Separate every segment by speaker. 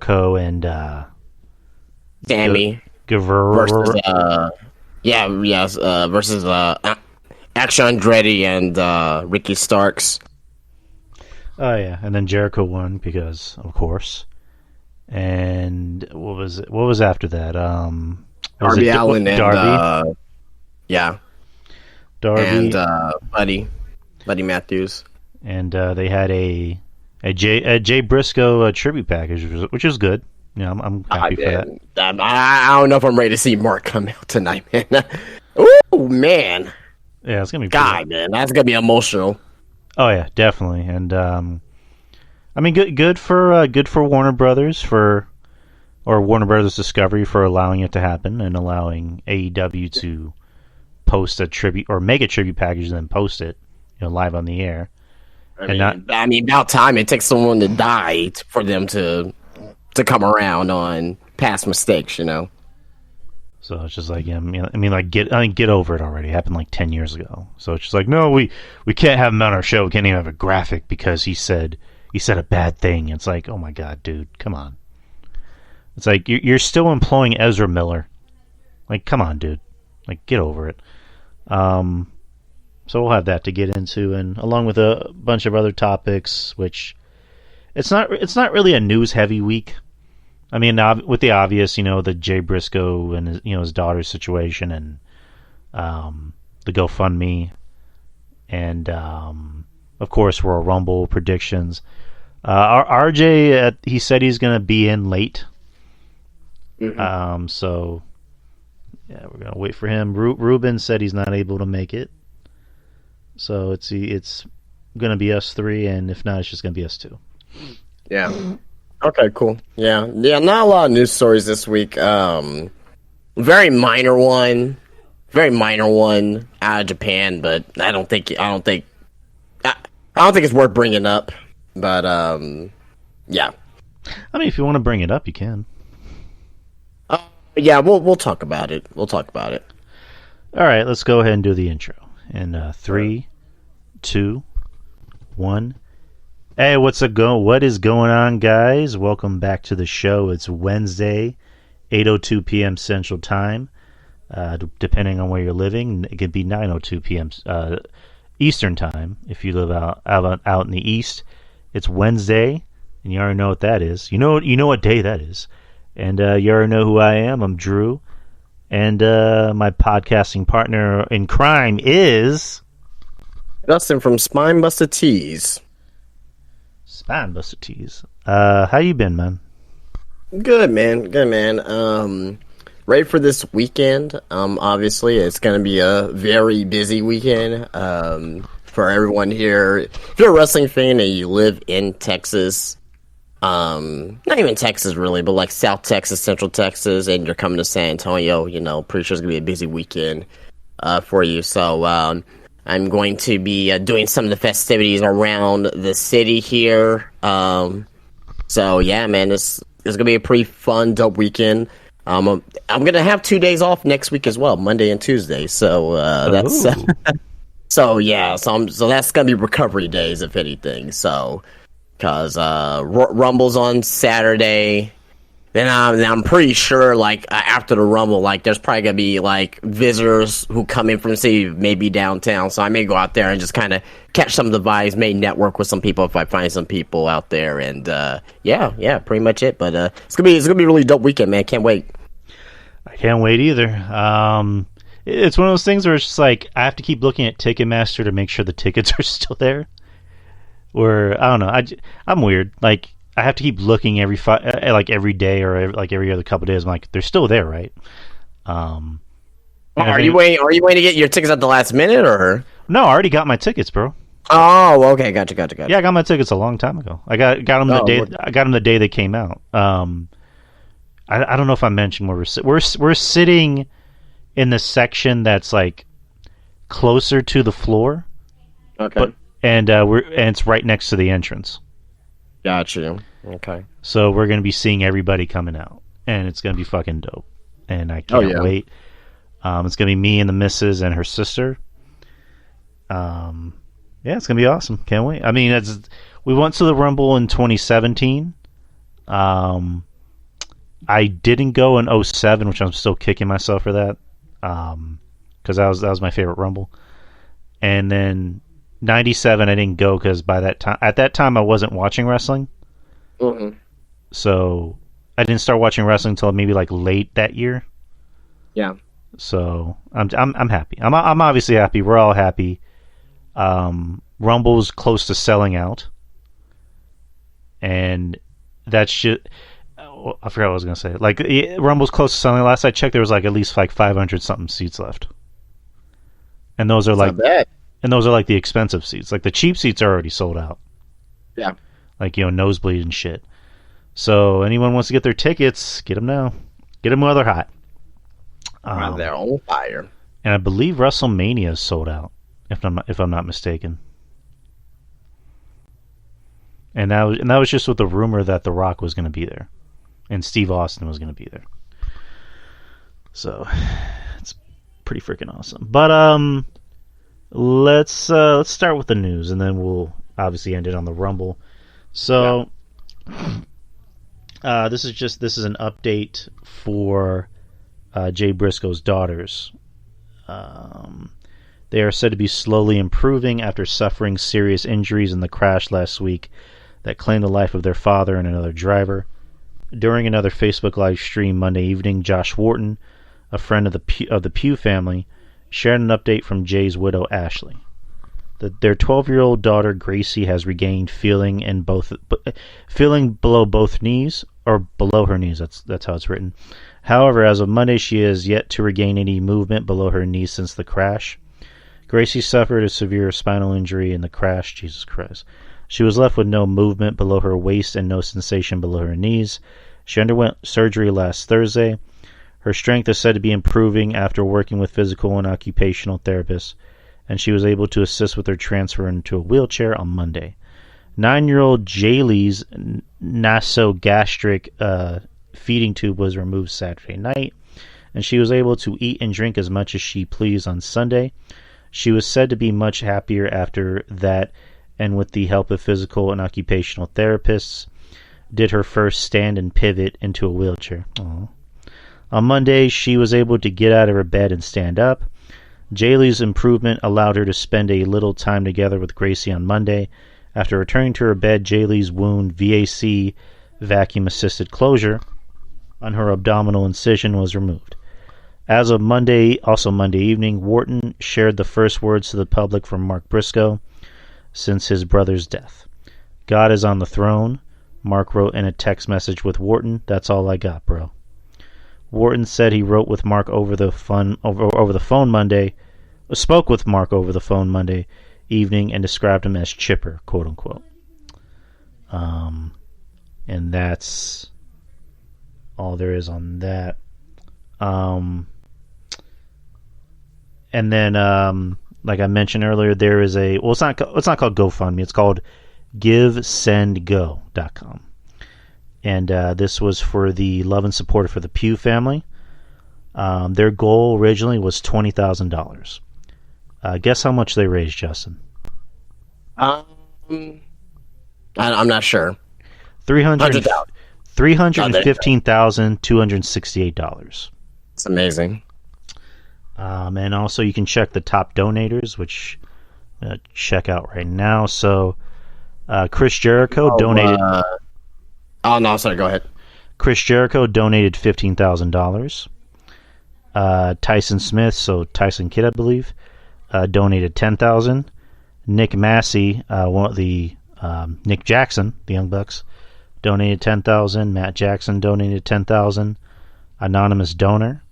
Speaker 1: Jericho and
Speaker 2: Sammy
Speaker 1: Guevara
Speaker 2: versus versus Action Andretti and Ricky Starks.
Speaker 1: Oh yeah, and then Jericho won because, of course. And what was it? What was after that?
Speaker 2: Darby Allin and
Speaker 1: Darby,
Speaker 2: and Buddy Matthews.
Speaker 1: And they had a Jay Briscoe tribute package, which is good. Yeah, I'm happy for that.
Speaker 2: I don't know if I'm ready to see Mark come out tonight, man. Ooh, man.
Speaker 1: Yeah, it's gonna be
Speaker 2: God, man, that's gonna be emotional.
Speaker 1: Oh yeah, definitely. And I mean, good for Warner Brothers or Warner Brothers Discovery for allowing it to happen and allowing AEW to post a tribute or make a tribute package and then post it, live on the air.
Speaker 2: I mean, about time it takes someone to die for them to come around on past mistakes,
Speaker 1: So it's just like, get over it already. It happened like 10 years ago. So it's just like, no, we can't have him on our show. We can't even have a graphic because he said a bad thing. It's like, oh my god, dude, come on. It's like you're still employing Ezra Miller. Like, come on, dude. Like, get over it. So we'll have that to get into, and along with a bunch of other topics, which it's not really a news heavy week. I mean, with the obvious, the Jay Briscoe and his daughter's situation, and the GoFundMe, and of course Royal Rumble predictions. RJ, he said he's going to be in late.
Speaker 2: Mm-hmm.
Speaker 1: So yeah, we're going to wait for him. Ruben said he's not able to make it. So it's going to be us three, and if not, it's just going to be us two.
Speaker 2: Yeah. Okay, cool. Yeah. Not a lot of news stories this week. Very minor one out of Japan, but I don't think it's worth bringing up. But yeah.
Speaker 1: I mean, if you want to bring it up, you can.
Speaker 2: Yeah, we'll talk about it. All
Speaker 1: right, let's go ahead and do the intro. In 3, 2, 1. Hey, what is going on, guys? Welcome back to the show. It's Wednesday, 8:02 p.m. Central Time. Depending on where you're living, it could be 9:02 p.m. Eastern Time. If you live out in the East, it's Wednesday, and you already know what that is. You know what day that is, and you already know who I am. I'm Drew, and my podcasting partner in crime is
Speaker 2: Dustin from Spine Buster Tees.
Speaker 1: Spine Buster Tees. How you been, man?
Speaker 2: Good, man. Ready for this weekend. Obviously, it's going to be a very busy weekend for everyone here. If you're a wrestling fan and you live in Texas, not even Texas really, but like South Texas, Central Texas, and you're coming to San Antonio, pretty sure it's going to be a busy weekend for you. So I'm going to be doing some of the festivities around the city here. So yeah, man, it's going to be a pretty fun, dope weekend. I'm going to have 2 days off next week as well, Monday and Tuesday. So that's so that's going to be recovery days, if anything. So because Rumble's on Saturday, then I'm pretty sure like after the Rumble, like there's probably going to be like visitors who come in from the city, maybe downtown. So I may go out there and just kind of catch some of the vibes, may network with some people if I find some people out there, and yeah, pretty much it. But it's gonna be a really dope weekend, man. Can't wait.
Speaker 1: I can't wait either. It's one of those things where it's just like I have to keep looking at Ticketmaster to make sure the tickets are still there. Or I don't know. I'm weird. Like I have to keep looking every day or every other couple of days. I'm like, they're still there, right?
Speaker 2: Are you waiting to get your tickets at the last minute, or
Speaker 1: no? I already got my tickets, bro.
Speaker 2: Oh, okay, gotcha.
Speaker 1: Yeah, I got my tickets a long time ago. I got them the day. I got them the day they came out. I don't know if I mentioned where we're sitting in the section that's like closer to the floor.
Speaker 2: Okay.
Speaker 1: And it's right next to the entrance.
Speaker 2: Gotcha. Okay.
Speaker 1: So we're gonna be seeing everybody coming out, and it's gonna be fucking dope. And I can't wait. It's gonna be me and the missus and her sister. Yeah, it's gonna be awesome. Can't wait. I mean, we went to the Rumble in 2017. I didn't go in '07, which I'm still kicking myself for that, because that was my favorite Rumble. And then '97, I didn't go because at that time, I wasn't watching wrestling,
Speaker 2: Mm-hmm.
Speaker 1: so I didn't start watching wrestling until maybe like late that year.
Speaker 2: Yeah.
Speaker 1: So I'm happy. I'm obviously happy. We're all happy. Rumble's close to selling out, and that's just. I forgot what I was gonna say. Like Rumble's close to selling. Last I checked, there was like at least like 500 something seats left, and those are
Speaker 2: It's
Speaker 1: like
Speaker 2: not bad.
Speaker 1: the expensive seats. Like the cheap seats are already sold out.
Speaker 2: Yeah.
Speaker 1: Like nosebleed and shit. So anyone wants to get their tickets, get them now. Get them while they're hot.
Speaker 2: They're on fire.
Speaker 1: And I believe WrestleMania is sold out, if I'm not mistaken. And that was just with the rumor that The Rock was going to be there, and Steve Austin was going to be there. So it's pretty freaking awesome. But let's start with the news, and then we'll obviously end it on the Rumble. So this is an update for Jay Briscoe's daughters. They are said to be slowly improving after suffering serious injuries in the crash last week that claimed the life of their father and another driver. During another Facebook live stream Monday evening, Josh Wharton, a friend of the Pugh family, shared an update from Jay's widow Ashley. Their 12-year-old daughter Gracie has regained feeling below both knees, or below her knees. That's how it's written. However, as of Monday, she has yet to regain any movement below her knees since the crash. Gracie suffered a severe spinal injury in the crash. Jesus Christ. She was left with no movement below her waist and no sensation below her knees. She underwent surgery last Thursday. Her strength is said to be improving after working with physical and occupational therapists, and she was able to assist with her transfer into a wheelchair on Monday. 9-year-old Jaylee's nasogastric feeding tube was removed Saturday night, and she was able to eat and drink as much as she pleased on Sunday. She was said to be much happier after that, and with the help of physical and occupational therapists, did her first stand and pivot into a wheelchair. Aww. On Monday, she was able to get out of her bed and stand up. Jaylee's improvement allowed her to spend a little time together with Gracie on Monday. After returning to her bed, Jaylee's wound, VAC, vacuum-assisted closure, on her abdominal incision was removed. As of Monday, also Monday evening, Wharton shared the first words to the public from Mark Briscoe since his brother's death. God is on the throne, Mark wrote in a text message with Wharton. That's all I got, bro. Wharton said he wrote with Mark over the phone Monday, spoke with Mark over the phone Monday evening and described him as chipper, quote unquote. And that's all there is on that. And then, like I mentioned earlier, there is it's not called GoFundMe. It's called GiveSendGo.com. And this was for the love and support for the Pugh family. Their goal originally was $20,000. Guess how much they raised, Justin?
Speaker 2: I'm not sure.
Speaker 1: $315,268.
Speaker 2: It's amazing.
Speaker 1: And also you can check the top donators, which check out right now. So Chris Jericho donated.
Speaker 2: Oh no, sorry. Go ahead.
Speaker 1: Chris Jericho donated $15,000. Tyson Smith, so Tyson Kidd, I believe, donated $10,000. Nick Massey, Nick Jackson, the Young Bucks, donated $10,000. Matt Jackson donated $10,000. Anonymous donor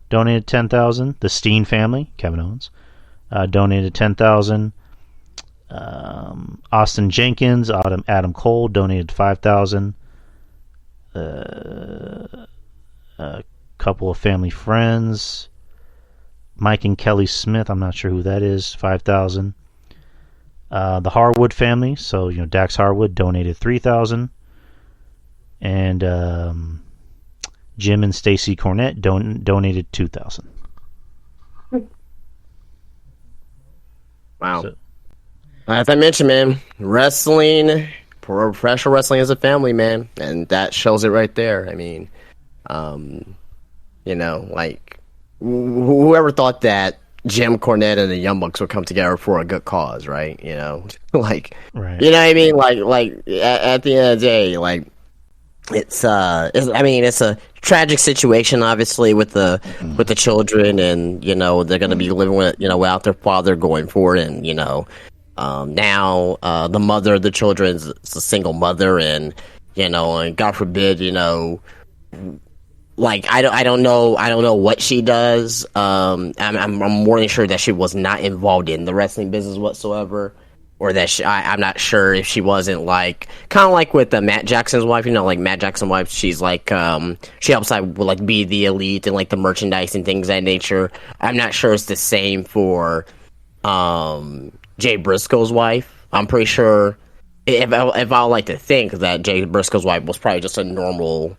Speaker 1: donated $10,000. The Steen family, Kevin Owens, donated $10,000. Austin Jenkins, Adam Cole donated $5,000. A couple of family friends, Mike and Kelly Smith, I'm not sure who that is, $5,000. The Harwood family, so Dax Harwood donated $3,000, and Jim and Stacy Cornett donated $2,000.
Speaker 2: Wow. So, as I mentioned, man, professional wrestling is a family, man, and that shows it right there. I mean, Um, like whoever thought that Jim Cornette and the Young Bucks would come together for a good cause, right? Like,
Speaker 1: Right.
Speaker 2: you know what I mean? Like at the end of the day, like I mean, it's a tragic situation, obviously, with the children, and they're going to be living with without their father going forward, and now the mother of the children is a single mother, and and God forbid, like I don't know what she does. I'm more than sure that she was not involved in the wrestling business whatsoever, or that I'm not sure if she wasn't, like, kind of like with Matt Jackson's wife. Like Matt Jackson's wife, she's like she helps like be the elite and like the merchandise and things of that nature. I'm not sure it's the same for Jay Briscoe's wife. I'm pretty sure if I would like to think that Jay Briscoe's wife was probably just a normal,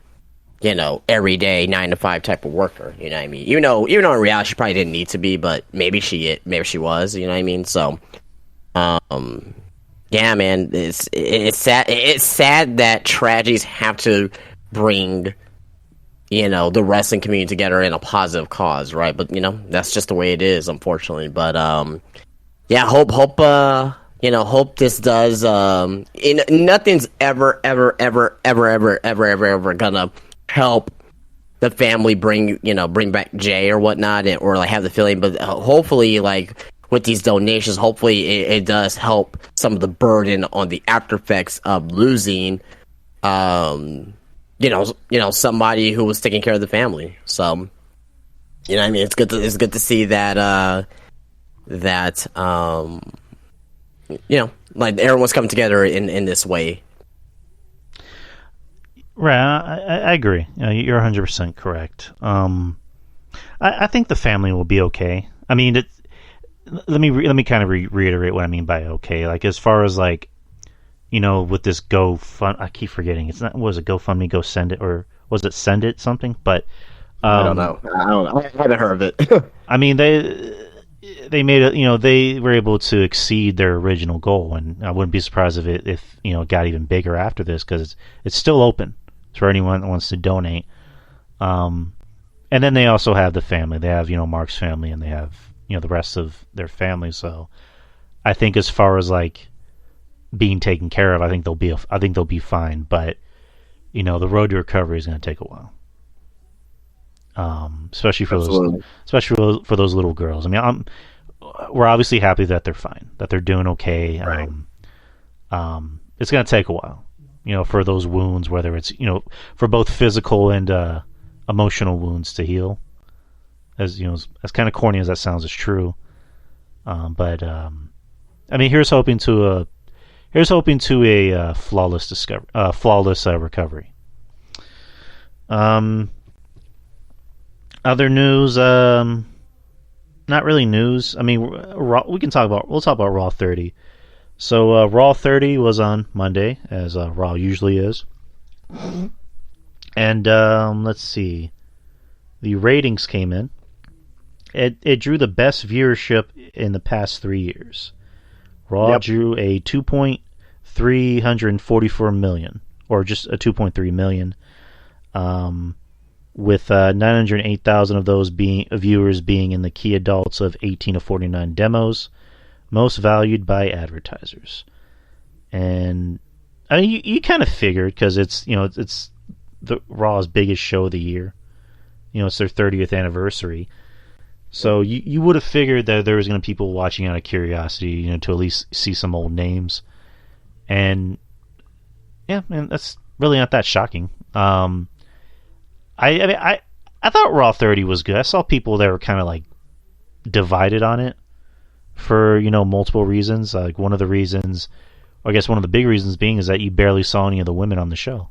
Speaker 2: everyday 9 to 5 type of worker. You know what I mean? Even though in reality she probably didn't need to be, but maybe she was. You know what I mean? So, yeah, man, it's sad. It's sad that tragedies have to bring the wrestling community together in a positive cause, right? But that's just the way it is, unfortunately. But yeah, hope this does. Nothing's ever gonna help the family bring back Jay or whatnot, or like have the feeling. But hopefully, like with these donations, hopefully it does help some of the burden on the after effects of losing, somebody who was taking care of the family. So, what I mean, it's good to see that like everyone's coming together in this way.
Speaker 1: Right, I agree. You're 100% correct. I think the family will be okay. I mean, let me kind of reiterate what I mean by okay. Like, as far as, like, with this I keep forgetting. It's not, was it GoFundMe, Go Send It, or was it Send It something? But
Speaker 2: I don't know. I haven't heard of it.
Speaker 1: I mean, they made it. They were able to exceed their original goal, and I wouldn't be surprised if it got even bigger after this, because it's still open for anyone that wants to donate. And then they also have the family. They have Mark's family, and they have the rest of their family. So I think, as far as, like, being taken care of, I think they'll be fine. But the road to recovery is going to take a while. Especially for those little girls. I mean, we're obviously happy that they're fine, that they're doing okay.
Speaker 2: Right.
Speaker 1: It's going to take a while, for those wounds, whether it's for both physical and emotional wounds, to heal. As as kind of corny as that sounds, it's true. But I mean, here's hoping to a flawless recovery. Other news, not really news. I mean, we'll talk about Raw 30. So Raw 30 was on Monday, as Raw usually is. And let's see, the ratings came in. It drew the best viewership in the past 3 years. Raw drew a 2.344 million, or just a 2.3 million. With 908,000 of those viewers being in the key adults of 18 to 49 demos, most valued by advertisers. And I mean, you kind of figured, because it's the Raw's biggest show of the year. It's their 30th anniversary, so you would have figured that there was going to be people watching out of curiosity, to at least see some old names. And yeah, man, that's really not that shocking. I thought Raw 30 was good. I saw people that were kind of, like, divided on it for multiple reasons. Like, one of the reasons, or I guess one of the big reasons being, is that you barely saw any of the women on the show.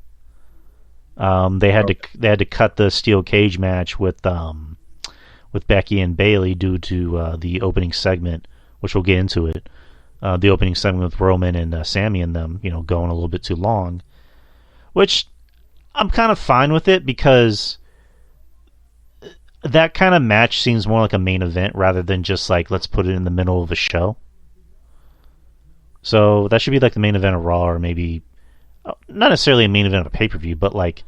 Speaker 1: They had to cut the steel cage match with Becky and Bayley due to the opening segment, which we'll get into it. The opening segment with Roman and Sammy and them, going a little bit too long, which I'm kind of fine with it, because that kind of match seems more like a main event rather than just, like, let's put it in the middle of a show. So that should be like the main event of Raw, or maybe not necessarily a main event of a pay-per-view, but like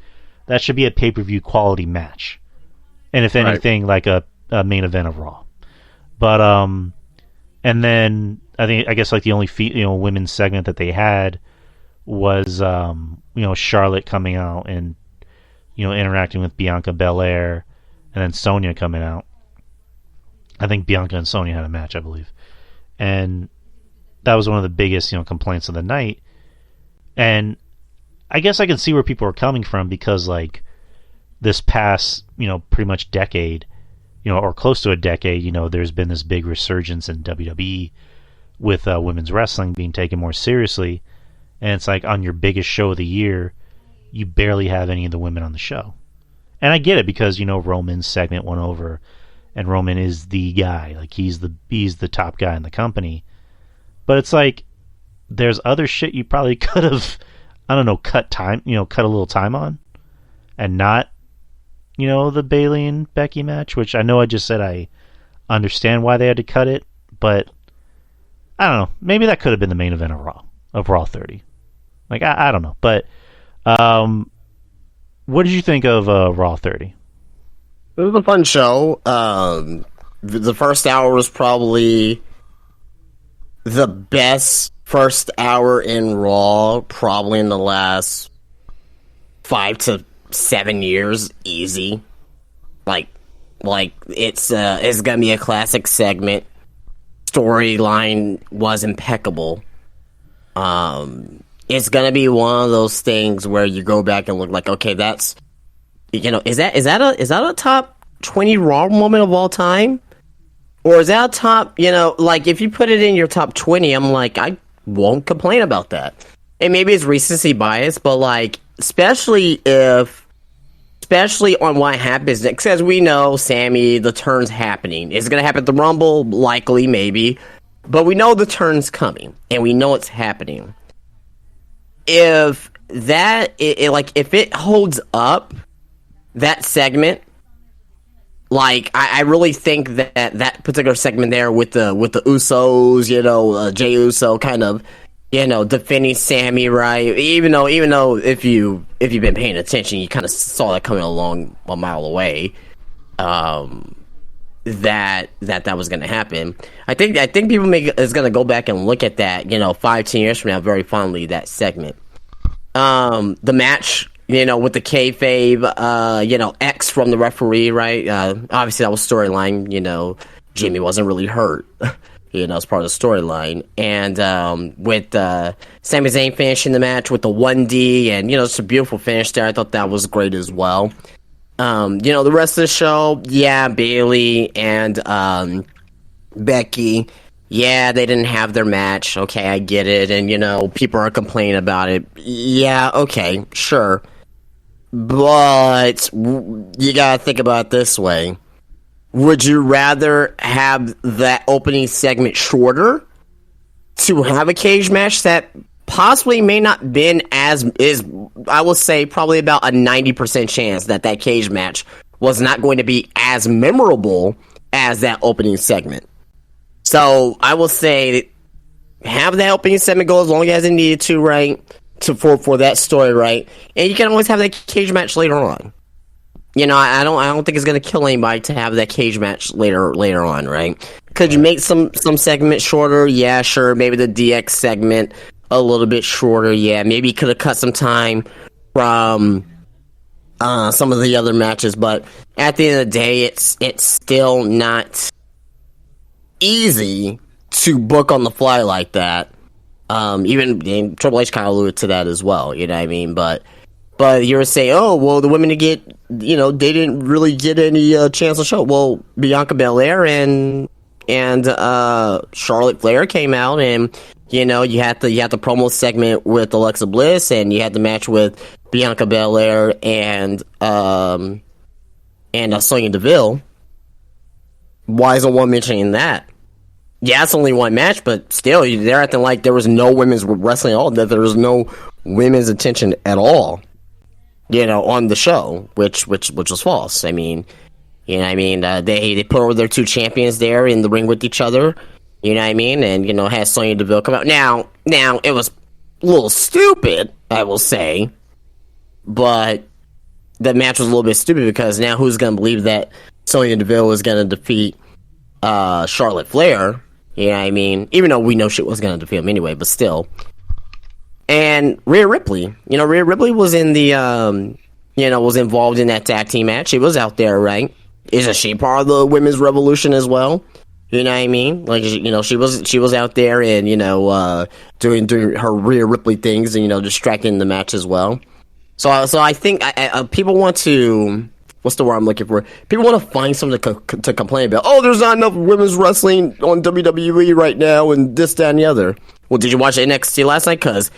Speaker 1: that should be a pay-per-view quality match, and if anything, like a main event of Raw. But and then I guess like the only women's segment that they had was Charlotte coming out and interacting with Bianca Belair, and then Sonya coming out. I think Bianca and Sonya had a match, I believe, and that was one of the biggest complaints of the night. And I guess I can see where people are coming from, because like this past pretty much decade, or close to a decade, there's been this big resurgence in WWE with women's wrestling being taken more seriously, and it's like on your biggest show of the year, you barely have any of the women on the show. And I get it, because Roman's segment went over, and Roman is the guy, like he's the top guy in the company. But it's like there's other shit you probably could have, I don't know, cut a little time on, and not the Bayley and Becky match, which I know I just said I understand why they had to cut it, but I don't know, maybe that could have been the main event of Raw 30. Like I don't know, but what did you think of Raw 30?
Speaker 2: It was a fun show. The first hour was probably the best first hour in Raw, probably in the last 5 to 7 years, easy. Like it's gonna be a classic segment. Storyline was impeccable. It's gonna be one of those things where you go back and look like, okay, that's is that a top 20 Raw moment of all time? Or is that a top, like if you put it in your top 20, I'm like, I won't complain about that. And maybe it's recency bias, but like, especially on what happens next, because we know, Sammy, the turn's happening. Is it going to happen at the Rumble? Likely, maybe. But we know the turn's coming, and we know it's happening. If that, if it holds up, that segment, like, I really think that particular segment there with the Usos, Jey Uso kind of, defending Sammy, right? Even though if you've been paying attention, you kind of saw that coming along a mile away. That was going to happen. I think people is going to go back and look at that, 5-10 years from now, very fondly, that segment. The match, with the kayfabe, X from the referee, right? Obviously that was storyline. Jimmy wasn't really hurt. As part of the storyline. And with Sami Zayn finishing the match with the 1D, and, it's a beautiful finish there. I thought that was great as well. The rest of the show, Bayley and Becky, they didn't have their match. Okay, I get it. And, people are complaining about it. Yeah, okay, sure. But you gotta think about it this way. Would you rather have that opening segment shorter to have a cage match that possibly may not been I will say probably about a 90% chance that cage match was not going to be as memorable as that opening segment. So I will say have that opening segment go as long as it needed to, right? For that story, right? And you can always have that cage match later on. I don't think it's gonna kill anybody to have that cage match later on, right? Could you make some segments shorter? Yeah, sure. Maybe the DX segment a little bit shorter. Yeah, maybe you could have cut some time from some of the other matches, but at the end of the day, it's still not easy to book on the fly like that. Even Triple H kind of alluded to that as well. You know what I mean? But you were saying, oh, well, the women they didn't really get any chance to show. Well, Bianca Belair and Charlotte Flair came out, and you had the promo segment with Alexa Bliss, and you had the match with Bianca Belair and Sonya Deville. Why isn't one mentioning that? Yeah, it's only one match, but still, they're acting like there was no women's wrestling at all, that there was no women's attention at all, on the show, which was false. I mean, they put over their two champions there in the ring with each other, and, had Sonya Deville come out. Now, it was a little stupid, I will say, but the match was a little bit stupid because now who's going to believe that Sonya Deville is going to defeat Charlotte Flair? You know what I mean? Even though we know she was going to defeat him anyway, but still. And Rhea Ripley. Rhea Ripley was in the, was involved in that tag team match. She was out there, right? Isn't she part of the women's revolution as well? You know what I mean? Like, she was out there and, doing her Rhea Ripley things and, distracting the match as well. So I think people want to, what's the word I'm looking for? People want to find something to complain about. Oh, there's not enough women's wrestling on WWE right now and this, that, and the other. Well, did you watch NXT last night? Because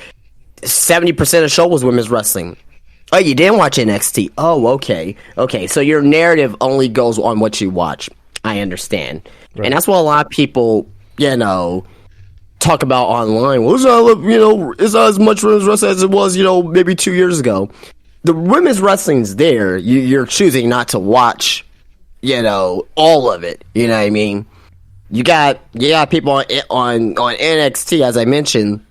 Speaker 2: 70% of the show was women's wrestling. Oh, you didn't watch NXT? Oh, okay. Okay, so your narrative only goes on what you watch. I understand. Right. And that's what a lot of people, talk about online. Well, it's not as much women's wrestling as it was, maybe 2 years ago. The women's wrestling's there. You're choosing not to watch, all of it. You know what I mean? You got people on NXT, as I mentioned.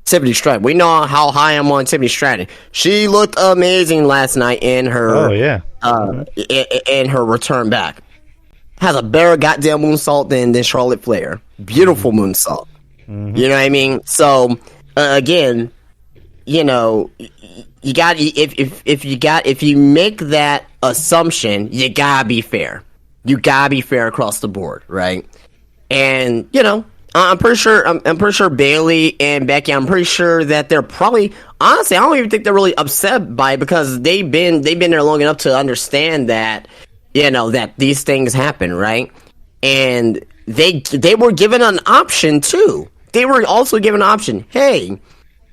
Speaker 2: Tiffany Stratton. We know how high I'm on Tiffany Stratton. She looked amazing last night in her in her return back. Has a better goddamn moonsault than Charlotte Flair. Beautiful moonsault. Mm-hmm. You know what I mean? So again, you got if you make that assumption, you gotta be fair. You gotta be fair across the board, right? And I'm pretty sure Bailey and Becky, I'm pretty sure that they're probably, honestly, I don't even think they're really upset by it because they've been there long enough to understand that, that these things happen, right? And they were given an option too. They were also given an option. Hey,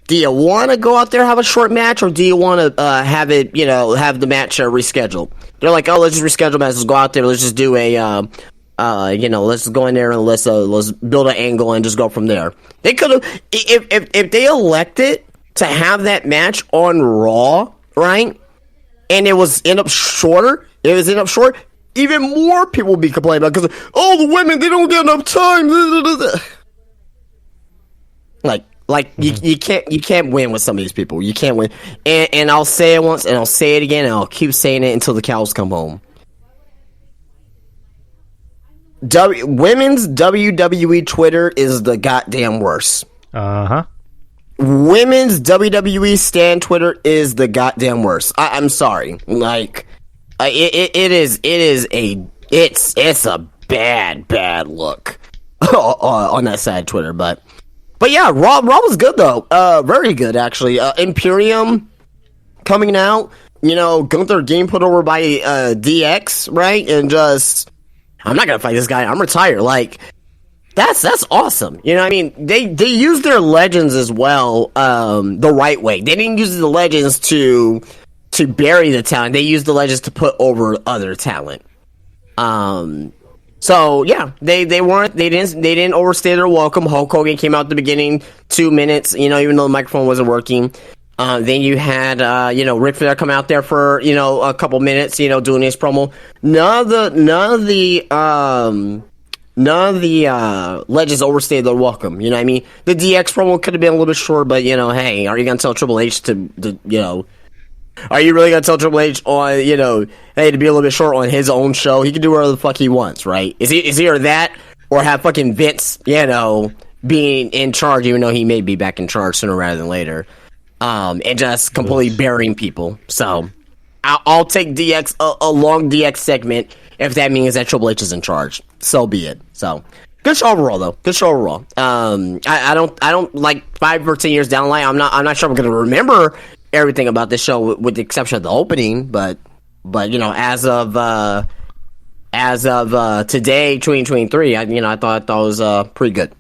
Speaker 2: do you want to go out there and have a short match, or do you want to have it, have the match rescheduled? They're like, oh, let's just reschedule match. Let's go out there. Let's just do a let's go in there and let's build an angle and just go from there. They could have, if they elected to have that match on Raw, right? And it was end up short. Even more people would be complaining about it because the women, they don't get enough time. You can't win with some of these people. You can't win. And I'll say it once and I'll say it again and I'll keep saying it until the cows come home. Women's WWE Twitter is the goddamn worst. Women's WWE Stan Twitter is the goddamn worst. I'm sorry. Like, it's a bad look on that side of Twitter. But yeah, Raw was good though. Very good actually. Imperium coming out. Gunther getting put over by DX, right? And just, I'm not gonna fight this guy. I'm retired. Like, that's awesome. You know what I mean? They use their legends as well, the right way. They didn't use the legends to bury the talent. They used the legends to put over other talent. So yeah, they didn't overstay their welcome. Hulk Hogan came out at the beginning, 2 minutes, even though the microphone wasn't working. Then you had, Ric Flair come out there for, a couple minutes, doing his promo. None of the legends overstayed their welcome. You know what I mean? The DX promo could have been a little bit short, but, hey, are you going to tell Triple H to are you really going to tell Triple H on, hey, to be a little bit short on his own show? He can do whatever the fuck he wants, right? Is either that or have fucking Vince, being in charge, even though he may be back in charge sooner rather than later. And just completely burying people. So I'll take DX, a long DX segment, if that means that Triple H is in charge. So be it. So good show overall, though. Good show overall. I don't like 5 or 10 years down the line. I'm not sure I'm going to remember everything about this show with the exception of the opening. But as of today, 2023, I thought it was pretty good.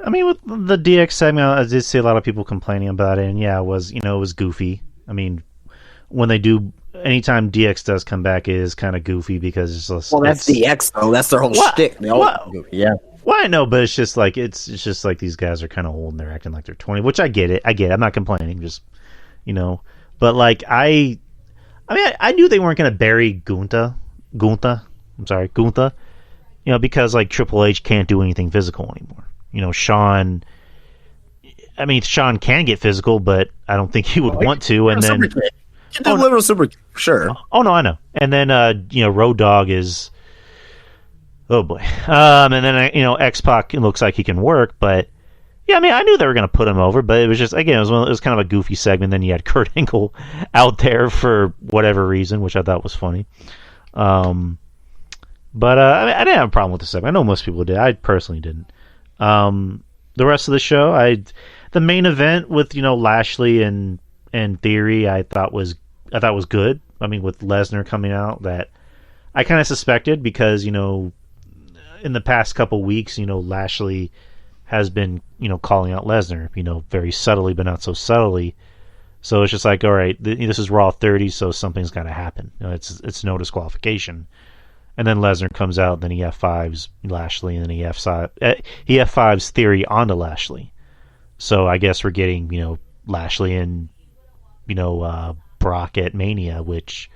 Speaker 1: I mean, with the DX segment, I did see a lot of people complaining about it, and yeah, it was goofy. I mean, anytime DX does come back, it is kind of goofy because it's just.
Speaker 2: Well, that's DX though. That's their whole shtick. Yeah.
Speaker 1: Well, I know, but it's just like these guys are kind of old and they're acting like they're 20, which I get it. I'm not complaining, just but like I knew they weren't going to bury Gunther. Because like Triple H can't do anything physical anymore. Shawn can get physical, but I don't think he would want to. And then,
Speaker 2: Get the little super, sure.
Speaker 1: Oh no, I know. And then Road Dogg is, oh boy. And then X-Pac, it looks like he can work, but yeah, I mean, I knew they were going to put him over, but it was just, again, it was kind of a goofy segment. Then you had Kurt Angle out there for whatever reason, which I thought was funny. But I mean, I didn't have a problem with the segment. I know most people did. I personally didn't. The rest of the show, the main event with Lashley and Theory, I thought was good. I mean, with Lesnar coming out, that I kind of suspected because in the past couple weeks, Lashley has been calling out Lesnar, very subtly, but not so subtly. So it's just like, all right, this is Raw 30, so something's got to happen. It's no disqualification. And then Lesnar comes out, then he F5s Lashley, and then he F5s Theory onto Lashley. So I guess we're getting, Lashley and, Brock at Mania, which,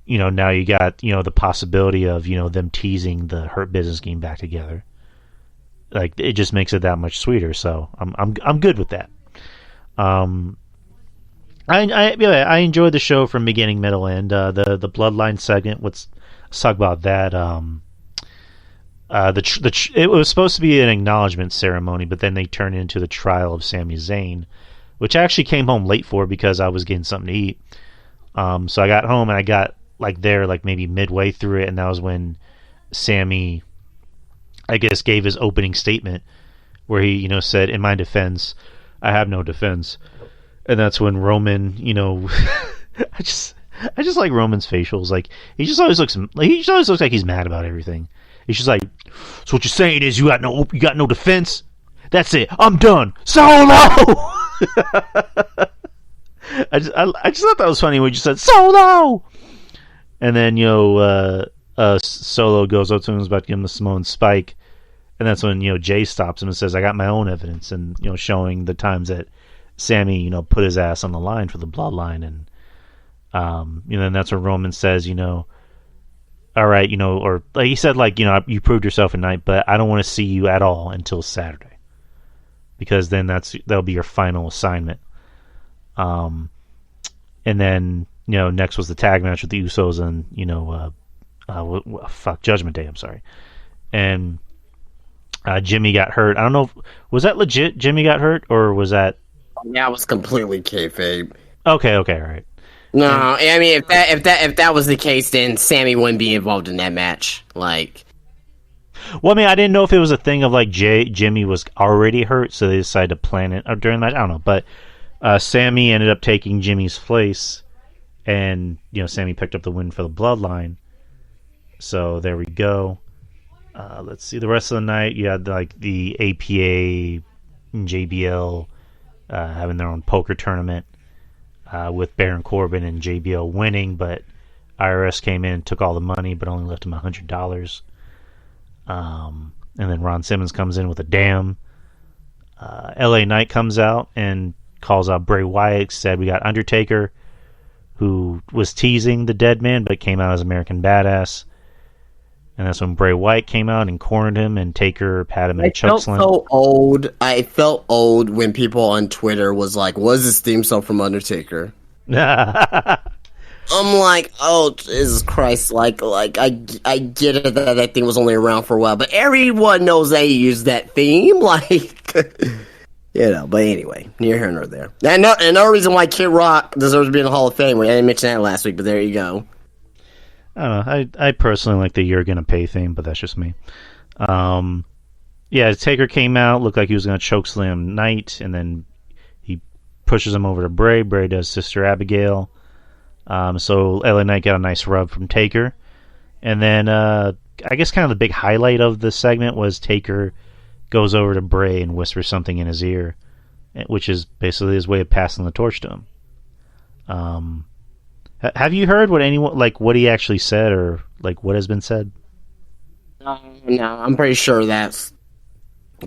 Speaker 1: now you got, the possibility of, them teasing the Hurt Business game back together. Like, it just makes it that much sweeter. So I'm good with that. I enjoyed the show from beginning, middle, end. The Bloodline segment. Let's talk about that. It was supposed to be an acknowledgement ceremony, but then they turned it into the trial of Sami Zayn, which I actually came home late for because I was getting something to eat. So I got home and I got there maybe midway through it, and that was when Sami, I guess, gave his opening statement where he said, "In my defense, I have no defense." And that's when Roman, I just like Roman's facials. Like, he just always looks like he's mad about everything. He's just like, "So what you're saying is you got no defense? That's it. I'm done. Solo." I just thought that was funny when you just said Solo. And then Solo goes up to him and is about to give him the Samoan spike, and that's when Jay stops him and says, "I got my own evidence," and showing the times that Sami put his ass on the line for the bloodline. And and that's when Roman says, all right, or like he said, you proved yourself tonight, but I don't want to see you at all until Saturday, because then that'll be your final assignment. And then next was the tag match with the Usos and Judgment Day. I'm sorry, and Jimmy got hurt. I don't know, was that legit? Jimmy got hurt, or was that?
Speaker 2: Yeah, it was completely kayfabe.
Speaker 1: Okay, all right.
Speaker 2: No, I mean, if that was the case, then Sammy wouldn't be involved in that match. Like,
Speaker 1: well, I mean, I didn't know if it was a thing of Jimmy was already hurt, so they decided to plan it during the match. I don't know, but Sammy ended up taking Jimmy's place, and Sammy picked up the win for the Bloodline. So there we go. Let's see the rest of the night. You had the APA and JBL having their own poker tournament. With Baron Corbin and JBL winning, but IRS came in, took all the money, but only left him $100. And then Ron Simmons comes in with a damn. LA Knight comes out and calls out Bray Wyatt, said we got Undertaker, who was teasing the dead man, but came out as American Badass. And that's when Bray Wyatt came out and cornered him, and Taker had him in a chokeslam.
Speaker 2: I felt old when people on Twitter was like, "What is this theme song from Undertaker?" I'm like, "Oh, Jesus Christ!" Like I get it that thing was only around for a while, but everyone knows they use that theme, like. But anyway, neither here nor there. And no reason why Kid Rock deserves to be in the Hall of Fame. I didn't mention that last week, but there you go.
Speaker 1: I don't know. I personally like the "You're Gonna Pay" theme, but that's just me. Yeah, Taker came out, looked like he was going to chokeslam Knight, and then he pushes him over to Bray. Bray does Sister Abigail. So LA Knight got a nice rub from Taker. And then I guess kind of the big highlight of the segment was Taker goes over to Bray and whispers something in his ear, which is basically his way of passing the torch to him. Have you heard what he actually said, or what has been said?
Speaker 2: No, I'm pretty sure that's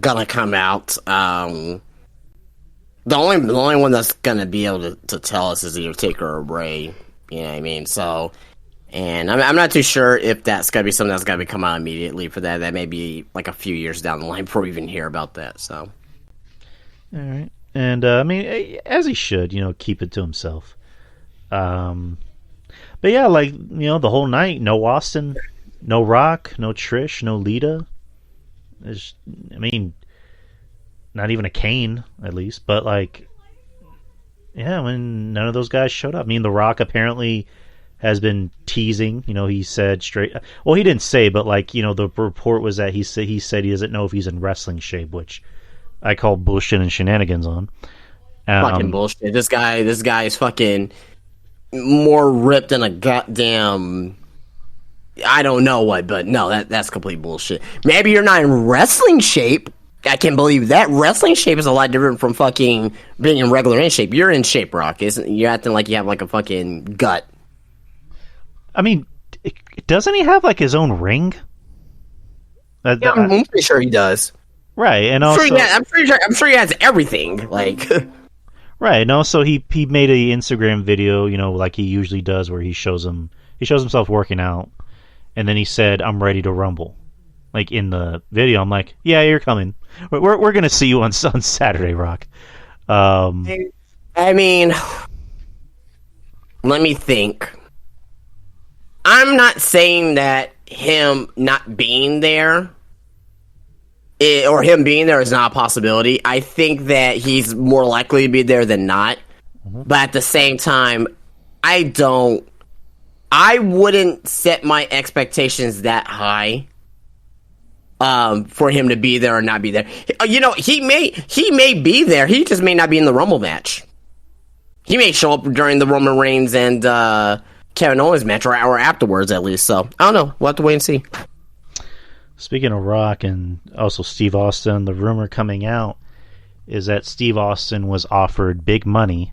Speaker 2: gonna come out. The only one that's gonna be able to tell us is either Taker or Bray. You know what I mean? So, and I'm not too sure if that's gonna be something that's gonna come out immediately for that. That may be a few years down the line before we even hear about that. So,
Speaker 1: all right, and I mean, as he should, keep it to himself. But yeah, like the whole night, no Austin, no Rock, no Trish, no Lita. I mean, not even a Kane at least, but like, yeah, when none of those guys showed up. I mean, The Rock apparently has been teasing. He said straight. Well, he didn't say, but like, the report was that he said he doesn't know if he's in wrestling shape, which I call bullshit and shenanigans on.
Speaker 2: Fucking bullshit. This guy is fucking more ripped than a goddamn. I don't know what, but no, that's complete bullshit. Maybe you're not in wrestling shape. I can't believe that. Wrestling shape is a lot different from fucking being in regular in shape. You're in shape, Rock. You're acting like you have like a fucking gut.
Speaker 1: I mean, doesn't he have like his own ring?
Speaker 2: Yeah, I'm pretty sure he does.
Speaker 1: Right, and also
Speaker 2: I'm sure he has everything. Like,
Speaker 1: right, and also he made a Instagram video, like he usually does, where he shows himself working out, and then he said, "I'm ready to rumble." Like in the video, I'm like, "Yeah, you're coming. We're gonna see you on Saturday, Rock."
Speaker 2: I mean, let me think. I'm not saying that him not being there or him being there is not a possibility. I think that he's more likely to be there than not. Mm-hmm. But at the same time, I wouldn't set my expectations that high for him to be there or not be there. He may be there. He just may not be in the Rumble match. He may show up during the Roman Reigns and Kevin Owens match or afterwards at least. So I don't know. We'll have to wait and see.
Speaker 1: Speaking of Rock and also Steve Austin, the rumor coming out is that Steve Austin was offered big money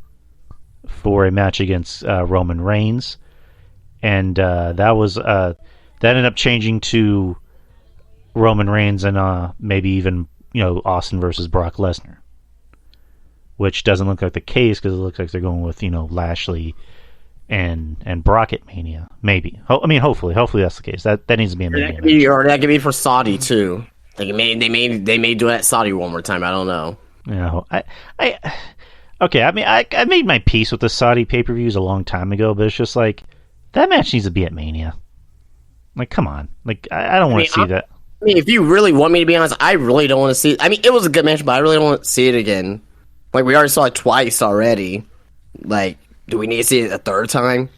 Speaker 1: for a match against Roman Reigns, and that ended up changing to Roman Reigns and maybe even Austin versus Brock Lesnar, which doesn't look like the case because it looks like they're going with Lashley and Brock at Mania. Maybe. Hopefully that's the case. That needs to be a Mania.
Speaker 2: Or that could be for Saudi too. They may do that Saudi one more time. I don't know.
Speaker 1: Okay. I made my peace with the Saudi pay-per-views a long time ago, but it's just like that match needs to be at Mania. Like, come on. Like, I don't want to see that.
Speaker 2: I mean, if you really want me to be honest, I really don't want to see it. I mean, it was a good match, but I really don't want to see it again. Like, we already saw it twice already. Like, do we need to see it a third time?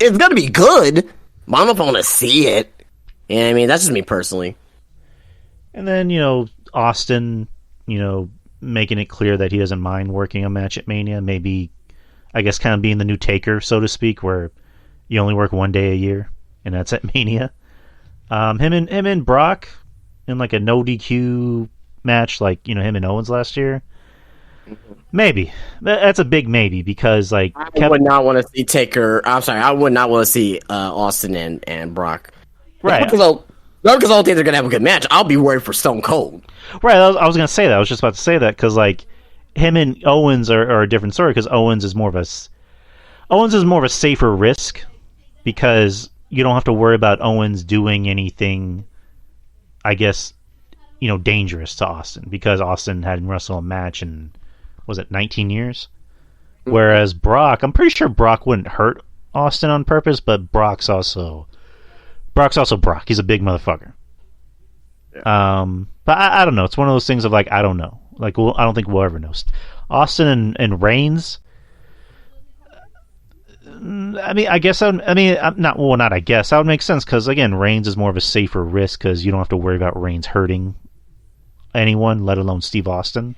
Speaker 2: It's gonna be good, but I don't know if I want to see it. Yeah, I mean, that's just me personally.
Speaker 1: And then, Austin, making it clear that he doesn't mind working a match at Mania. Maybe, I guess, kind of being the new Taker, so to speak, where you only work one day a year, and that's at Mania. Him and Brock in like a no DQ match, like him and Owens last year. Maybe that's a big maybe because like
Speaker 2: I would not want to see Taker. I'm sorry, I would not want to see Austin and Brock.
Speaker 1: Right.
Speaker 2: Not because I don't think they're gonna have a good match. I'll be worried for Stone Cold.
Speaker 1: Right. I was gonna say that. I was just about to say that because like him and Owens are a different story because Owens is more of a safer risk because you don't have to worry about Owens doing anything, I guess, dangerous to Austin because Austin hadn't wrestled a match in, was it 19 years? Mm-hmm. Whereas Brock, I'm pretty sure Brock wouldn't hurt Austin on purpose, but Brock's also Brock. He's a big motherfucker. Yeah. But I don't know. It's one of those things of like, I don't know. Like, I don't think we'll ever know. Austin and Reigns. I mean, I guess not I guess that would make sense because again, Reigns is more of a safer risk because you don't have to worry about Reigns hurting anyone, let alone Steve Austin.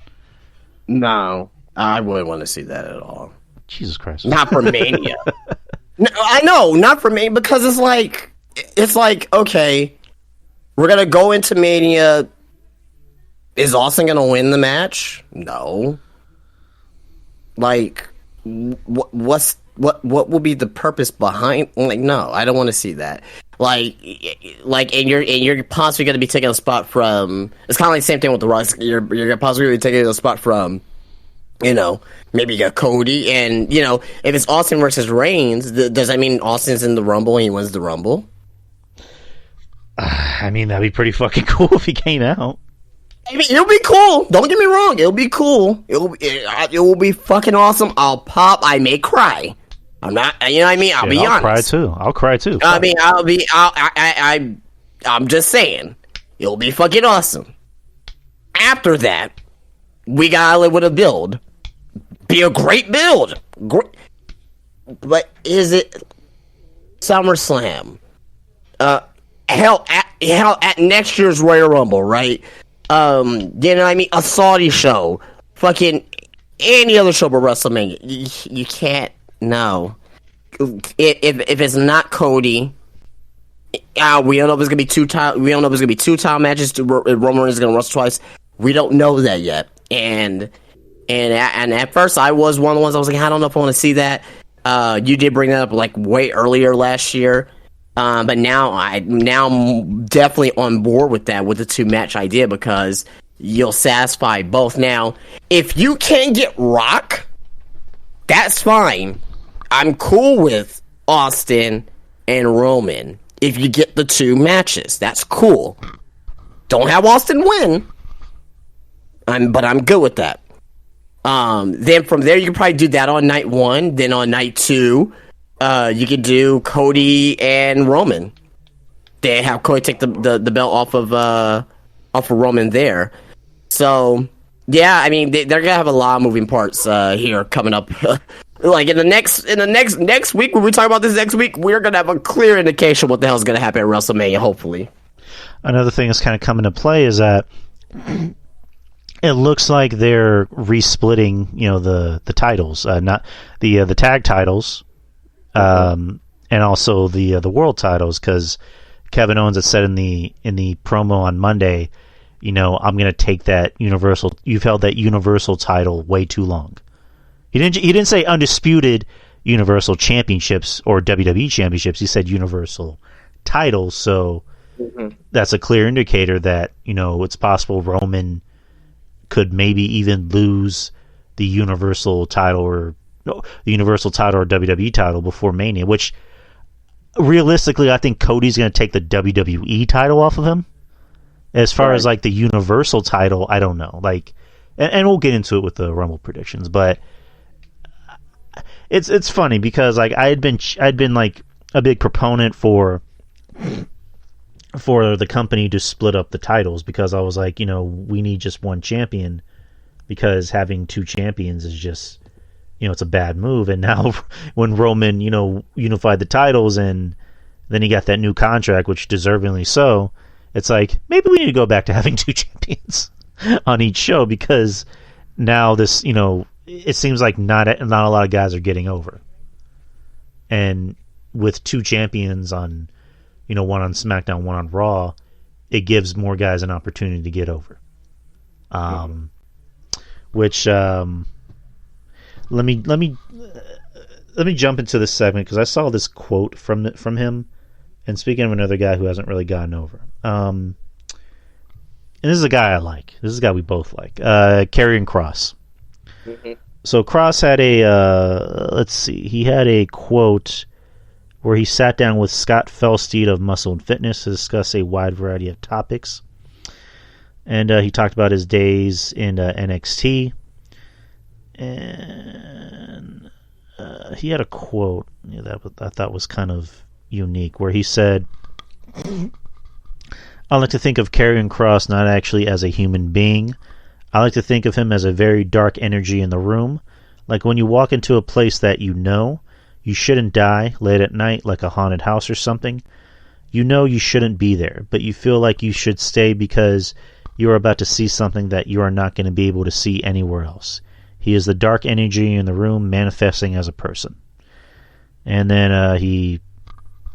Speaker 2: No, I wouldn't want to see that at all.
Speaker 1: Jesus Christ!
Speaker 2: Not for Mania. No, I know, not for Mania because it's like okay, we're gonna go into Mania. Is Austin gonna win the match? No. Like, what will be the purpose behind? Like, no, I don't want to see that. Like, and you're possibly going to be taking a spot from. It's kind of like the same thing with the Rock. You're possibly taking a spot from, maybe you got Cody, and if it's Austin versus Reigns, does that mean Austin's in the Rumble and he wins the Rumble?
Speaker 1: I mean, that'd be pretty fucking cool if he came out.
Speaker 2: I mean, it'll be cool. Don't get me wrong. It'll be cool. It will be fucking awesome. I'll pop. I may cry. I'm not. You know what I mean? I'll be honest.
Speaker 1: I'll cry too.
Speaker 2: I mean, I'm just saying, it'll be fucking awesome. After that, we gotta live with a build. Be a great build. But is it SummerSlam? Hell, at next year's Royal Rumble, right? You know what I mean? A Saudi show. Fucking any other show but WrestleMania. You can't, no. If it's not Cody, we don't know if it's gonna be two time. We don't know if it's gonna be 2 time matches. Roman Reigns is gonna wrestle twice. We don't know that yet. And at first, I was one of the ones I was like, I don't know if I want to see that. You did bring that up like way earlier last year, but now I'm definitely on board with that, with the 2 match idea, because you'll satisfy both. Now, if you can get Rock, that's fine. I'm cool with Austin and Roman. If you get the 2 matches, that's cool. Don't have Austin win, but I'm good with that. Then from there, you can probably do that on night 1. Then on night 2, you could do Cody and Roman. They have Cody take the belt off of Roman there. So yeah, I mean they're gonna have a lot of moving parts here coming up. Like in the next week, when we talk about this next week, we're gonna have a clear indication what the hell is gonna happen at WrestleMania. Hopefully,
Speaker 1: another thing that's kind of come into play is that it looks like they're resplitting, the titles, not the tag titles, and also the world titles, because Kevin Owens had said in the promo on Monday, I'm going to take that Universal. You've held that Universal title way too long. He didn't say undisputed Universal Championships or WWE Championships. He said Universal titles. So that's a clear indicator that it's possible Roman could maybe even lose the Universal title or WWE title before Mania, which realistically I think Cody's going to take the WWE title off of him. As far as like the Universal title, I don't know. Like, and we'll get into it with the Rumble predictions, but it's funny because like I'd been like a big proponent for the company to split up the titles, because I was like, we need just one champion, because having 2 champions is just, it's a bad move. And now when Roman, unified the titles and then he got that new contract, which deservingly so, it's like, maybe we need to go back to having 2 champions on each show, because now this, it seems like not a lot of guys are getting over. And with 2 champions on, one on SmackDown, one on Raw, it gives more guys an opportunity to get over. Which let me jump into this segment, because I saw this quote from him. And speaking of another guy who hasn't really gotten over, and this is a guy I like. This is a guy we both like. Karrion Kross. Mm-hmm. So Kross had he had a quote where he sat down with Scott Felsteed of Muscle and Fitness to discuss a wide variety of topics. And he talked about his days in NXT. And he had a quote that I thought was kind of unique, where he said, I like to think of Karrion Kross not actually as a human being. I like to think of him as a very dark energy in the room. Like when you walk into a place that you shouldn't die late at night, like a haunted house or something. You shouldn't be there, but you feel like you should stay because you are about to see something that you are not going to be able to see anywhere else. He is the dark energy in the room manifesting as a person. And then he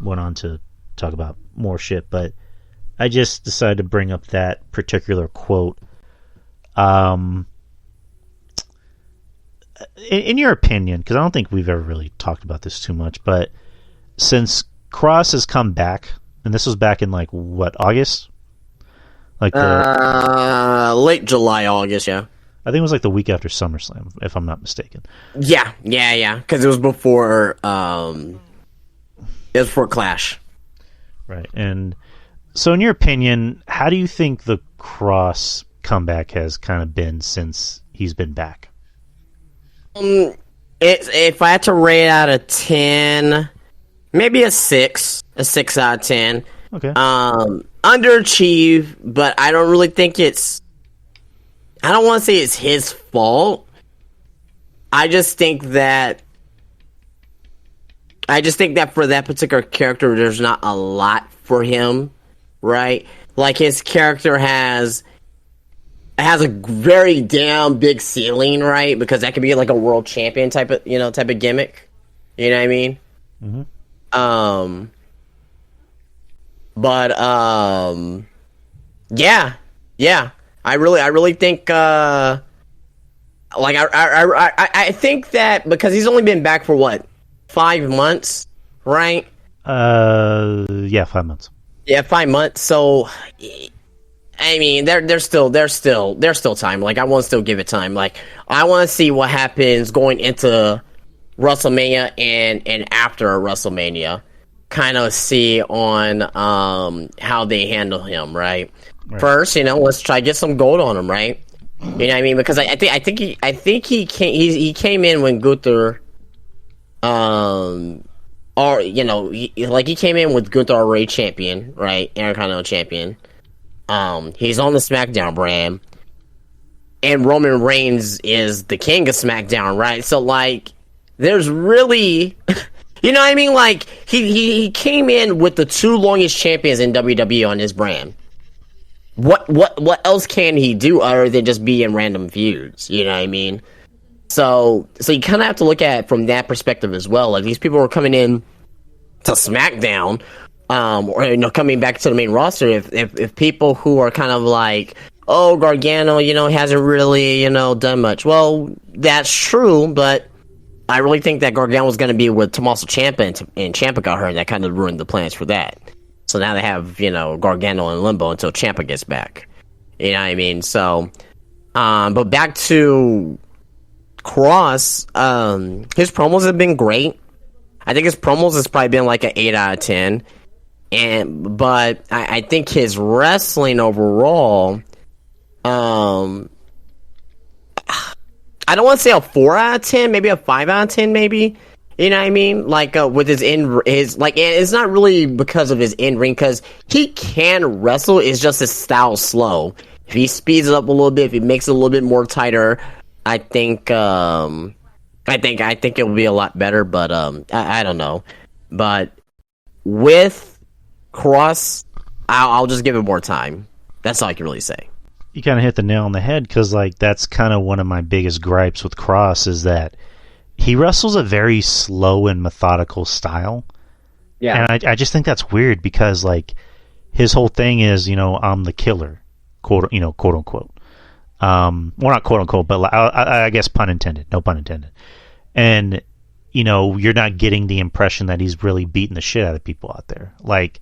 Speaker 1: went on to talk about more shit, but I just decided to bring up that particular quote. In your opinion, because I don't think we've ever really talked about this too much, but since Kross has come back, and this was back in like what, August? Like
Speaker 2: late July, August, yeah.
Speaker 1: I think it was like the week after SummerSlam, if I'm not mistaken.
Speaker 2: Yeah, because it was before Clash.
Speaker 1: Right, and so in your opinion, how do you think the Kross comeback has kind of been since he's been back?
Speaker 2: if I had to rate out of 10, maybe a 6 out of 10.
Speaker 1: Okay.
Speaker 2: Underachieved, but I don't really think I don't want to say it's his fault. I just think that for that particular character, there's not a lot for him, right? Like his character has a very damn big ceiling, right? Because that could be like a world champion type of gimmick. You know what I mean?
Speaker 1: Mm-hmm.
Speaker 2: But yeah. I really think I think that because he's only been back for what, 5 months, right?
Speaker 1: Yeah, 5 months.
Speaker 2: Yeah, 5 months. So, I mean, there's still time. Like, I want to still give it time. Like, I want to see what happens going into WrestleMania and after WrestleMania. Kind of see on how they handle him, right? First, let's try to get some gold on him, right? You know what I mean? Because I think he came in when Gunther, he came in with Gunther already champion, right? Intercontinental champion. He's on the SmackDown brand, and Roman Reigns is the king of SmackDown, right? So like, there's really, you know what I mean? Like he came in with the 2 longest champions in WWE on his brand. What else can he do other than just be in random feuds? You know what I mean? So you kind of have to look at it from that perspective as well. Like, these people were coming in to SmackDown, or coming back to the main roster. If people who are kind of like, oh, Gargano, hasn't really, done much. Well, that's true, but I really think that Gargano was going to be with Tommaso Ciampa, and Ciampa got hurt, and that kind of ruined the plans for that. So now they have, Gargano in limbo until Ciampa gets back. You know what I mean? So, but back to Cross, his promos have been great. I think his promos has probably been like an 8 out of 10. But I think his wrestling overall, I don't want to say a 4 out of 10, maybe a 5 out of 10, maybe. You know what I mean? Like, with it's not really because of his in-ring, because he can wrestle, it's just his style slow. If he speeds it up a little bit, if he makes it a little bit more tighter, I think it will be a lot better, but, I don't know. But with Cross, I'll just give it more time. That's all I can really say.
Speaker 1: You kind of hit the nail on the head, because like that's kind of one of my biggest gripes with Cross is that he wrestles a very slow and methodical style. Yeah. And I just think that's weird, because like his whole thing is, I'm the killer, quote unquote. Well, not quote unquote, but I guess pun intended. No pun intended. And you're not getting the impression that he's really beating the shit out of people out there. Like,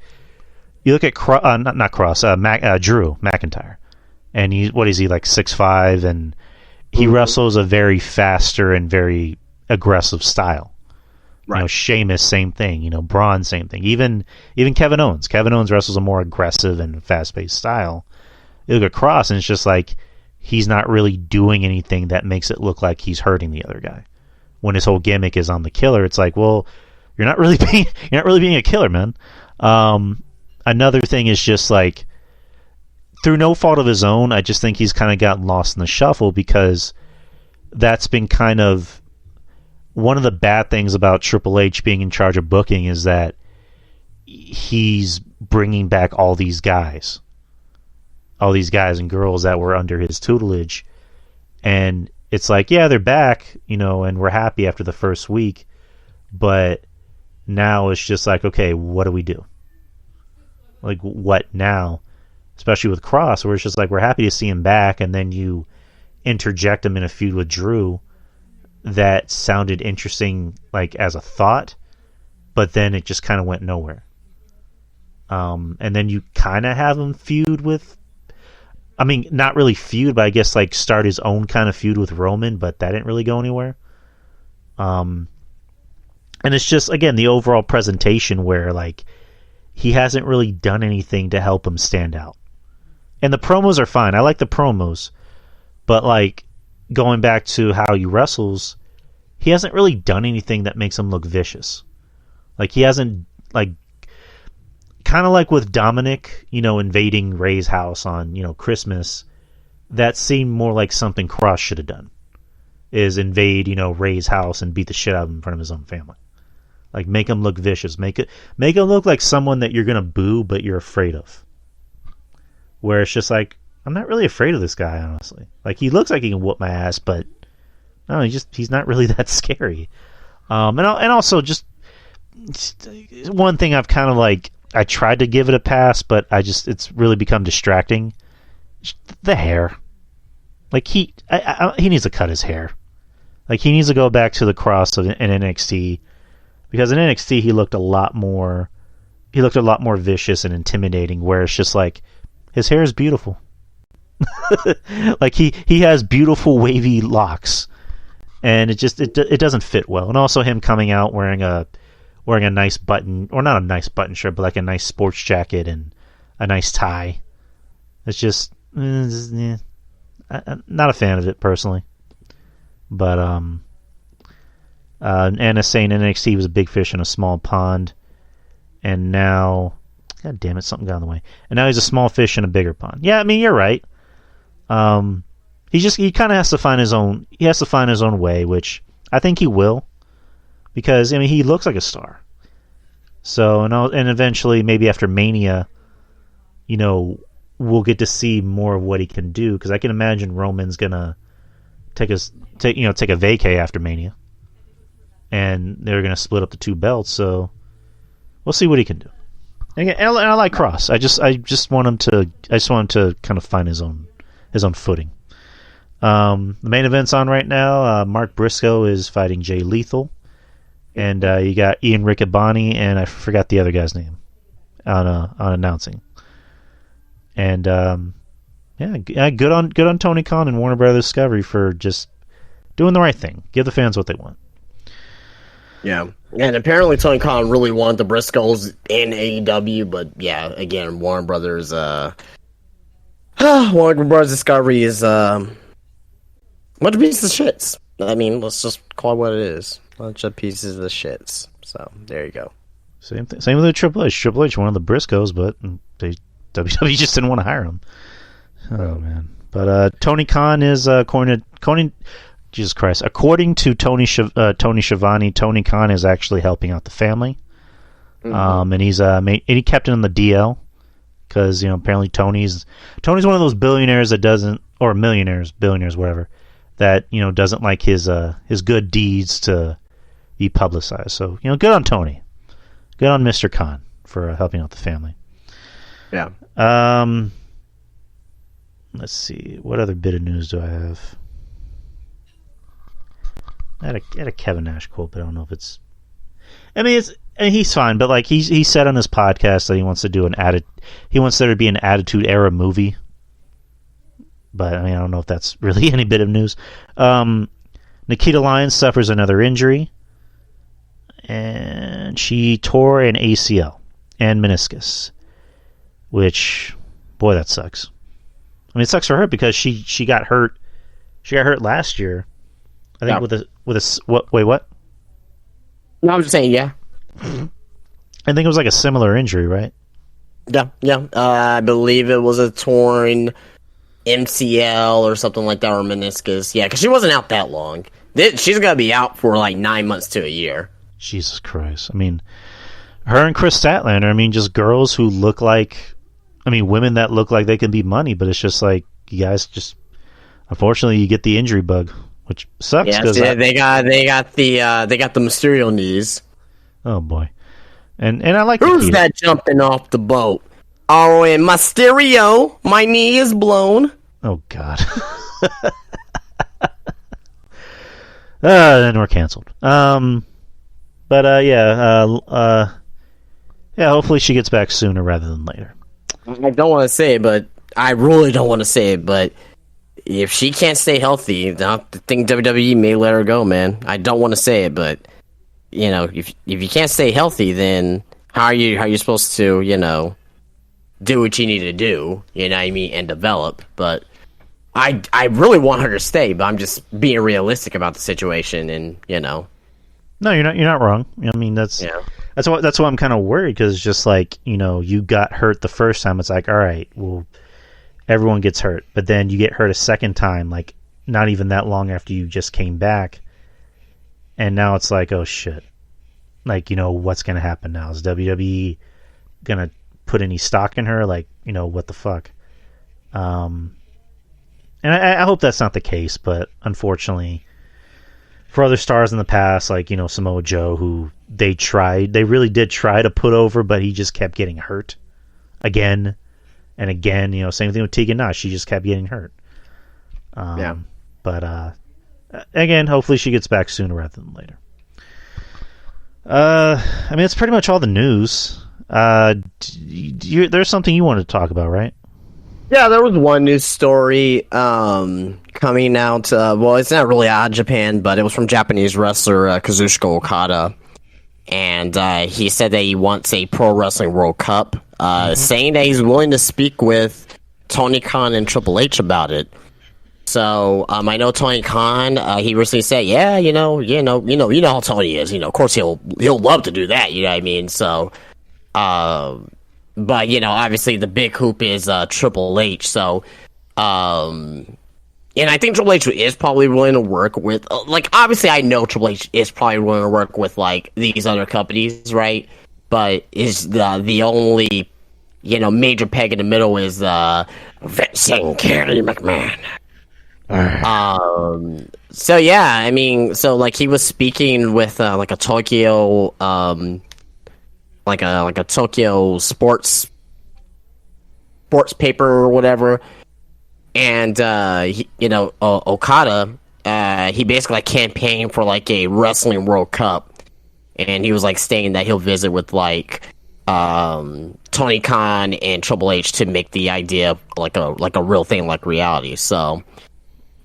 Speaker 1: you look at Drew McIntyre, and what is he, like 6'5", and he wrestles a very faster and very aggressive style. Right. Sheamus, same thing. Braun, same thing. Even Kevin Owens. Kevin Owens wrestles a more aggressive and fast-paced style. You look at Cross, and it's just like he's not really doing anything that makes it look like he's hurting the other guy. When his whole gimmick is on the killer, it's like, well, you're not really being a killer, man. Another thing is just like, through no fault of his own, I just think he's kind of gotten lost in the shuffle, because that's been kind of one of the bad things about Triple H being in charge of booking, is that he's bringing back all these guys and girls that were under his tutelage, and it's like, yeah, they're back, and we're happy after the first week, but now it's just like, okay, what do we do? Like, what now? Especially with Cross, where it's just like, we're happy to see him back, and then you interject him in a feud with Drew that sounded interesting, like, as a thought, but then it just kind of went nowhere. And then you kind of have him feud with, not really feud, but I guess like start his own kind of feud with Roman, but that didn't really go anywhere. And it's just, again, the overall presentation where like he hasn't really done anything to help him stand out. And the promos are fine. I like the promos, but like going back to how he wrestles, he hasn't really done anything that makes him look vicious. Like, he hasn't, like, kind of like with Dominic, invading Ray's house on, Christmas, that seemed more like something Cross should have done, is invade, Ray's house and beat the shit out of him in front of his own family. Like, make him look vicious. Make him look like someone that you're going to boo, but you're afraid of. Where it's just like, I'm not really afraid of this guy, honestly. Like, he looks like he can whoop my ass, but no, he's not really that scary. And also just one thing I've kind of like, I tried to give it a pass, but it's really become distracting. The hair. Like, he needs to cut his hair. Like, he needs to go back to the Cross in NXT, because in NXT he looked a lot more vicious and intimidating, where it's just like, his hair is beautiful. Like, he has beautiful wavy locks, and it doesn't fit well. And also him coming out wearing a nice button, or not a nice button shirt, but like a nice sports jacket and a nice tie. It's just, I'm not a fan of it personally. But Anna's saying NXT was a big fish in a small pond, and now, god damn it, something got in the way. And now he's a small fish in a bigger pond. Yeah, I mean, you're right. He kind of has to find his own. He has to find his own way, which I think he will, because I mean, he looks like a star. So and eventually, maybe after Mania, we'll get to see more of what he can do, because I can imagine Roman's gonna take a vacay after Mania, and they're gonna split up the two belts. So we'll see what he can do. And I like Cross. I just want him to kind of find his own footing. The main event's on right now. Mark Briscoe is fighting Jay Lethal, and you got Ian Riccaboni, and I forgot the other guy's name on announcing. And good on Tony Khan and Warner Brothers Discovery for just doing the right thing. Give the fans what they want.
Speaker 2: Yeah, and apparently Tony Khan really wanted the Briscoes in AEW, but yeah, again, Warner Brothers Discovery is a bunch of pieces of shits. I mean, let's just call it what it is. A bunch of pieces of shits. So there you go.
Speaker 1: Same thing. Same with the Triple H. Triple H wanted the Briscoes, but WWE just didn't want to hire him. Oh man! But Tony Khan is Jesus Christ. According to Tony Schiavone, Tony Khan is actually helping out the family, and he kept it on the DL, because apparently Tony's one of those billionaires that doesn't, or millionaires, billionaires, whatever, that doesn't like his good deeds to be publicized. So good on Tony, good on Mr. Khan for helping out the family.
Speaker 2: Yeah.
Speaker 1: Let's see, what other bit of news do I have? I had a Kevin Nash quote, but I don't know if it's. I mean, he's fine, but like he said on his podcast that he wants to do he wants there to be an Attitude Era movie. But I mean, I don't know if that's really any bit of news. Nikita Lyons suffers another injury, and she tore an ACL and meniscus, which, boy, that sucks. I mean, it sucks for her because she got hurt. She got hurt last year. I think with a what? Wait, what?
Speaker 2: No, I'm just saying, yeah.
Speaker 1: I think it was like a similar injury, right?
Speaker 2: Yeah. I believe it was a torn MCL or something like that, or meniscus. Yeah, because she wasn't out that long. She's gonna be out for like 9 months to a year.
Speaker 1: Jesus Christ! I mean, her and Chris Statlander. I mean, just girls who look like, women that look like they can be money, but it's just like, you guys just, unfortunately, you get the injury bug, which sucks.
Speaker 2: Yeah, they got the Mysterio knees.
Speaker 1: Oh boy, and I like.
Speaker 2: Who's that jumping off the boat? Oh, and Mysterio, my knee is blown.
Speaker 1: Oh God. Then we're canceled. Hopefully she gets back sooner rather than later.
Speaker 2: I don't want to say it, but I really don't want to say it, but if she can't stay healthy, I think WWE may let her go, man. I don't want to say it, but if you can't stay healthy, then how are you supposed to, do what you need to do, and develop? But I really want her to stay, but I'm just being realistic about the situation, and
Speaker 1: No, you're not. You're not wrong. I mean, that's why I'm kind of worried, because it's just like, you got hurt the first time. It's like, all right, well, everyone gets hurt, but then you get hurt a second time, like not even that long after you just came back, and now it's like, oh shit, like, what's gonna happen now? Is WWE gonna put any stock in her? Like, what the fuck? And I hope that's not the case, but unfortunately, for other stars in the past, like, Samoa Joe, who they really did try to put over, but he just kept getting hurt again and again. Same thing with Tegan Nox. She just kept getting hurt. But again, hopefully she gets back sooner rather than later. I mean, it's pretty much all the news. There's something you wanted to talk about, right?
Speaker 2: Yeah, there was one news story coming out. Well, it's not really out of Japan, but it was from Japanese wrestler Kazuchika Okada. And he said that he wants a Pro Wrestling World Cup, saying that he's willing to speak with Tony Khan and Triple H about it. So I know Tony Khan. He recently said, "Yeah, you know how Tony is. Of course he'll love to do that. You know what I mean?" So, but obviously the big hoop is Triple H. So, and I think Triple H is probably willing to work with. Obviously, I know Triple H is probably willing to work with these other companies, right? But is the only major peg in the middle is Vince and Kerry McMahon. So yeah, I mean, so he was speaking with a Tokyo like a Tokyo sports paper or whatever, and Okada, he basically campaigned for a Wrestling World Cup, and he was stating that he'll visit with Tony Khan and Triple H to make the idea a real thing, reality. So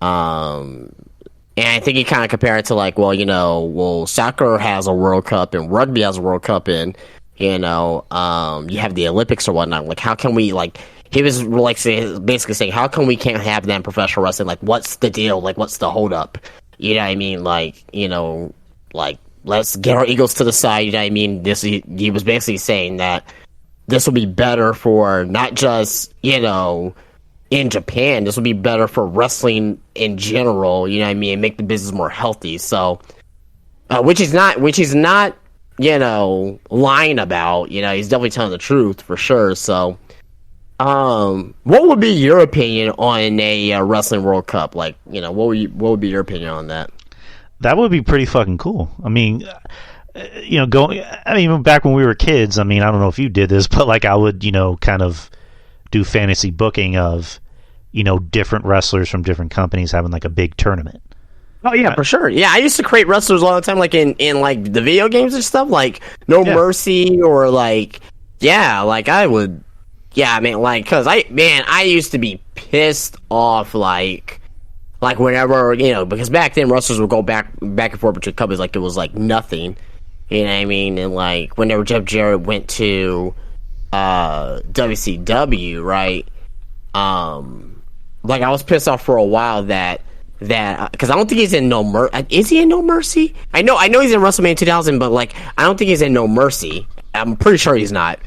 Speaker 2: and I think he kind of compared it to soccer has a World Cup and rugby has a World Cup, and you have the Olympics or whatnot. How can we he was basically saying, how come we can't have that in professional wrestling? What's the deal? What's the hold up? You know what I mean? Let's get our egos to the side. You know what I mean? He was basically saying that this will be better for not just in Japan. This will be better for wrestling in general. You know what I mean? Make the business more healthy. So, which is not lying about. He's definitely telling the truth for sure. So, what would be your opinion on a Wrestling World Cup? What would be your opinion on that?
Speaker 1: That would be pretty fucking cool. I mean, back when we were kids, I mean, I don't know if you did this, but I would, kind of do fantasy booking of, different wrestlers from different companies having a big tournament.
Speaker 2: Oh yeah, for sure. Yeah, I used to create wrestlers all the time, in the video games and stuff, No Mercy or I would. Yeah, I mean, because I used to be pissed off, whenever, because back then wrestlers would go back and forth between companies it was nothing. You know what I mean? And whenever Jeff Jarrett went to WCW, right? I was pissed off for a while that because I don't think he's in No Mercy. Is he in No Mercy? I know he's in WrestleMania 2000, but I don't think he's in No Mercy. I'm pretty sure he's not.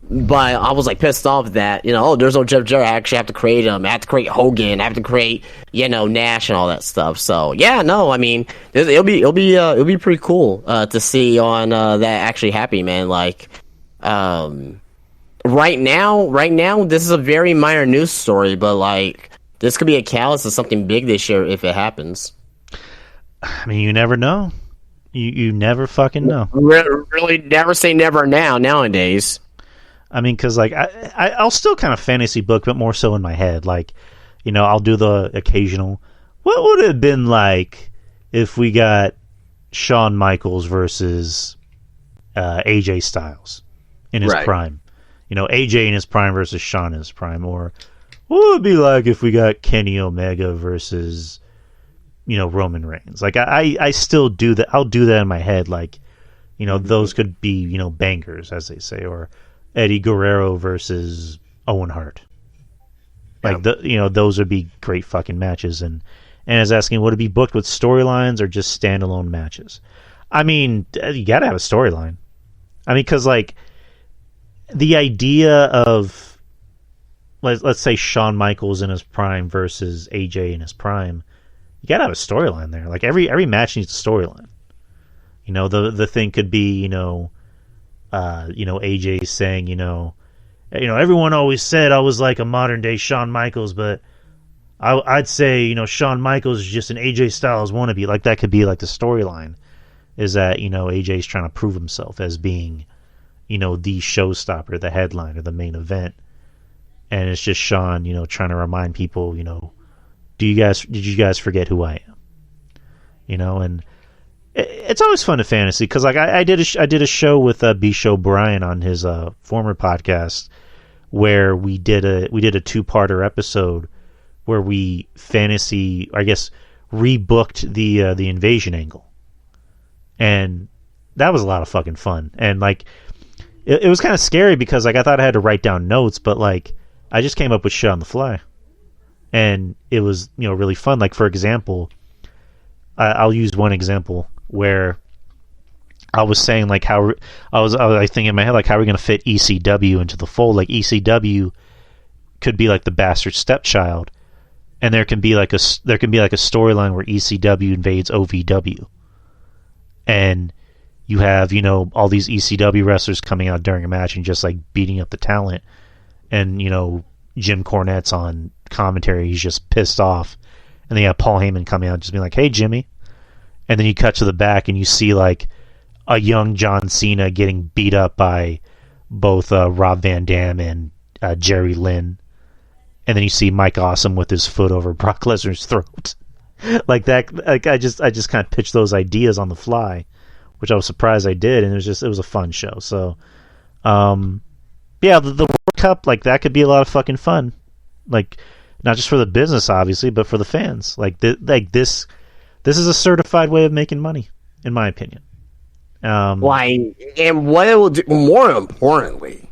Speaker 2: But I was pissed off that there's no Jeff Jarrett. I actually have to create him. I have to create Hogan. I have to create Nash and all that stuff. So yeah, no, I mean it'll be pretty cool to see on that actually happening, man. Right now, this is a very minor news story, but this could be a catalyst of something big this year if it happens.
Speaker 1: I mean, you never know. You never fucking know.
Speaker 2: Really, never say never nowadays.
Speaker 1: I mean, because I'll still kind of fantasy book, but more so in my head. I'll do the occasional. What would it have been if we got Shawn Michaels versus AJ Styles in his prime? AJ in his prime versus Shawn in his prime, or what would it be if we got Kenny Omega versus Roman Reigns? I still do that. I'll do that in my head. Those could be bangers, as they say, or Eddie Guerrero versus Owen Hart. Like those would be great fucking matches. And is asking, would it be booked with storylines or just standalone matches? I mean, you got to have a storyline. I mean, because like the idea of let's say Shawn Michaels in his prime versus AJ in his prime, you got to have a storyline there. Like every match needs a storyline. The thing could be AJ saying everyone always said I was like a modern day Shawn Michaels, but I'd say Shawn Michaels is just an AJ Styles wannabe. Like that could be like the storyline, is that AJ's trying to prove himself as being the showstopper, the headliner, the main event, and it's just Shawn trying to remind people did you guys forget who I am? And it's always fun to fantasy because like I did a show with B. Show Brian on his former podcast where we did a 2-parter episode where we fantasy, I guess, rebooked the invasion angle, and that was a lot of fucking fun. And like it was kind of scary because like I thought I had to write down notes, but like I just came up with shit on the fly, and it was really fun. Like for example, I'll use one example where I was saying like how I was thinking in my head like how are we going to fit ECW into the fold? Like ECW could be like the bastard stepchild, and there can be like a storyline where ECW invades OVW, and you have all these ECW wrestlers coming out during a match and just like beating up the talent, and Jim Cornette's on commentary, he's just pissed off, and then you have Paul Heyman coming out just being like, hey Jimmy. And then you cut to the back and you see like a young John Cena getting beat up by both Rob Van Dam and Jerry Lynn. And then you see Mike Awesome with his foot over Brock Lesnar's throat. Like that, like I just kind of pitched those ideas on the fly, which I was surprised I did, and it was a fun show. So yeah, the World Cup, like that could be a lot of fucking fun. Like not just for the business obviously, but for the fans. Like this is a certified way of making money, in my opinion.
Speaker 2: Why? And what it will do, more importantly,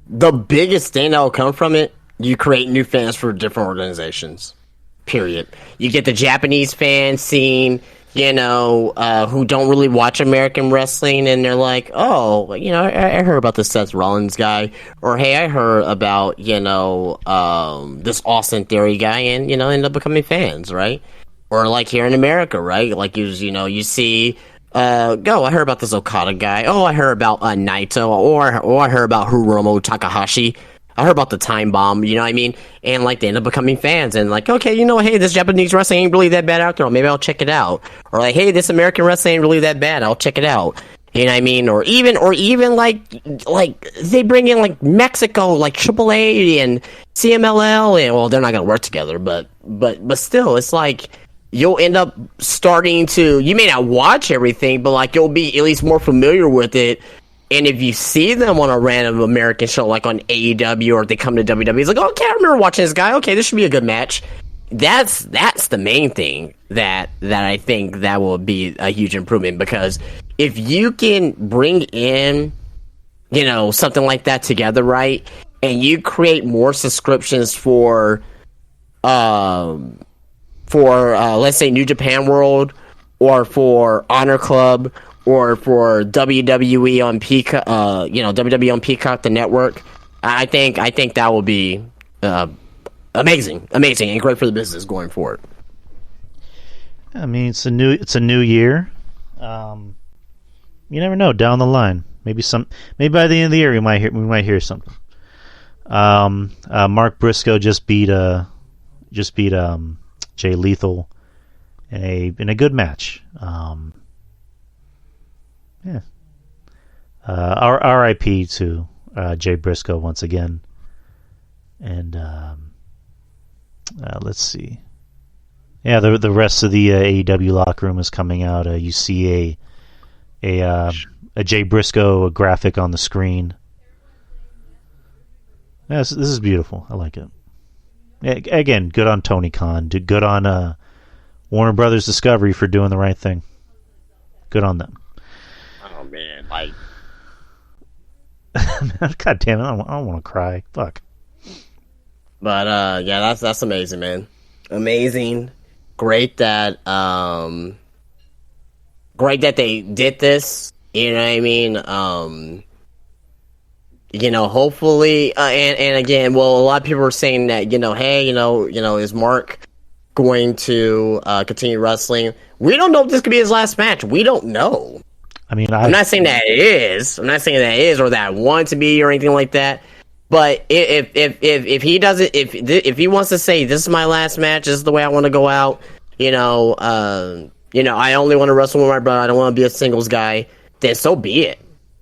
Speaker 2: the biggest thing that will come from it, you create new fans for different organizations. Period. You get the Japanese fan scene, who don't really watch American wrestling, and they're like, oh, I heard about this Seth Rollins guy, or hey, I heard about, this Austin Theory guy, and, end up becoming fans, right? Or like here in America, right? Like you see, I heard about this Okada guy. Oh, I heard about Naito, or I heard about Hiromu Takahashi. I heard about the Time Bomb. You know what I mean? And like they end up becoming fans, and like, okay, hey, this Japanese wrestling ain't really that bad out there. Maybe I'll check it out. Or like, hey, this American wrestling ain't really that bad. I'll check it out. You know what I mean? Or even like they bring in like Mexico, like AAA and CMLL, and well, they're not gonna work together, but still, it's like. You'll end up starting to, you may not watch everything, but like you'll be at least more familiar with it. And if you see them on a random American show, like on AEW, or if they come to WWE, it's like, okay, I remember watching this guy. Okay, this should be a good match. That's the main thing that I think that will be a huge improvement, because if you can bring in, something like that together, right, and you create more subscriptions for let's say New Japan World, or for Honor Club, or for WWE on Peacock, WWE on Peacock, the network. I think that will be amazing, and great for the business going forward.
Speaker 1: I mean, it's a new year. You never know down the line. Maybe by the end of the year we might hear something. Mark Briscoe just beat Jay Lethal in a good match. Yeah. R.I.P. to Jay Briscoe once again. And let's see. Yeah, the rest of the AEW locker room is coming out. You see a Jay Briscoe graphic on the screen. Yeah, this is beautiful. I like it. Again, good on Tony Khan. Good on Warner Brothers Discovery for doing the right thing. Good on them.
Speaker 2: Oh man, like,
Speaker 1: God damn it! I don't want to cry. Fuck.
Speaker 2: But yeah, that's amazing, man. Amazing. Great that they did this. You know what I mean? Hopefully, and again, well, a lot of people are saying that, hey, is Mark going to continue wrestling? We don't know if this could be his last match. We don't know.
Speaker 1: I mean,
Speaker 2: I'm not saying that it is. I'm not saying that it is or that I want it to be or anything like that. But if he doesn't, if he wants to say this is my last match, this is the way I want to go out, I only want to wrestle with my brother. I don't want to be a singles guy. Then so be it.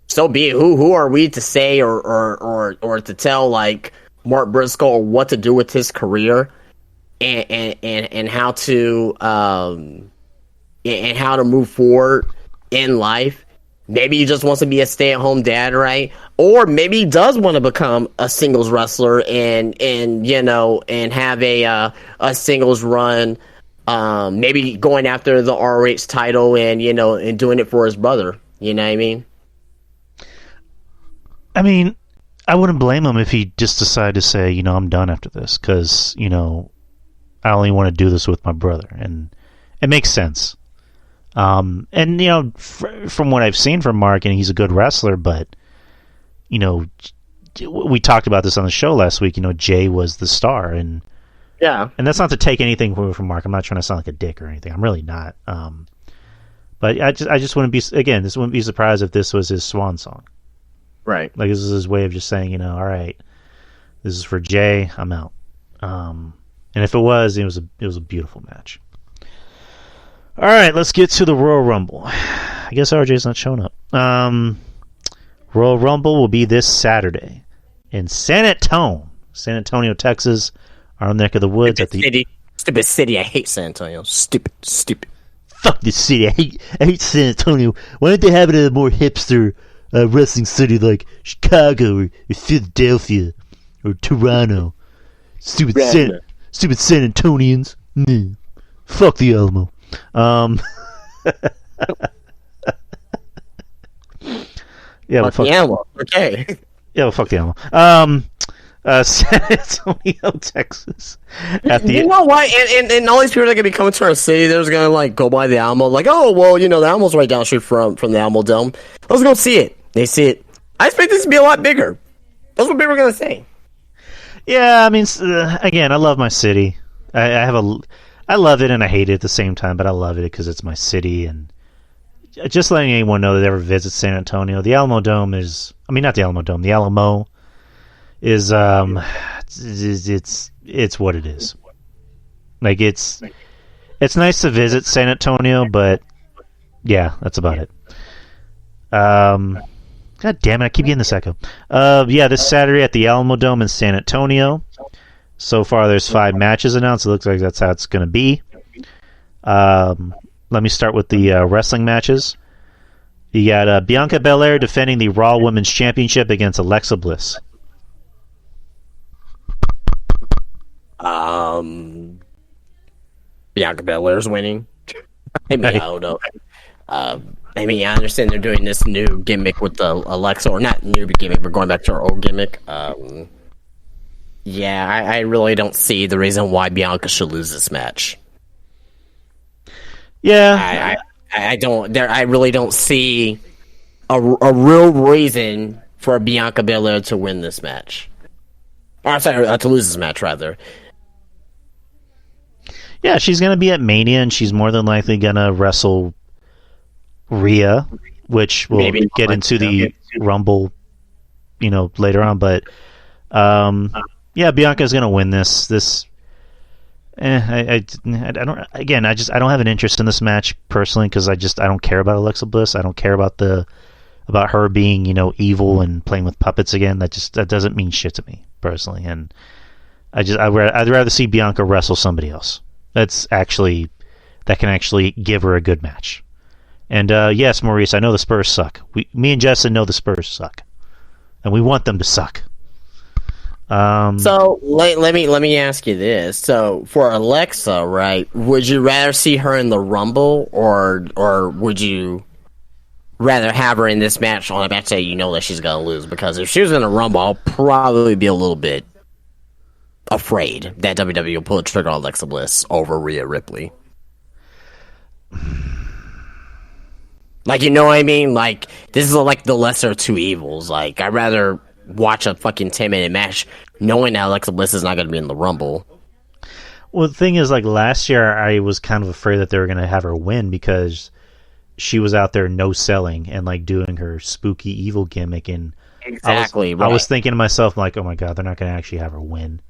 Speaker 2: So be it. Who are we to say or to tell like Mark Briscoe what to do with his career and how to move forward in life? Maybe he just wants to be a stay-at-home dad, right? Or maybe he does want to become a singles wrestler and have a singles run. Maybe going after the ROH title and doing it for his brother. You know what I mean?
Speaker 1: I mean, I wouldn't blame him if he just decided to say, I'm done after this because, I only want to do this with my brother. And it makes sense. From what I've seen from Mark, and he's a good wrestler, but, we talked about this on the show last week, Jay was the star. And
Speaker 2: yeah.
Speaker 1: And that's not to take anything from Mark. I'm not trying to sound like a dick or anything. I'm really not. But I just wouldn't be, again, this wouldn't be surprised if this was his swan song.
Speaker 2: Right.
Speaker 1: Like, this is his way of just saying, all right, this is for Jay, I'm out. And if it was a beautiful match. All right, let's get to the Royal Rumble. I guess RJ's not showing up. Royal Rumble will be this Saturday in San Antonio, Texas, our neck of the woods.
Speaker 2: Stupid city. I hate San Antonio. Stupid.
Speaker 1: Fuck this city. I hate San Antonio. Why don't they have it in a more hipster wrestling city like Chicago or Philadelphia or Toronto? Stupid San Antonians. Fuck the Alamo. Yeah,
Speaker 2: fuck the Alamo. Okay.
Speaker 1: Yeah, well, fuck the Alamo. San Antonio, Texas.
Speaker 2: You know what? And all these people that are gonna be coming to our city, they're just gonna go by the Alamo. Like, oh well, the Alamo's right down the street from the Alamo Dome. Let's go see it. They see it. I expect this to be a lot bigger. That's what people are gonna say.
Speaker 1: Yeah, I mean, again, I love my city. I love it and I hate it at the same time, but I love it because it's my city. And just letting anyone know that ever visits San Antonio, the Alamo Dome is, not the Alamo Dome, the Alamo is, it's what it is. Like, it's nice to visit San Antonio, but yeah, that's about it. God damn it, I keep getting this echo. Yeah, this Saturday at the Alamo Dome in San Antonio. So far, there's 5 matches announced. It looks like that's how it's going to be. Let me start with the wrestling matches. You got Bianca Belair defending the Raw Women's Championship against Alexa Bliss.
Speaker 2: Bianca Belair's winning. I don't know. I understand they're doing this new gimmick with the Alexa, or not new gimmick, but going back to our old gimmick. Yeah, I really don't see the reason why Bianca should lose this match.
Speaker 1: Yeah,
Speaker 2: I don't. I really don't see a real reason for Bianca Belair to win this match. Or sorry, to lose this match rather.
Speaker 1: Yeah, she's going to be at Mania, and she's more than likely going to wrestle Rhea, which we'll get into the Rumble, later on. But yeah, Bianca's going to win this. I don't. Again, I don't have an interest in this match personally because I don't care about Alexa Bliss. I don't care about her being evil and playing with puppets again. That doesn't mean shit to me personally. And I'd rather see Bianca wrestle somebody else. That can actually give her a good match. And yes, Maurice, I know the Spurs suck. Me and Justin know the Spurs suck, and we want them to suck.
Speaker 2: So let me ask you this. So for Alexa, right? Would you rather see her in the Rumble, or would you rather have her in this match on a match that that she's gonna lose? Because if she was in the Rumble, I'll probably be a little bit afraid that WWE will pull the trigger on Alexa Bliss over Rhea Ripley. Like, you know what I mean? Like, this is like the lesser of two evils. Like, I'd rather watch a fucking 10-minute match knowing that Alexa Bliss is not going to be in the Rumble.
Speaker 1: Well, the thing is, like, last year I was kind of afraid that they were going to have her win because she was out there no-selling and, like, doing her spooky evil gimmick. And
Speaker 2: Exactly.
Speaker 1: I was thinking to myself, like, oh my god, they're not going to actually have her win.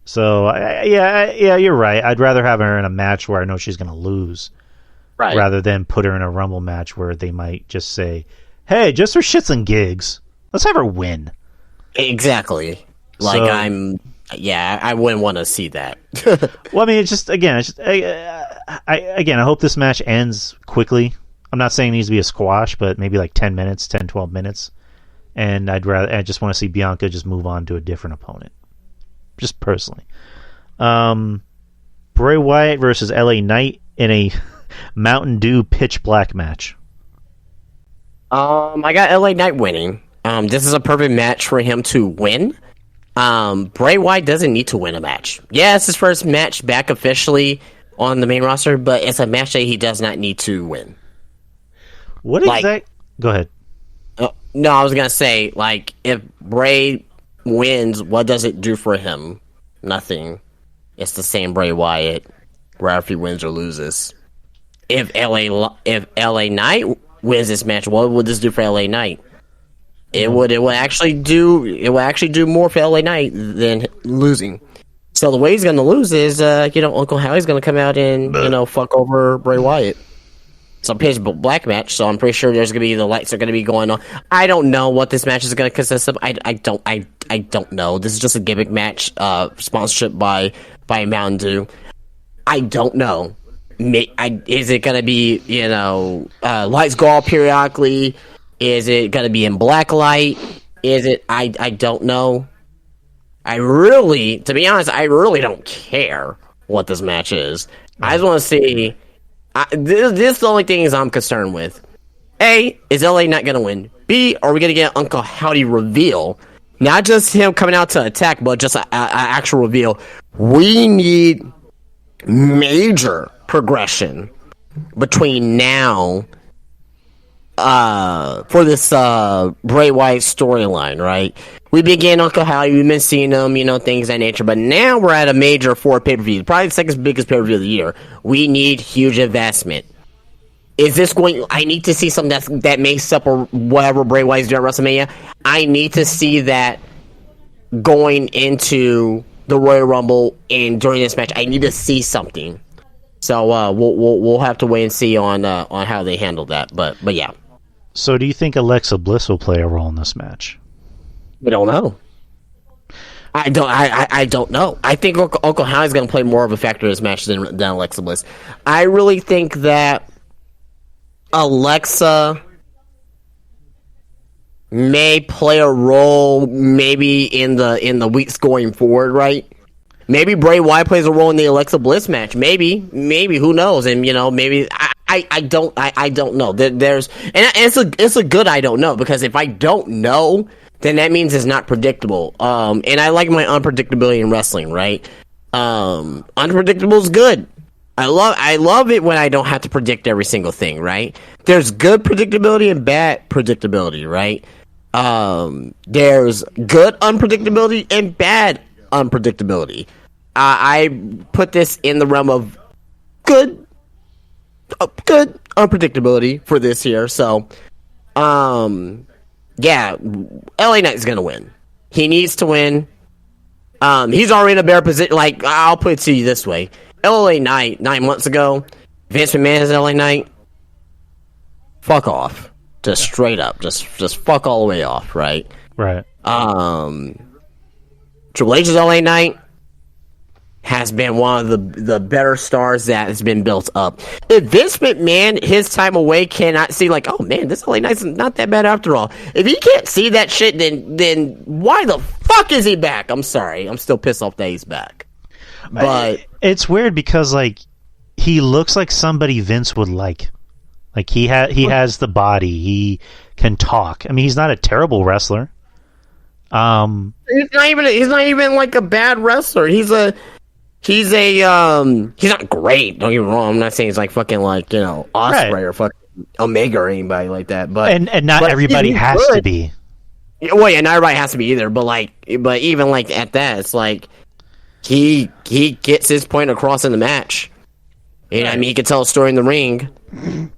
Speaker 1: So, yeah, you're right. I'd rather have her in a match where I know she's going to lose.
Speaker 2: Right.
Speaker 1: Rather than put her in a Rumble match where they might just say, hey, just for shits and gigs, let's have her win.
Speaker 2: Exactly. Like,
Speaker 1: So-
Speaker 2: I wouldn't want to see that.
Speaker 1: Well, I mean, I hope this match ends quickly. I'm not saying it needs to be a squash, but maybe like 10 minutes, 10, 12 minutes. And I just want to see Bianca just move on to a different opponent. Just personally. Bray Wyatt versus LA Knight in a Mountain Dew pitch black match.
Speaker 2: I got LA Knight winning. This is a perfect match for him to win. Bray Wyatt doesn't need to win a match. Yeah, it's his first match back officially on the main roster, but it's a match that he does not need to win.
Speaker 1: What exactly? Go ahead.
Speaker 2: No, I was gonna say, like, if Bray wins, what does it do for him? Nothing. It's the same Bray Wyatt, wherever he wins or loses. If LA Knight wins this match, what would this do for LA Knight? It would actually do more for LA Knight than losing. So the way he's going to lose is, Uncle Howie's going to come out and fuck over Bray Wyatt. It's a pitch black match, so I'm pretty sure there's going to be the lights are going to be going on. I don't know what this match is going to consist of. I don't know. This is just a gimmick match, sponsorship by Mountain Dew. I don't know. Is it going to be lights go off periodically? Is it going to be in black light? Is it? I don't know. To be honest, I really don't care what this match is. I just want to see. This is the only thing I'm concerned with. A, is LA not going to win? B, are we going to get Uncle Howdy reveal? Not just him coming out to attack, but just an actual reveal. We need major progression between now for this Bray Wyatt storyline, right? We've been getting Uncle Howdy, we've been seeing him, things of that nature, but now we're at a major 4 pay-per-view, probably the second biggest pay-per-view of the year. We need huge investment. Is this I need to see something that makes up or whatever Bray Wyatt's doing at WrestleMania. I need to see that going into the Royal Rumble and during this match. I need to see something. So we'll have to wait and see on how they handle that. But yeah.
Speaker 1: So do you think Alexa Bliss will play a role in this match?
Speaker 2: I don't know. I don't know. I think Uncle Howie's going to play more of a factor in this match than Alexa Bliss. I really think that Alexa may play a role maybe in the weeks going forward, right? Maybe Bray Wyatt plays a role in the Alexa Bliss match. Maybe who knows? And maybe I don't know. It's a good I don't know, because if I don't know, then that means it's not predictable. And I like my unpredictability in wrestling, right? Unpredictable is good. I love it when I don't have to predict every single thing, right? There's good predictability and bad predictability, right? There's good unpredictability and bad unpredictability. I put this in the realm of good unpredictability for this year. So, yeah, LA Knight's gonna win. He needs to win. He's already in a better position. Like, I'll put it to you this way: LA Knight 9 months ago, Vince McMahon is LA Knight. Fuck off, just straight up, just fuck all the way off, right?
Speaker 1: Right.
Speaker 2: Triple H's LA Knight has been one of the better stars that has been built up. If Vince McMahon, his time away, cannot see, like, oh man, this LA Knight's not that bad after all. If he can't see that shit, then why the fuck is he back? I'm sorry, I'm still pissed off that he's back. But
Speaker 1: it's weird because, like, he looks like somebody Vince would like. Like, he has the body, he can talk. I mean, he's not a terrible wrestler.
Speaker 2: He's not even like a bad wrestler. He's he's not great. Don't get me wrong. I'm not saying he's like fucking like Osprey
Speaker 1: Right.
Speaker 2: or fucking Omega or anybody like that. But
Speaker 1: and not everybody has to be.
Speaker 2: Well, yeah, not everybody has to be either. But even like at that, it's like he gets his point across in the match. You know, I mean, he can tell a story in the ring,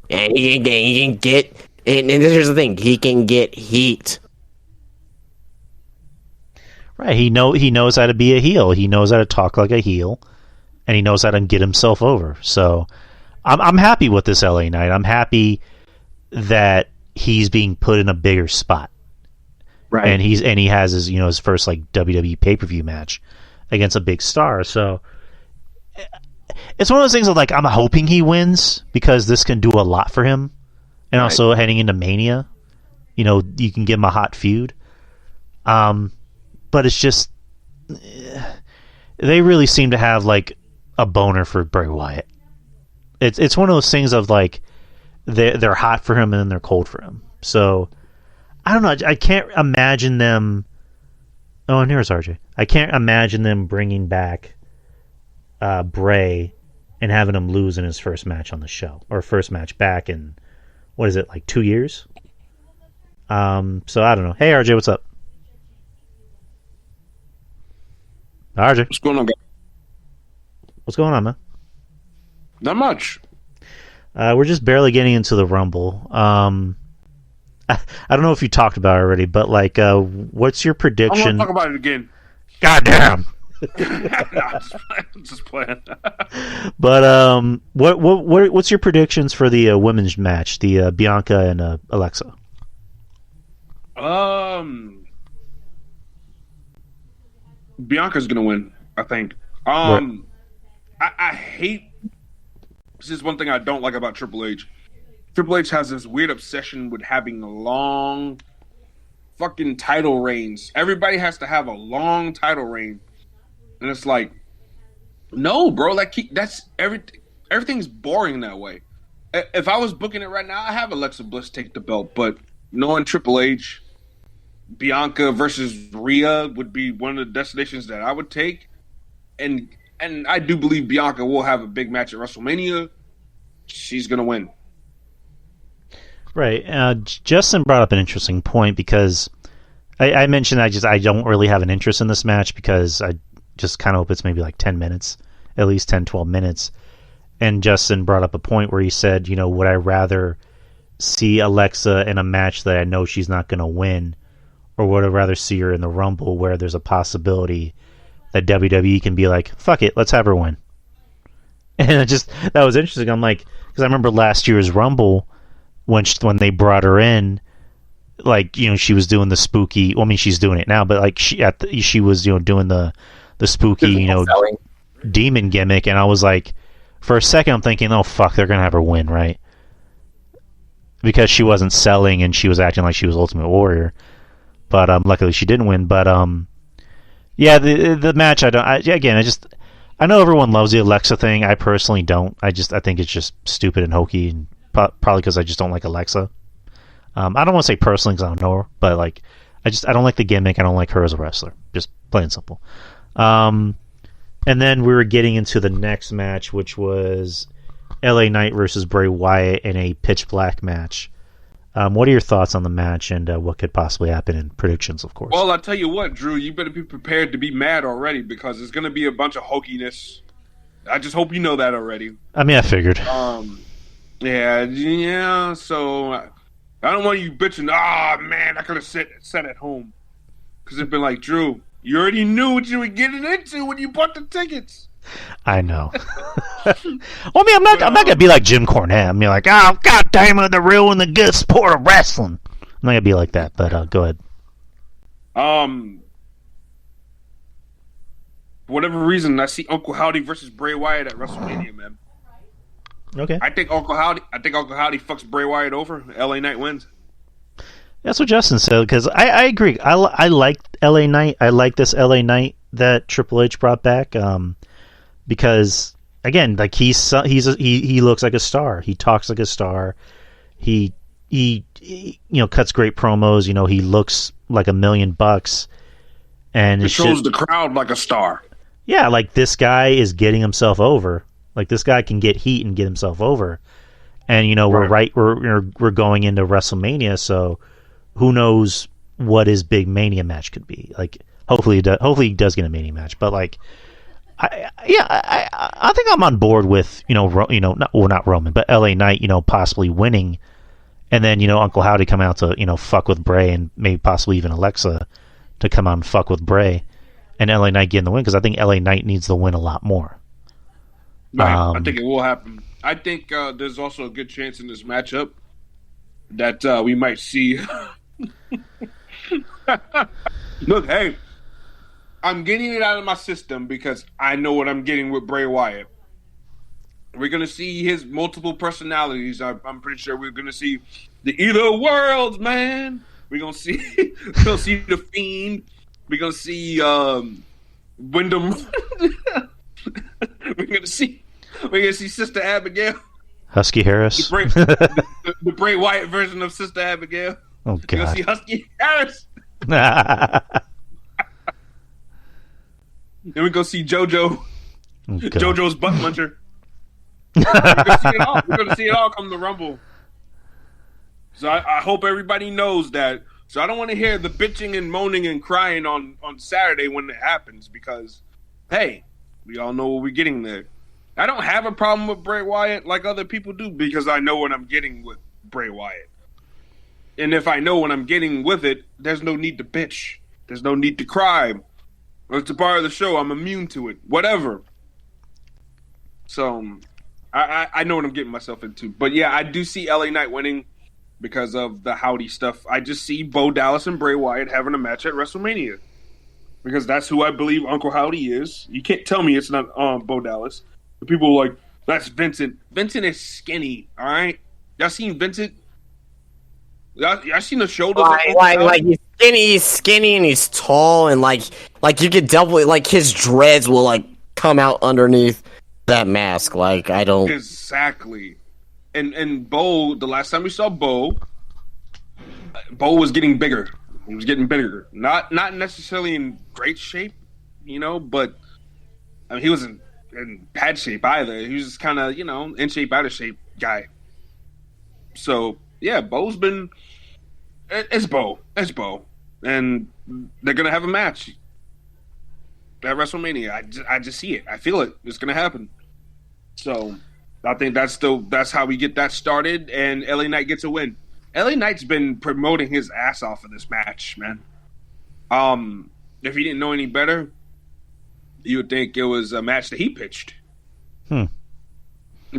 Speaker 2: and he can get. And here's the thing: he can get heat.
Speaker 1: Right. He knows how to be a heel. He knows how to talk like a heel, and he knows how to get himself over. So, I'm happy with this LA Knight. I'm happy that he's being put in a bigger spot.
Speaker 2: Right.
Speaker 1: And he has his first like WWE pay-per-view match against a big star. So it's one of those things that like I'm hoping he wins because this can do a lot for him. And also heading into Mania, you can give him a hot feud. But it's just they really seem to have like a boner for Bray Wyatt. It's one of those things of like they're hot for him and then they're cold for him. So I don't know. I can't imagine them. Oh, and here's RJ. I can't imagine them bringing back Bray and having him lose in his first match on the show or first match back in what is it, like 2 years? So I don't know. Hey RJ, what's up? RJ,
Speaker 3: What's going on, guys?
Speaker 1: what's going on, man?
Speaker 3: Not much.
Speaker 1: We're just barely getting into the Rumble. I don't know if you talked about it already, but like, what's your
Speaker 3: I
Speaker 1: prediction?
Speaker 3: want to talk about it again.
Speaker 1: Goddamn.
Speaker 3: Nah, just playing.
Speaker 1: But what's your predictions for the women's match, the Bianca and Alexa?
Speaker 3: Bianca's gonna win, I think.
Speaker 1: Right.
Speaker 3: I hate. This is one thing I don't like about Triple H. Triple H has this weird obsession with having long fucking title reigns. Everybody has to have a long title reign, and it's like, no, bro. Like that's everything. Everything's boring that way. If I was booking it right now, I have Alexa Bliss take the belt, but knowing Triple H, Bianca versus Rhea would be one of the destinations that I would take, and I do believe Bianca will have a big match at WrestleMania. She's gonna win.
Speaker 1: Right. Justin brought up an interesting point because I mentioned I don't really have an interest in this match because I just kind of hope it's maybe like 10 minutes, at least 10, 12 minutes. And Justin brought up a point where he said, would I rather see Alexa in a match that I know she's not going to win, or would I rather see her in the Rumble where there's a possibility that WWE can be like, fuck it, let's have her win. And that was interesting. I'm like, because I remember last year's Rumble when they brought her in, like, she was doing the spooky. Well, I mean, she's doing it now, but like she was doing the spooky demon gimmick, and I was like, for a second, I'm thinking, oh fuck, they're gonna have her win, right? Because she wasn't selling and she was acting like she was Ultimate Warrior. But luckily she didn't win. But yeah, the match I know everyone loves the Alexa thing. I personally don't. I think it's just stupid and hokey, and probably because I just don't like Alexa. I don't want to say personally because I don't know her, but like I don't like the gimmick. I don't like her as a wrestler. Just plain and simple. And then we were getting into the next match, which was LA Knight versus Bray Wyatt in a pitch black match. What are your thoughts on the match and what could possibly happen in predictions, of course?
Speaker 3: Well, I'll tell you what, Drew, you better be prepared to be mad already because it's going to be a bunch of hokiness. I just hope you know that already.
Speaker 1: I mean, I figured.
Speaker 3: Yeah, so I don't want you bitching, man, I could have sat at home. Because it'd been like, Drew, you already knew what you were getting into when you bought the tickets.
Speaker 1: I know. Well, I mean, I'm not gonna be like Jim Cornette. I'm like, oh god damn it, they're ruining the good sport of wrestling. I'm not gonna be like that, but go ahead.
Speaker 3: For whatever reason, I see Uncle Howdy versus Bray Wyatt at WrestleMania, man.
Speaker 1: Okay.
Speaker 3: I think Uncle Howdy fucks Bray Wyatt over. LA Knight wins.
Speaker 1: That's what Justin said, because I agree. I like LA Knight. I like this LA Knight that Triple H brought back. Because again, like he looks like a star. He talks like a star. He cuts great promos. He looks like $1 million. and
Speaker 3: it shows the crowd like a star.
Speaker 1: Yeah, like this guy is getting himself over. Like this guy can get heat and get himself over. And we're going into WrestleMania, so who knows what his big Mania match could be? Like hopefully he does get a Mania match, but like I think I'm on board with not Roman, but LA Knight possibly winning, and then Uncle Howdy come out to fuck with Bray, and maybe possibly even Alexa to come out and fuck with Bray, and LA Knight getting the win, because I think LA Knight needs the win a lot more.
Speaker 3: Right, I think it will happen. I think there's also a good chance in this matchup that we might see. Look, hey, I'm getting it out of my system because I know what I'm getting with Bray Wyatt. We're going to see his multiple personalities. I'm pretty sure we're going to see the either worlds, man. We're going to see the Fiend. We're going to see Wyndham. We're going to see Sister Abigail.
Speaker 1: Husky Harris.
Speaker 3: The Bray Wyatt version of Sister Abigail.
Speaker 1: Oh, God.
Speaker 3: You're going to see Husky Harris. Then we go see JoJo. JoJo's butt muncher. We're going to see it all come to Rumble. So I hope everybody knows that. So I don't want to hear the bitching and moaning and crying on Saturday when it happens, because, hey, we all know what we're getting there. I don't have a problem with Bray Wyatt like other people do, because I know what I'm getting with Bray Wyatt. And if I know what I'm getting with it, there's no need to bitch. There's no need to cry. It's a part of the show. I'm immune to it. Whatever. So I know what I'm getting myself into. But yeah, I do see LA Knight winning because of the Howdy stuff. I just see Bo Dallas and Bray Wyatt having a match at WrestleMania, because that's who I believe Uncle Howdy is. You can't tell me it's not Bo Dallas. The people are like, that's Vincent. Vincent is skinny, all right? Y'all seen Vincent? Y'all seen the shoulders?
Speaker 2: Like he's skinny and he's tall, and like you could definitely, like, his dreads will like come out underneath that mask. Like, I don't
Speaker 3: exactly. And Bo, the last time we saw Bo was getting bigger. He was getting bigger. Not necessarily in great shape, but I mean, he wasn't in bad shape either. He was just kind of, in shape, out of shape guy. So yeah, Bo's been. It's Bo, and they're gonna have a match at WrestleMania. I just see it. I feel it. It's gonna happen. So I think that's how we get that started, and LA Knight gets a win. LA Knight's been promoting his ass off of this match, man. If he didn't know any better, you would think it was a match that he pitched.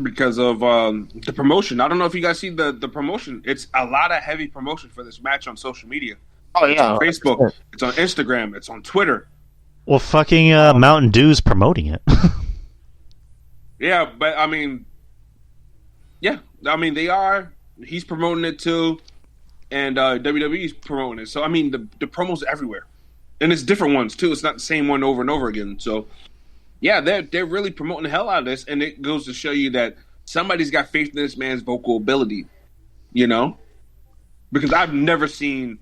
Speaker 3: Because of the promotion. I don't know if you guys see the promotion. It's a lot of heavy promotion for this match on social media.
Speaker 2: Oh, yeah.
Speaker 3: It's on Facebook. It's on Instagram. It's on Twitter.
Speaker 1: Well, fucking Mountain Dew's promoting it.
Speaker 3: Yeah, but I mean, they are. He's promoting it too, and WWE's promoting it. So I mean, the promos everywhere, and it's different ones too. It's not the same one over and over again. So yeah, they're really promoting the hell out of this, and it goes to show you that somebody's got faith in this man's vocal ability. Because I've never seen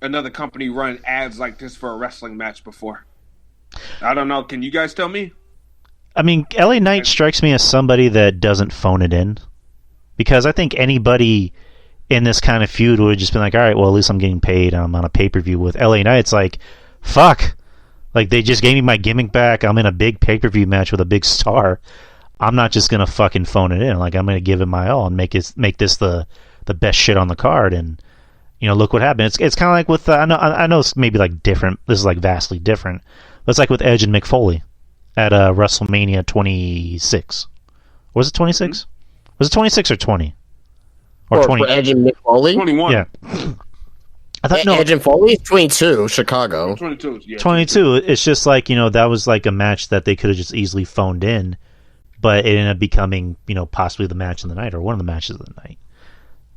Speaker 3: another company run ads like this for a wrestling match before. I don't know. Can you guys tell me?
Speaker 1: I mean, LA Knight strikes me as somebody that doesn't phone it in, because I think anybody in this kind of feud would have just been like, all right, well, at least I'm getting paid. I'm on a pay-per-view. With LA Knight, it's like, fuck. Like, they just gave me my gimmick back. I'm in a big pay-per-view match with a big star. I'm not just going to fucking phone it in. Like, I'm going to give it my all and make this the best shit on the card. And, look what happened. It's kind of like with, I know it's maybe like different. This is like vastly different. But it's like with Edge and Mick Foley at WrestleMania 26. Was it 26? Mm-hmm. Was it 26 or 20? Or 20?
Speaker 2: For Edge and Mick Foley?
Speaker 3: 21.
Speaker 1: Yeah. I thought
Speaker 2: Edge and Foley is 22, Chicago.
Speaker 3: 22, yeah.
Speaker 1: 22. It's just like, that was like a match that they could have just easily phoned in, but it ended up becoming, possibly the match of the night, or one of the matches of the night.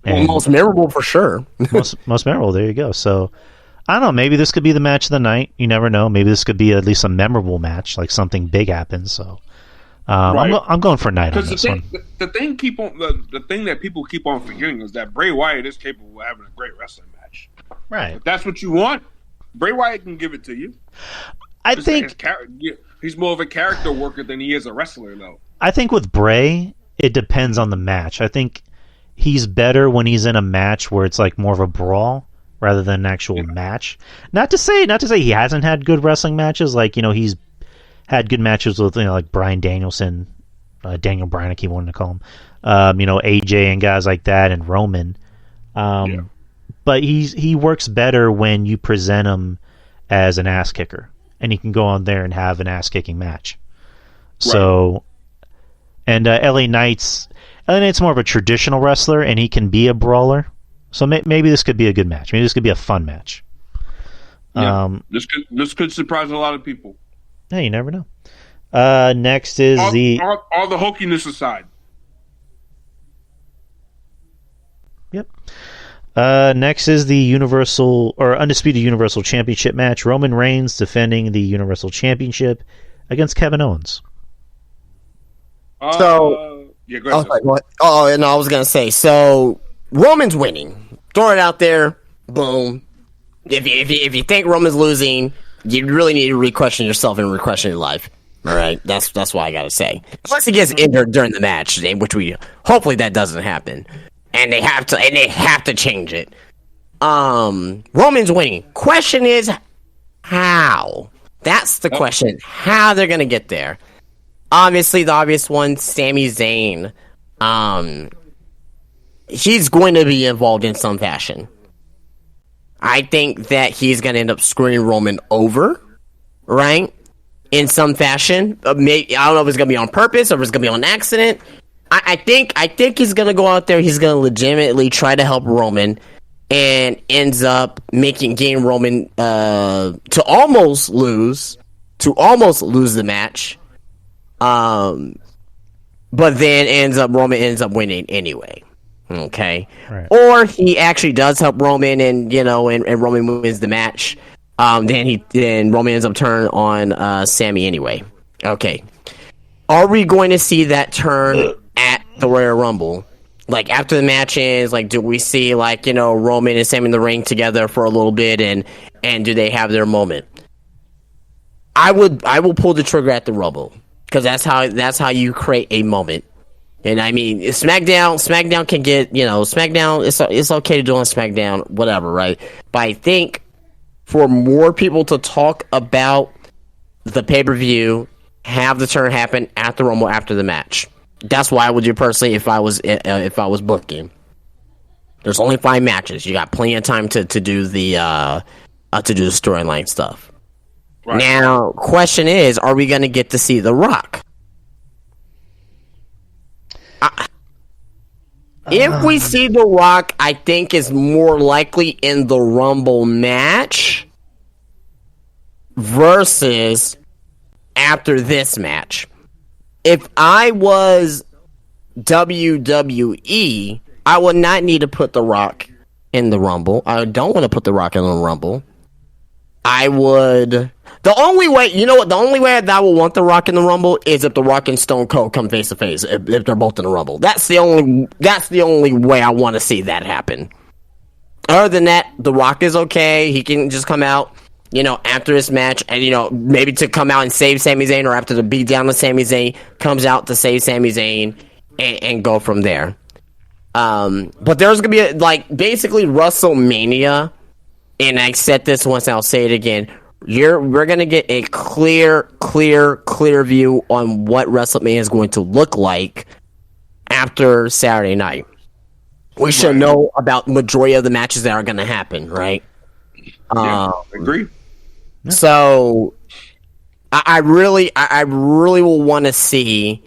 Speaker 2: And most memorable for sure.
Speaker 1: most memorable. There you go. So I don't know. Maybe this could be the match of the night. You never know. Maybe this could be at least a memorable match, like something big happens. So right. I'm going for night on this one.
Speaker 3: The thing that people keep on forgetting is that Bray Wyatt is capable of having a great wrestling match.
Speaker 1: Right.
Speaker 3: If that's what you want, Bray Wyatt can give it to you.
Speaker 1: I think
Speaker 3: he's more of a character worker than he is a wrestler, though.
Speaker 1: I think with Bray, it depends on the match. I think he's better when he's in a match where it's like more of a brawl rather than an actual match. Not to say he hasn't had good wrestling matches. Like, you know, he's had good matches with, you know, like Bryan Danielson, Daniel Bryan, I keep wanting to call him. You know, AJ and guys like that, and Roman. But he works better when you present him as an ass kicker, and he can go on there and have an ass kicking match. Right. So, and LA Knight's more of a traditional wrestler, and he can be a brawler. So maybe this could be a good match. Maybe this could be a fun match.
Speaker 3: Yeah, this could surprise a lot of people.
Speaker 1: Yeah, you never know. Next is
Speaker 3: all the hokiness aside.
Speaker 1: Yep. Next is the Universal or Undisputed Universal Championship match. Roman Reigns defending the Universal Championship against Kevin Owens.
Speaker 2: Yeah,
Speaker 3: go ahead.
Speaker 2: And I was gonna say, so Roman's winning. Throw it out there. Boom. If you think Roman's losing, you really need to re-question yourself and re-question your life. All right, that's what I gotta say. Unless he gets injured during the match, which hopefully that doesn't happen, and they have to change it. Roman's winning. Question is how. That's the question. How they're gonna get there. Obviously, the obvious one, Sami Zayn. He's going to be involved in some fashion. I think that he's going to end up screwing Roman over, right? In some fashion. Maybe, I don't know if it's going to be on purpose or if it's going to be on accident. I think he's going to go out there. He's going to legitimately try to help Roman, and ends up getting Roman to almost lose the match. But then Roman ends up winning anyway. Okay.
Speaker 1: Right.
Speaker 2: Or he actually does help Roman, and Roman wins the match. Then Roman ends up turning on Sami anyway. Okay. Are we going to see that turn at the Royal Rumble? Like, after the match ends, like, do we see, like, Roman and Sami in the ring together for a little bit, and do they have their moment? I will pull the trigger at the Rumble, because that's how you create a moment. And I mean, SmackDown can get, SmackDown, it's okay to do on SmackDown, whatever, right? But I think for more people to talk about the pay-per-view, have the turn happen at the Rumble after the match. That's what I would do personally if I was booking. There's only 5 matches. You got plenty of time to do the storyline stuff. Right. Now, question is, are we going to get to see The Rock? If we see The Rock, I think is more likely in the Rumble match versus after this match. If I was WWE, I would not need to put The Rock in the Rumble. I don't want to put The Rock in the Rumble. I would... The only way that I will want The Rock in the Rumble is if The Rock and Stone Cold come face to face. If they're both in the Rumble, that's the only way I want to see that happen. Other than that, The Rock is okay. He can just come out, after this match, and maybe to come out and save Sami Zayn, or after the beat down of Sami Zayn, comes out to save Sami Zayn and go from there. But there's gonna be basically WrestleMania, and I said this once, and I'll say it again. We're going to get a clear view on what WrestleMania is going to look like after Saturday night. We should know about majority of the matches that are going to happen, right?
Speaker 3: I agree.
Speaker 2: So, I really will want to see,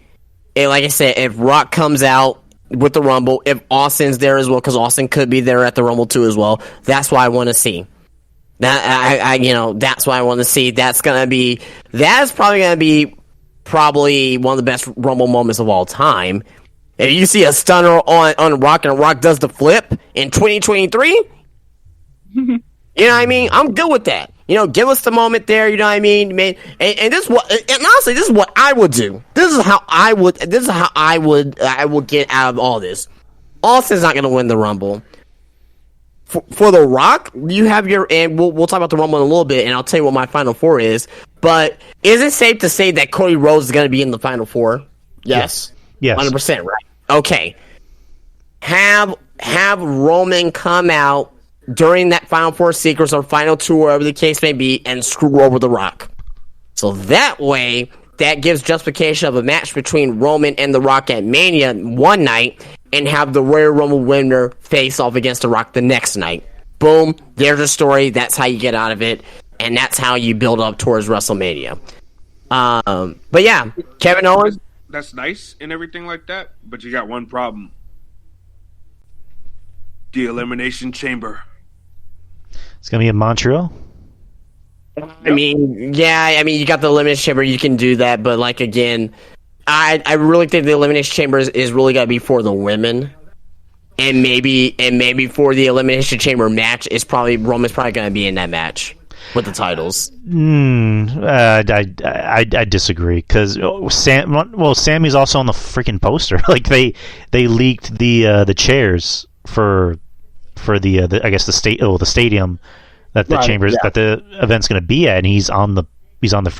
Speaker 2: like I said, if Rock comes out with the Rumble, if Austin's there as well, because Austin could be there at the Rumble too as well. That's what I want to see. That's what I want to see. That's probably gonna be one of the best Rumble moments of all time. If you see a stunner on Rock and Rock does the flip in 2023, you know what I mean? I'm good with that. Give us the moment there. You know what I mean, man. And this is honestly, this is what I would do. This is how I would get out of all this. Austin's not gonna win the Rumble. for The Rock, you have your, and we'll talk about the Rumble in a little bit, and I'll tell you what my Final Four is. But is it safe to say that Cody Rhodes is going to be in the Final Four? Yes. 100%, right? Okay. Have Roman come out during that Final Four sequence or Final Two, whatever the case may be, and screw over The Rock. So that way, that gives justification of a match between Roman and The Rock at Mania one night, and have the Royal Rumble winner face off against The Rock the next night. Boom, there's a story. That's how you get out of it, and that's how you build up towards WrestleMania. But yeah, Kevin Owens.
Speaker 3: That's nice and everything like that, but you got one problem. The Elimination Chamber.
Speaker 1: It's going to be in Montreal?
Speaker 2: I mean, you got the Elimination Chamber, you can do that, but like, again, I really think the Elimination Chamber is really got to be for the women, and maybe for the Elimination Chamber match, Roman's probably going to be in that match with the titles.
Speaker 1: I disagree, because Sammy's also on the freaking poster. Like, they leaked the chairs for the I guess the stadium that the that the event's going to be at, and he's on the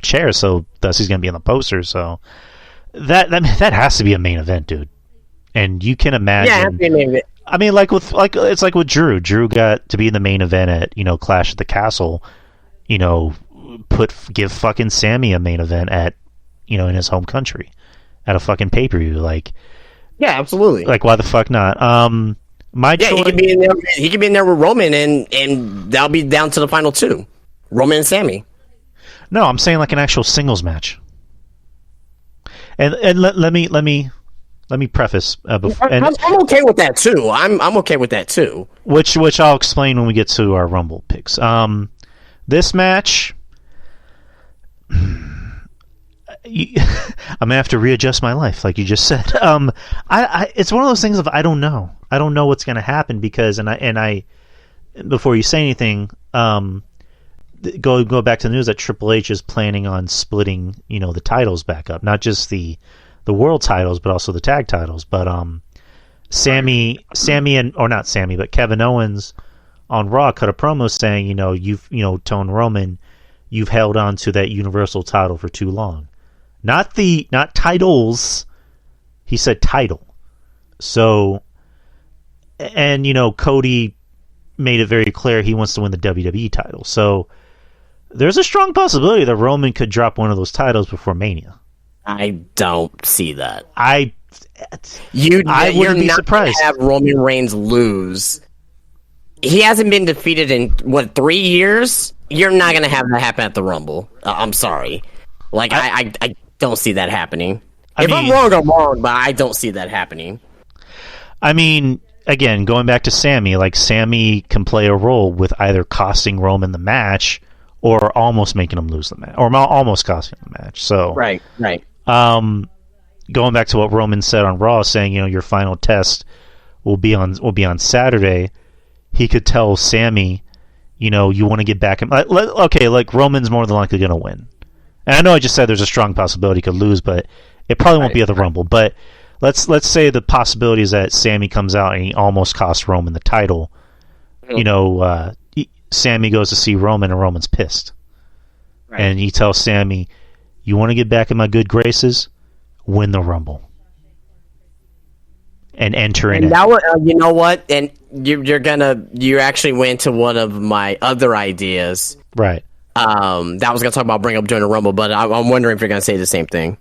Speaker 1: chair, so thus he's going to be on the poster. So that has to be a main event, dude. And you can imagine. Yeah, I mean, it's like with Drew. Drew got to be in the main event at Clash at the Castle. Give fucking Sammy a main event at in his home country at a fucking pay-per-view. Like,
Speaker 2: yeah, absolutely.
Speaker 1: Like, why the fuck not? Choice.
Speaker 2: He could be in there. He could be in there with Roman, and that'll be down to the final two, Roman and Sammy.
Speaker 1: No, I'm saying like an actual singles match. And let me preface.
Speaker 2: I'm okay with that too. I'm okay with that too.
Speaker 1: Which I'll explain when we get to our Rumble picks. This match, I'm gonna have to readjust my life, like you just said. It's one of those things of I don't know. I don't know what's gonna happen because before you say anything, go back to the news that Triple H is planning on splitting the titles back up, not just the world titles but also the tag titles. But Sammy not Sammy, but Kevin Owens on Raw cut a promo saying, you've Tone Roman, you've held on to that Universal title for too long. Not titles. He said title. So, and Cody made it very clear he wants to win the WWE title. So there's a strong possibility that Roman could drop one of those titles before Mania.
Speaker 2: I don't see that.
Speaker 1: I wouldn't be surprised.
Speaker 2: Have Roman Reigns lose. He hasn't been defeated in 3 years. You're not going to have that happen at the Rumble. I'm sorry. Like, I don't see that happening. I'm wrong, but I don't see that happening.
Speaker 1: I mean, again, going back to Sammy, like, Sammy can play a role with either costing Roman the match or almost making him lose the match, or almost costing the match. So
Speaker 2: right.
Speaker 1: Going back to what Roman said on Raw, saying your final test will be on Saturday. He could tell Sammy, you want to get back. Like Roman's more than likely going to win. And I know I just said there's a strong possibility he could lose, but it probably won't be at the Rumble. But let's say the possibility is that Sammy comes out and he almost costs Roman the title. Sammy goes to see Roman and Roman's pissed. Right. And he tells Sammy, you want to get back in my good graces? Win the Rumble. And enter in.
Speaker 2: And you know what? And you actually went to one of my other ideas.
Speaker 1: Right.
Speaker 2: That I was going to talk about bring up during the Rumble, but I'm wondering if you're going to say the same thing.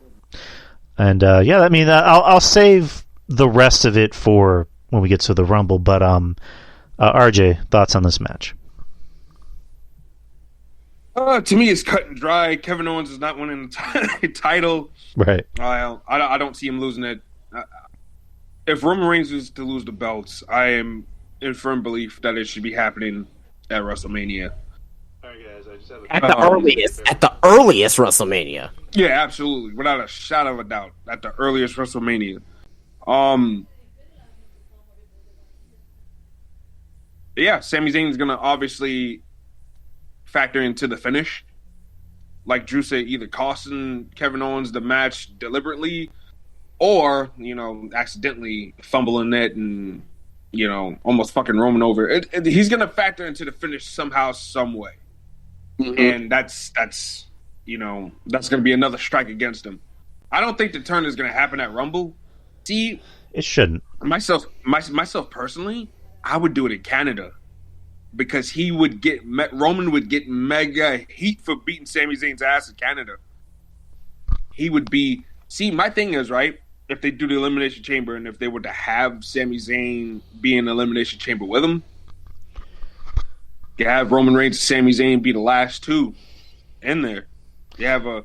Speaker 1: And I'll save the rest of it for when we get to the Rumble. But RJ, thoughts on this match?
Speaker 3: To me, it's cut and dry. Kevin Owens is not winning the title.
Speaker 1: Right.
Speaker 3: I don't see him losing it. If Roman Reigns is to lose the belts, I am in firm belief that it should be happening at WrestleMania.
Speaker 4: All right, guys, I just have
Speaker 2: at the earliest WrestleMania.
Speaker 3: Yeah, absolutely, without a shadow of a doubt, at the earliest WrestleMania. Yeah, Sami Zayn is gonna obviously factor into the finish. Like Drew said, either costing Kevin Owens the match deliberately, or accidentally fumbling it and almost fucking Roman over. He's gonna factor into the finish somehow, some way, and that's gonna be another strike against him. I don't think the turn is gonna happen at Rumble. See,
Speaker 1: It shouldn't.
Speaker 3: myself personally, I would do it in Canada because Roman would get mega heat for beating Sami Zayn's ass in Canada. He would be. See, my thing is, right, if they do the Elimination Chamber and if they were to have Sami Zayn be in the Elimination Chamber with him, you have Roman Reigns and Sami Zayn be the last two in there. You have a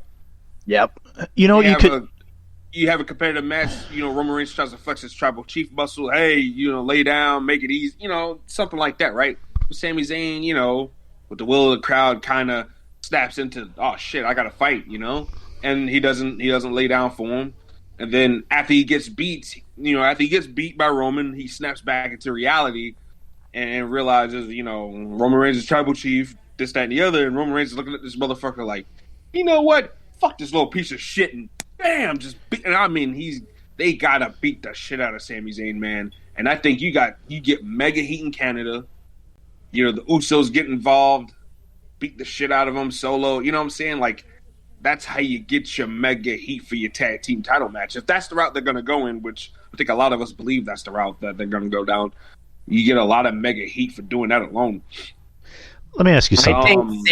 Speaker 2: Yep.
Speaker 1: You
Speaker 3: have a competitive match. Roman Reigns tries to flex his tribal chief muscle. Hey, lay down, make it easy. Something like that, right? Sami Zayn, with the will of the crowd, kind of snaps into, oh shit, I got to fight, and he doesn't lay down for him. And then after he gets beat by Roman, he snaps back into reality and realizes, Roman Reigns is tribal chief, this, that, and the other. And Roman Reigns is looking at this motherfucker like, you know what? Fuck this little piece of shit, and bam, just beat. And I mean, they gotta beat the shit out of Sami Zayn, man. And I think you get mega heat in Canada. The Usos get involved, beat the shit out of them solo. You know what I'm saying? Like, that's how you get your mega heat for your tag team title match. If that's the route they're gonna go in, which I think a lot of us believe that's the route that they're gonna go down, you get a lot of mega heat for doing that alone.
Speaker 1: Let me ask you something.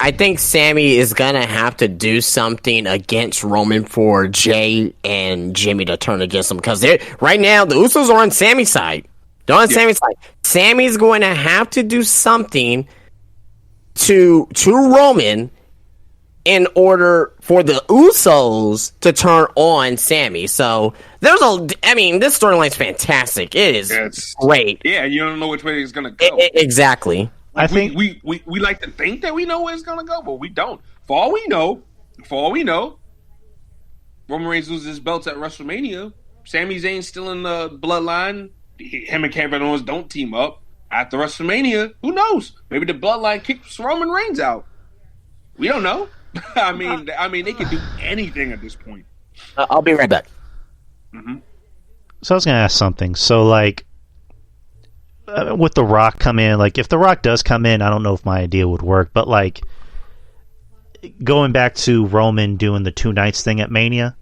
Speaker 2: I think Sammy is gonna have to do something against Roman for Jay and Jimmy to turn against him, because right now the Usos are on Sammy's side. They're on Sammy's side. Sammy's going to have to do something to Roman in order for the Usos to turn on Sammy. So this storyline's fantastic. It's great.
Speaker 3: Yeah, you don't know which way it's gonna go.
Speaker 2: Exactly.
Speaker 1: I think
Speaker 3: we like to think that we know where it's gonna go, but we don't. For all we know, Roman Reigns loses his belts at WrestleMania. Sami Zayn's still in the bloodline. Him and Kevin Owens don't team up after WrestleMania. Who knows? Maybe the bloodline kicks Roman Reigns out. We don't know. I mean, they could do anything at this point.
Speaker 2: I'll be right back.
Speaker 3: Mm-hmm.
Speaker 1: So I was gonna ask something. So like, with The Rock come in, like if The Rock does come in, I don't know if my idea would work, but like going back to Roman doing the 2 nights thing at Mania,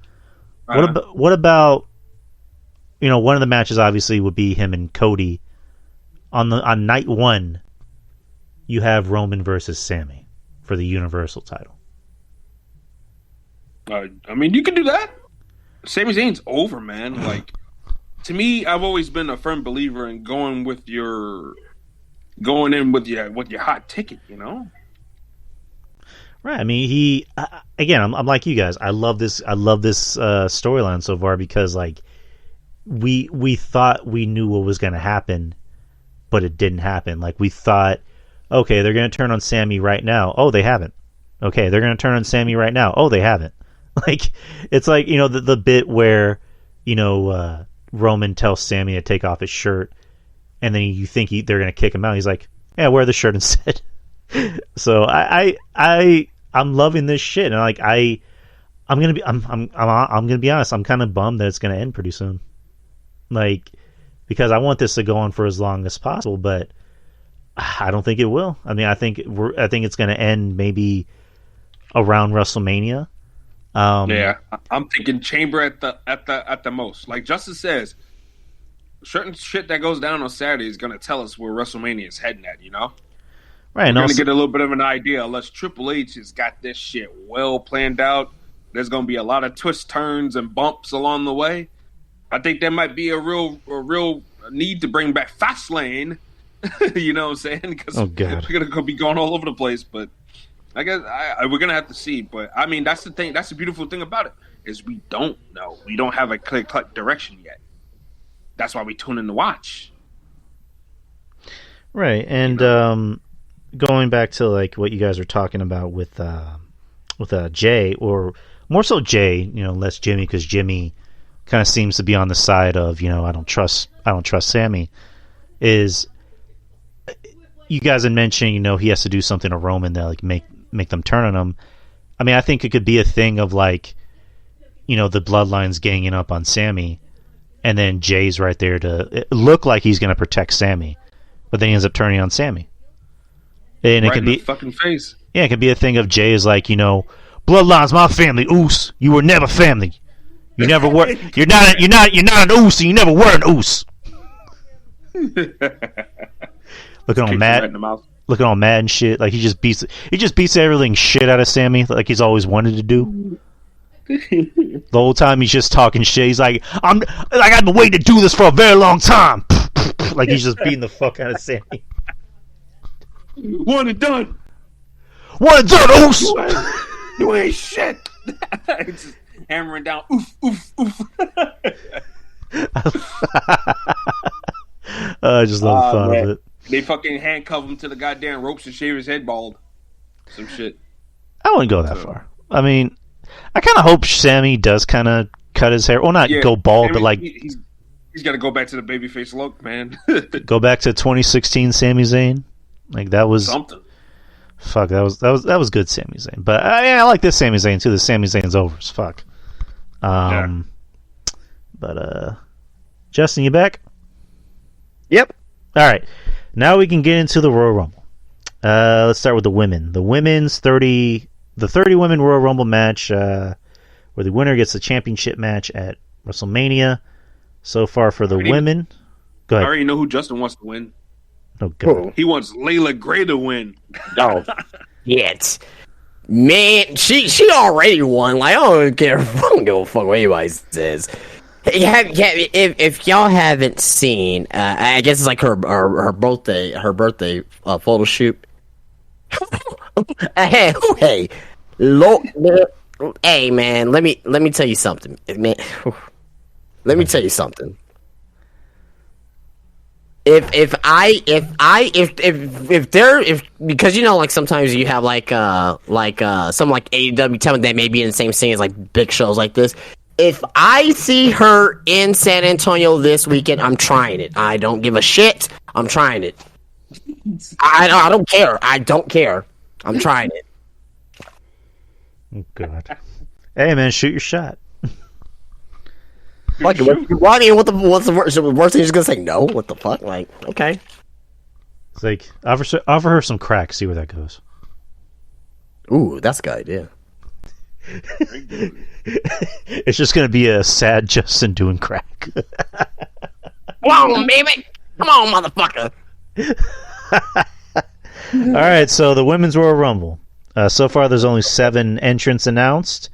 Speaker 1: what about one of the matches obviously would be him and Cody. On night 1, you have Roman versus Sammy for the Universal title.
Speaker 3: I mean, you can do that. Sami Zayn's over, man. Like, to me, I've always been a firm believer in going in with your hot ticket.
Speaker 1: Right. I mean, I'm like you guys. I love this storyline so far because like we thought we knew what was going to happen, but it didn't happen. Like we thought, okay, they're going to turn on Sammy right now. Oh, they haven't. Okay, they're going to turn on Sammy right now. Oh, they haven't. Like it's like the bit where Roman tells Sammy to take off his shirt, and then you think they're going to kick him out. He's like, yeah, wear the shirt instead. So I'm loving this shit, and like I'm gonna be honest. I'm kind of bummed that it's gonna end pretty soon, like because I want this to go on for as long as possible, but I don't think it will. I mean, I think it's gonna end maybe around WrestleMania.
Speaker 3: Yeah, I'm thinking Chamber at the most. Like Justice says, certain shit that goes down on Saturday is gonna tell us where WrestleMania is heading at.
Speaker 1: Right,
Speaker 3: we're gonna get a little bit of an idea unless Triple H has got this shit well planned out. There's gonna be a lot of twists, turns, and bumps along the way. I think there might be a real need to bring back Fastlane. You know what I'm saying? Because we're gonna be going all over the place. But I guess we're gonna have to see. But I mean, that's the thing. That's the beautiful thing about it is we don't know. We don't have a clear-cut direction yet. That's why we tune in to watch.
Speaker 1: Right, and going back to like what you guys are talking about with Jay, or more so Jay, less Jimmy, because Jimmy kind of seems to be on the side of I don't trust Sammy. Is you guys had mentioned he has to do something to Roman that like make them turn on him. I mean, I think it could be a thing of like the bloodlines ganging up on Sammy, and then Jay's right there to look like he's going to protect Sammy, but then he ends up turning on Sammy. And it
Speaker 3: Right
Speaker 1: can
Speaker 3: in
Speaker 1: be
Speaker 3: the fucking face.
Speaker 1: Yeah, it could be a thing of Jay is like, bloodline's my family, oos. You were never family. You never were. You're not an oos, and you never were an oos. Looking all mad.
Speaker 3: Right in the mouth.
Speaker 1: Looking all mad and shit. Like he just beats everything shit out of Sammy, like he's always wanted to do. The whole time he's just talking shit. He's like, I've been waiting to do this for a very long time. Like he's just beating the fuck out of Sammy.
Speaker 3: One and done.
Speaker 1: One and done, oos.
Speaker 3: You ain't shit. Just hammering down. Oof, oof, oof.
Speaker 1: I just love the fun of it.
Speaker 3: They fucking handcuff him to the goddamn ropes and shave his head bald. Some shit.
Speaker 1: I wouldn't go that far. I mean, I kind of hope Sammy does kind of cut his hair. Well, not go bald, but like
Speaker 3: he's got to go back to the babyface look, man.
Speaker 1: Go back to 2016 Sami Zayn. Like that was
Speaker 3: something.
Speaker 1: Fuck, that was good Sami Zayn. But I like this Sami Zayn too. The Sami Zayn's over as fuck.
Speaker 3: Yeah.
Speaker 1: But Justin, you back?
Speaker 2: Yep.
Speaker 1: All right. Now we can get into the Royal Rumble. Let's start with the women. The 30 women Royal Rumble match, where the winner gets the championship match at WrestleMania. So far for the women. Go
Speaker 3: I
Speaker 1: ahead.
Speaker 3: already know who Justin wants to win.
Speaker 1: Oh, God.
Speaker 3: He wants Layla Gray to win.
Speaker 2: Oh, shit. Man, she already won. Like, I don't care. I don't give a fuck what anybody says. If y'all haven't seen, I guess it's like her birthday photo shoot. Hey, hey, man, let me tell you something, man. Let me tell you something. If because like sometimes you have like some like AEW talent that may be in the same scene as like big shows like this. If I see her in San Antonio this weekend, I'm trying it. I don't give a shit. I'm trying it. I don't care. I don't care. I'm trying it.
Speaker 1: Oh, God. Hey, man, shoot your shot.
Speaker 2: Like, what's the worst thing? She's gonna say no? What the fuck? Like, okay.
Speaker 1: It's like offer her some crack. See where that goes.
Speaker 2: Ooh, that's a good idea.
Speaker 1: It's just gonna be a sad Justin doing crack.
Speaker 2: Come on, baby. Come on, motherfucker.
Speaker 1: All right, so the Women's Royal Rumble. So far, there's only 7 entrants announced.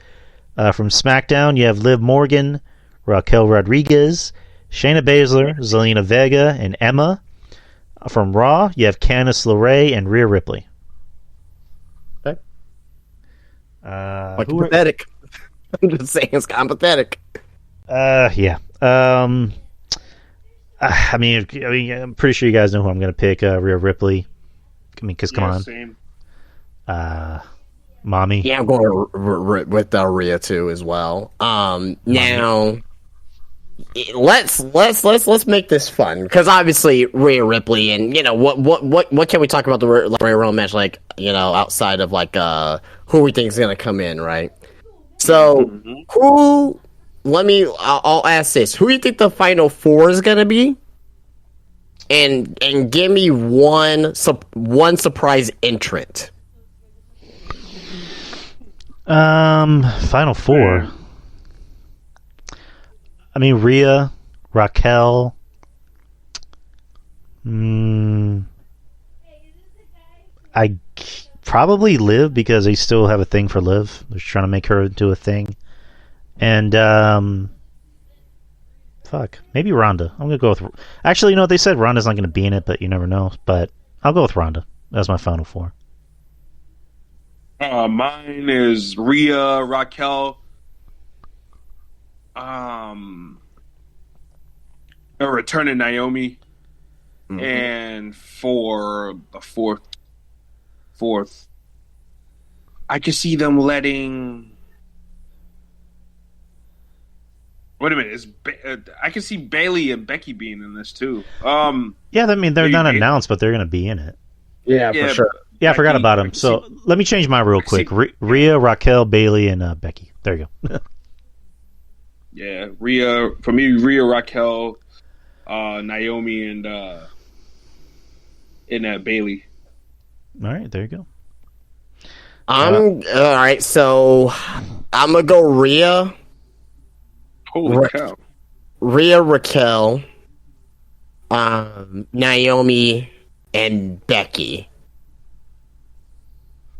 Speaker 1: From SmackDown, you have Liv Morgan, Raquel Rodriguez, Shayna Baszler, Zelina Vega, and Emma. From Raw, you have Candice LeRae and Rhea Ripley.
Speaker 2: Okay. Pathetic. I'm just saying it's kind of pathetic.
Speaker 1: Yeah. I mean, I'm pretty sure you guys know who I'm going to pick. Rhea Ripley. I mean, because come on.
Speaker 3: Same.
Speaker 1: Mommy.
Speaker 2: Yeah, I'm going with Rhea too as well. Now let's make this fun because obviously Rhea Ripley and what can we talk about the Royal Rumble match like outside of like who we think is going to come in, right? So I'll ask this: who do you think the final 4 is going to be? And give me one surprise entrant.
Speaker 1: Final 4. I mean, Rhea, Raquel. I probably Liv because they still have a thing for Liv. They're trying to make her into a thing. And maybe Ronda. I'm gonna go with. Actually, they said Ronda's not gonna be in it, but you never know. But I'll go with Ronda. That's my final 4.
Speaker 3: Mine is Rhea, Raquel, a returning Naomi, and for the fourth, I could see them letting. Wait a minute! I can see Bailey and Becky being in this too.
Speaker 1: Yeah, I mean they're not announced, but they're gonna be in it.
Speaker 2: Yeah, for sure.
Speaker 1: Yeah, I forgot about him. So let me change mine real quick. Rhea, Raquel, Bailey, and Becky. There you go.
Speaker 3: Yeah, Rhea for me. Rhea, Raquel, Naomi, and Bailey.
Speaker 1: All right, there you go.
Speaker 2: All right. So I'm gonna go Rhea,
Speaker 3: Holy cow!
Speaker 2: Rhea, Raquel, Naomi, and Becky.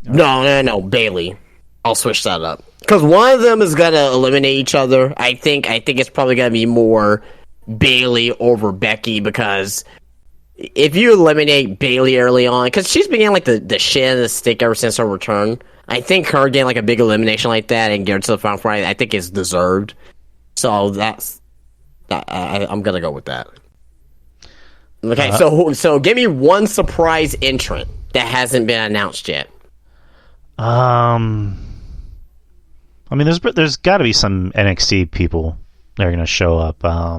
Speaker 2: No, Bailey. I'll switch that up because one of them is gonna eliminate each other. I think it's probably gonna be more Bailey over Becky because if you eliminate Bailey early on, because she's been getting like the shit and the stick ever since her return. I think her getting like a big elimination like that and getting to the final Friday, I think is deserved. So I'm gonna go with that. Okay, so give me one surprise entrant that hasn't been announced yet.
Speaker 1: I mean, there's got to be some NXT people that are going to show up. I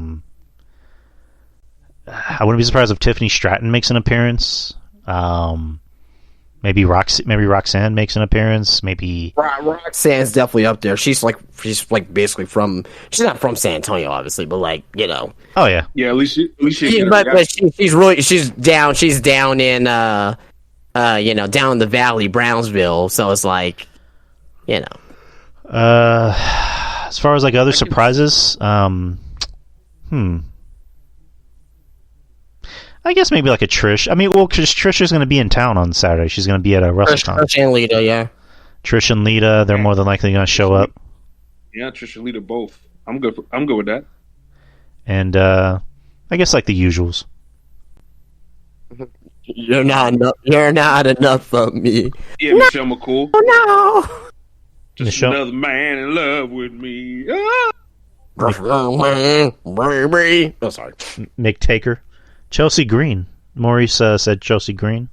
Speaker 1: wouldn't be surprised if Tiffany Stratton makes an appearance. Maybe Roxanne makes an appearance. Maybe
Speaker 2: Roxanne's definitely up there. She's basically from. She's not from San Antonio, obviously, but
Speaker 1: Oh yeah.
Speaker 3: Yeah, at least she
Speaker 2: but she's down. She's down in down in the Valley, Brownsville. So it's like,
Speaker 1: As far as like other surprises, I guess maybe like a Trish. I mean, well, because Trish is going to be in town on Saturday. She's going to be at a WrestleCon.
Speaker 2: Trish and Lita, yeah.
Speaker 1: Trish and Lita, they're more than likely going to show up.
Speaker 3: Yeah, Trish and Lita both. I'm good with that.
Speaker 1: And I guess like the usuals.
Speaker 2: You're not enough for me.
Speaker 3: Yeah, Michelle McCool.
Speaker 2: Oh no.
Speaker 3: Just another man in love with me. Ah!
Speaker 2: Baby. Oh, sorry.
Speaker 1: Mick Taker. Chelsea Green. Maurice said Chelsea Green.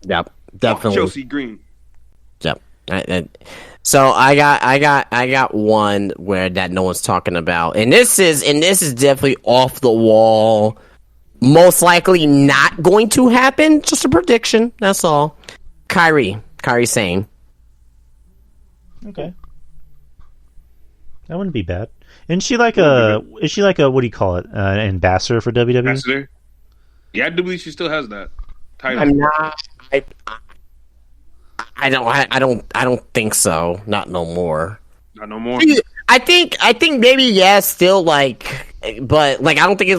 Speaker 2: Yep, definitely.
Speaker 3: Chelsea Green.
Speaker 2: Yep. So I got one where that no one's talking about, and this is definitely off the wall. Most likely not going to happen. Just a prediction. That's all. Kyrie Sane.
Speaker 1: Okay. That wouldn't be bad. Is she like a what do you call it? An ambassador for WWE?
Speaker 3: Ambassador? Yeah, I do believe she still has that title.
Speaker 2: I'm not. I don't think so. Not no more.
Speaker 3: Not no more.
Speaker 2: I think maybe still but I don't think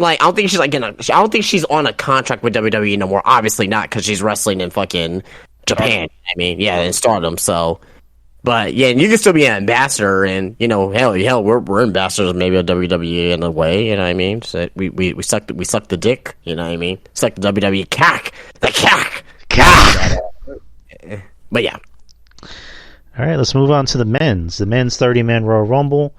Speaker 2: she's on a contract with WWE no more. Obviously not, because she's wrestling in fucking Japan. I mean, in Stardom. So, but yeah, you can still be an ambassador, and hell, we're ambassadors maybe of WWE in a way. You know what I mean? So we suck the dick. You know what I mean? Suck the WWE cack. But yeah.
Speaker 1: All right, let's move on to the men's. The men's 30-man Royal Rumble.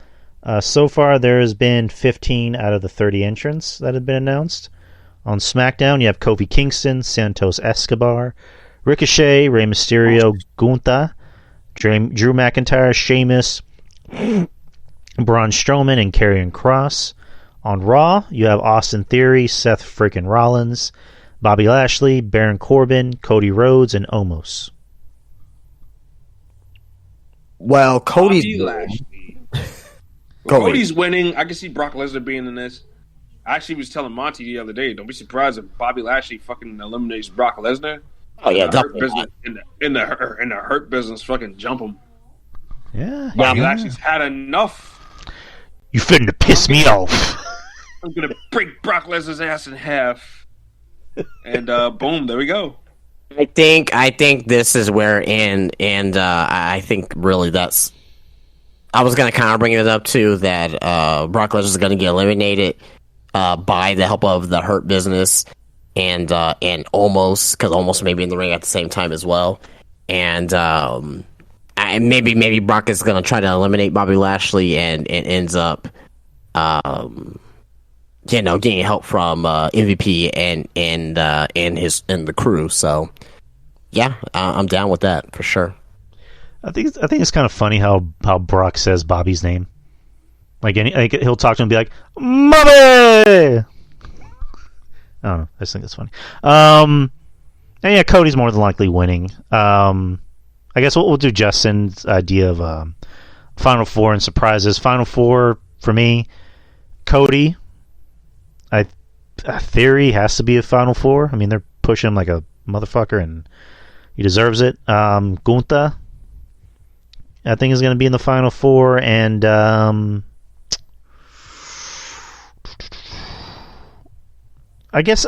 Speaker 1: So far, there has been 15 out of the 30 entrants that have been announced. On SmackDown, you have Kofi Kingston, Santos Escobar, Ricochet, Rey Mysterio, Gunther, Drew McIntyre, Sheamus, Braun Strowman, and Karrion Kross. On Raw, you have Austin Theory, Seth freaking Rollins, Bobby Lashley, Baron Corbin, Cody Rhodes, and Omos.
Speaker 2: Well, Cody's
Speaker 3: winning. I can see Brock Lesnar being in this. I actually was telling Monty the other day, don't be surprised if Bobby Lashley fucking eliminates Brock Lesnar.
Speaker 2: Oh yeah,
Speaker 3: in the hurt business, fucking jump him.
Speaker 1: Yeah,
Speaker 3: Bobby Lashley's had enough.
Speaker 1: You finna piss me off.
Speaker 3: I'm gonna break Brock Lesnar's ass in half, and boom, there we go.
Speaker 2: I think this is where I think really that's. I was gonna kind of bring it up too that Brock Lesnar is gonna get eliminated by the help of the Hurt Business and Omos, because Omos may be in the ring at the same time as well, and maybe Brock is gonna try to eliminate Bobby Lashley and ends up getting help from MVP and the crew. So yeah, I'm down with that for sure.
Speaker 1: I think it's kind of funny how Brock says Bobby's name. He'll talk to him and be like, Bobby! I don't know. I just think it's funny. And yeah, Cody's more than likely winning. I guess we'll do Justin's idea of Final Four and surprises. Final Four, for me, Cody, Theory has to be a Final Four. I mean, they're pushing him like a motherfucker, and he deserves it. Gunther, I think, is going to be in the Final Four, and I guess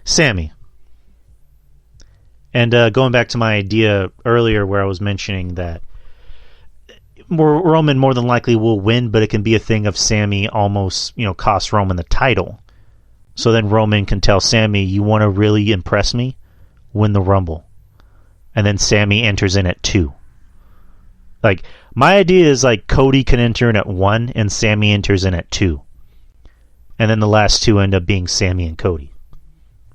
Speaker 1: Sammy. And going back to my idea earlier where I was mentioning that Roman more than likely will win, but it can be a thing of Sammy almost, cost Roman the title. So then Roman can tell Sammy, you want to really impress me? Win the Rumble. And then Sammy enters in at 2. Like, my idea is like Cody can enter in at 1 and Sammy enters in at 2. And then the last 2 end up being Sammy and Cody.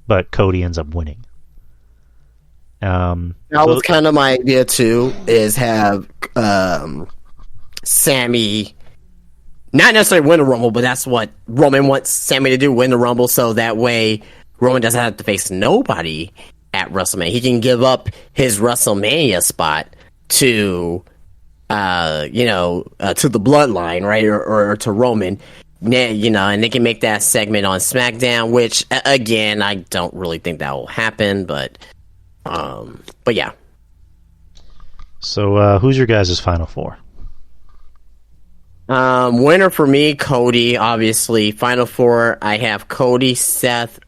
Speaker 1: But Cody ends up winning.
Speaker 2: That was kind of my idea too, is have Sammy not necessarily win the Rumble, but that's what Roman wants Sammy to do, win the Rumble, so that way Roman doesn't have to face nobody at WrestleMania. He can give up his WrestleMania spot to to the Bloodline, right, or to Roman. And they can make that segment on SmackDown, which again I don't really think that will happen, but yeah.
Speaker 1: So who's your guys' Final Four?
Speaker 2: Winner for me, Cody, obviously. Final Four, I have Cody, Seth,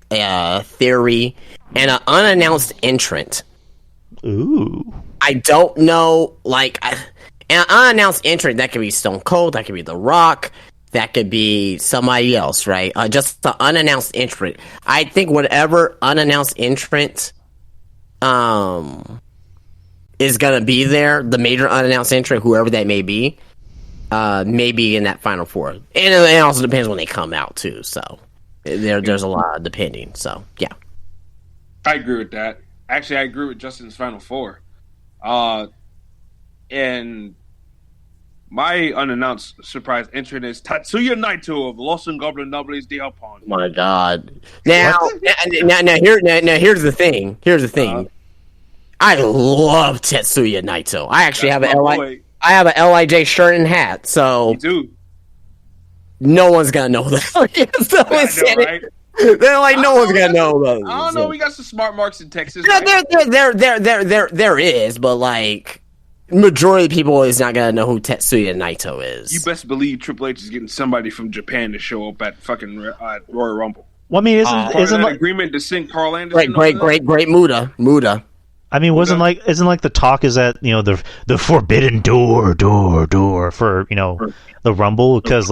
Speaker 2: Theory, and an unannounced entrant.
Speaker 1: Ooh.
Speaker 2: I don't know, an unannounced entrant, that could be Stone Cold, that could be The Rock, that could be somebody else, right? Just the unannounced entrant. I think whatever unannounced entrant is gonna be there, the major unannounced entrant, whoever that may be in that Final Four. And it also depends when they come out too, so there's a lot depending, so yeah.
Speaker 3: I agree with that. Actually, I agree with Justin's Final Four. And my unannounced surprise entrant is Tatsuya Naito of Los Ingobernables de Japón.
Speaker 2: Oh my God! Now here's the thing. I love Tetsuya Naito. I actually have an LIJ shirt and hat, so
Speaker 3: you do.
Speaker 2: No one's gonna know that.
Speaker 3: Right?
Speaker 2: They're like, no one's gonna know that.
Speaker 3: I don't know. We got some smart marks in Texas.
Speaker 2: No,
Speaker 3: right?
Speaker 2: there is, but like majority of people is not gonna know who Tetsuya Naito is.
Speaker 3: You best believe Triple H is getting somebody from Japan to show up at fucking Royal Rumble.
Speaker 1: Well, I mean, isn't
Speaker 3: that agreement to send Carl Anderson?
Speaker 2: Great Muda.
Speaker 1: I mean, isn't the talk is that the forbidden door for the Rumble, because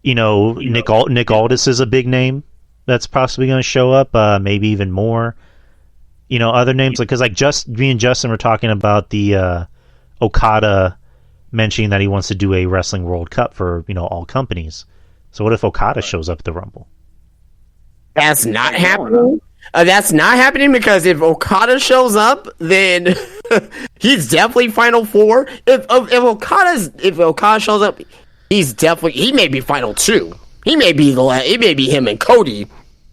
Speaker 1: Nick Aldis is a big name that's possibly going to show up, maybe even more. Other names because just me and Justin were talking about the Okada mentioning that he wants to do a Wrestling World Cup for all companies. So what if Okada shows up at the Rumble?
Speaker 2: That's not happening. That's not happening because if Okada shows up, then he's definitely Final Four. If Okada shows up, he may be Final 2. He may be it may be him and Cody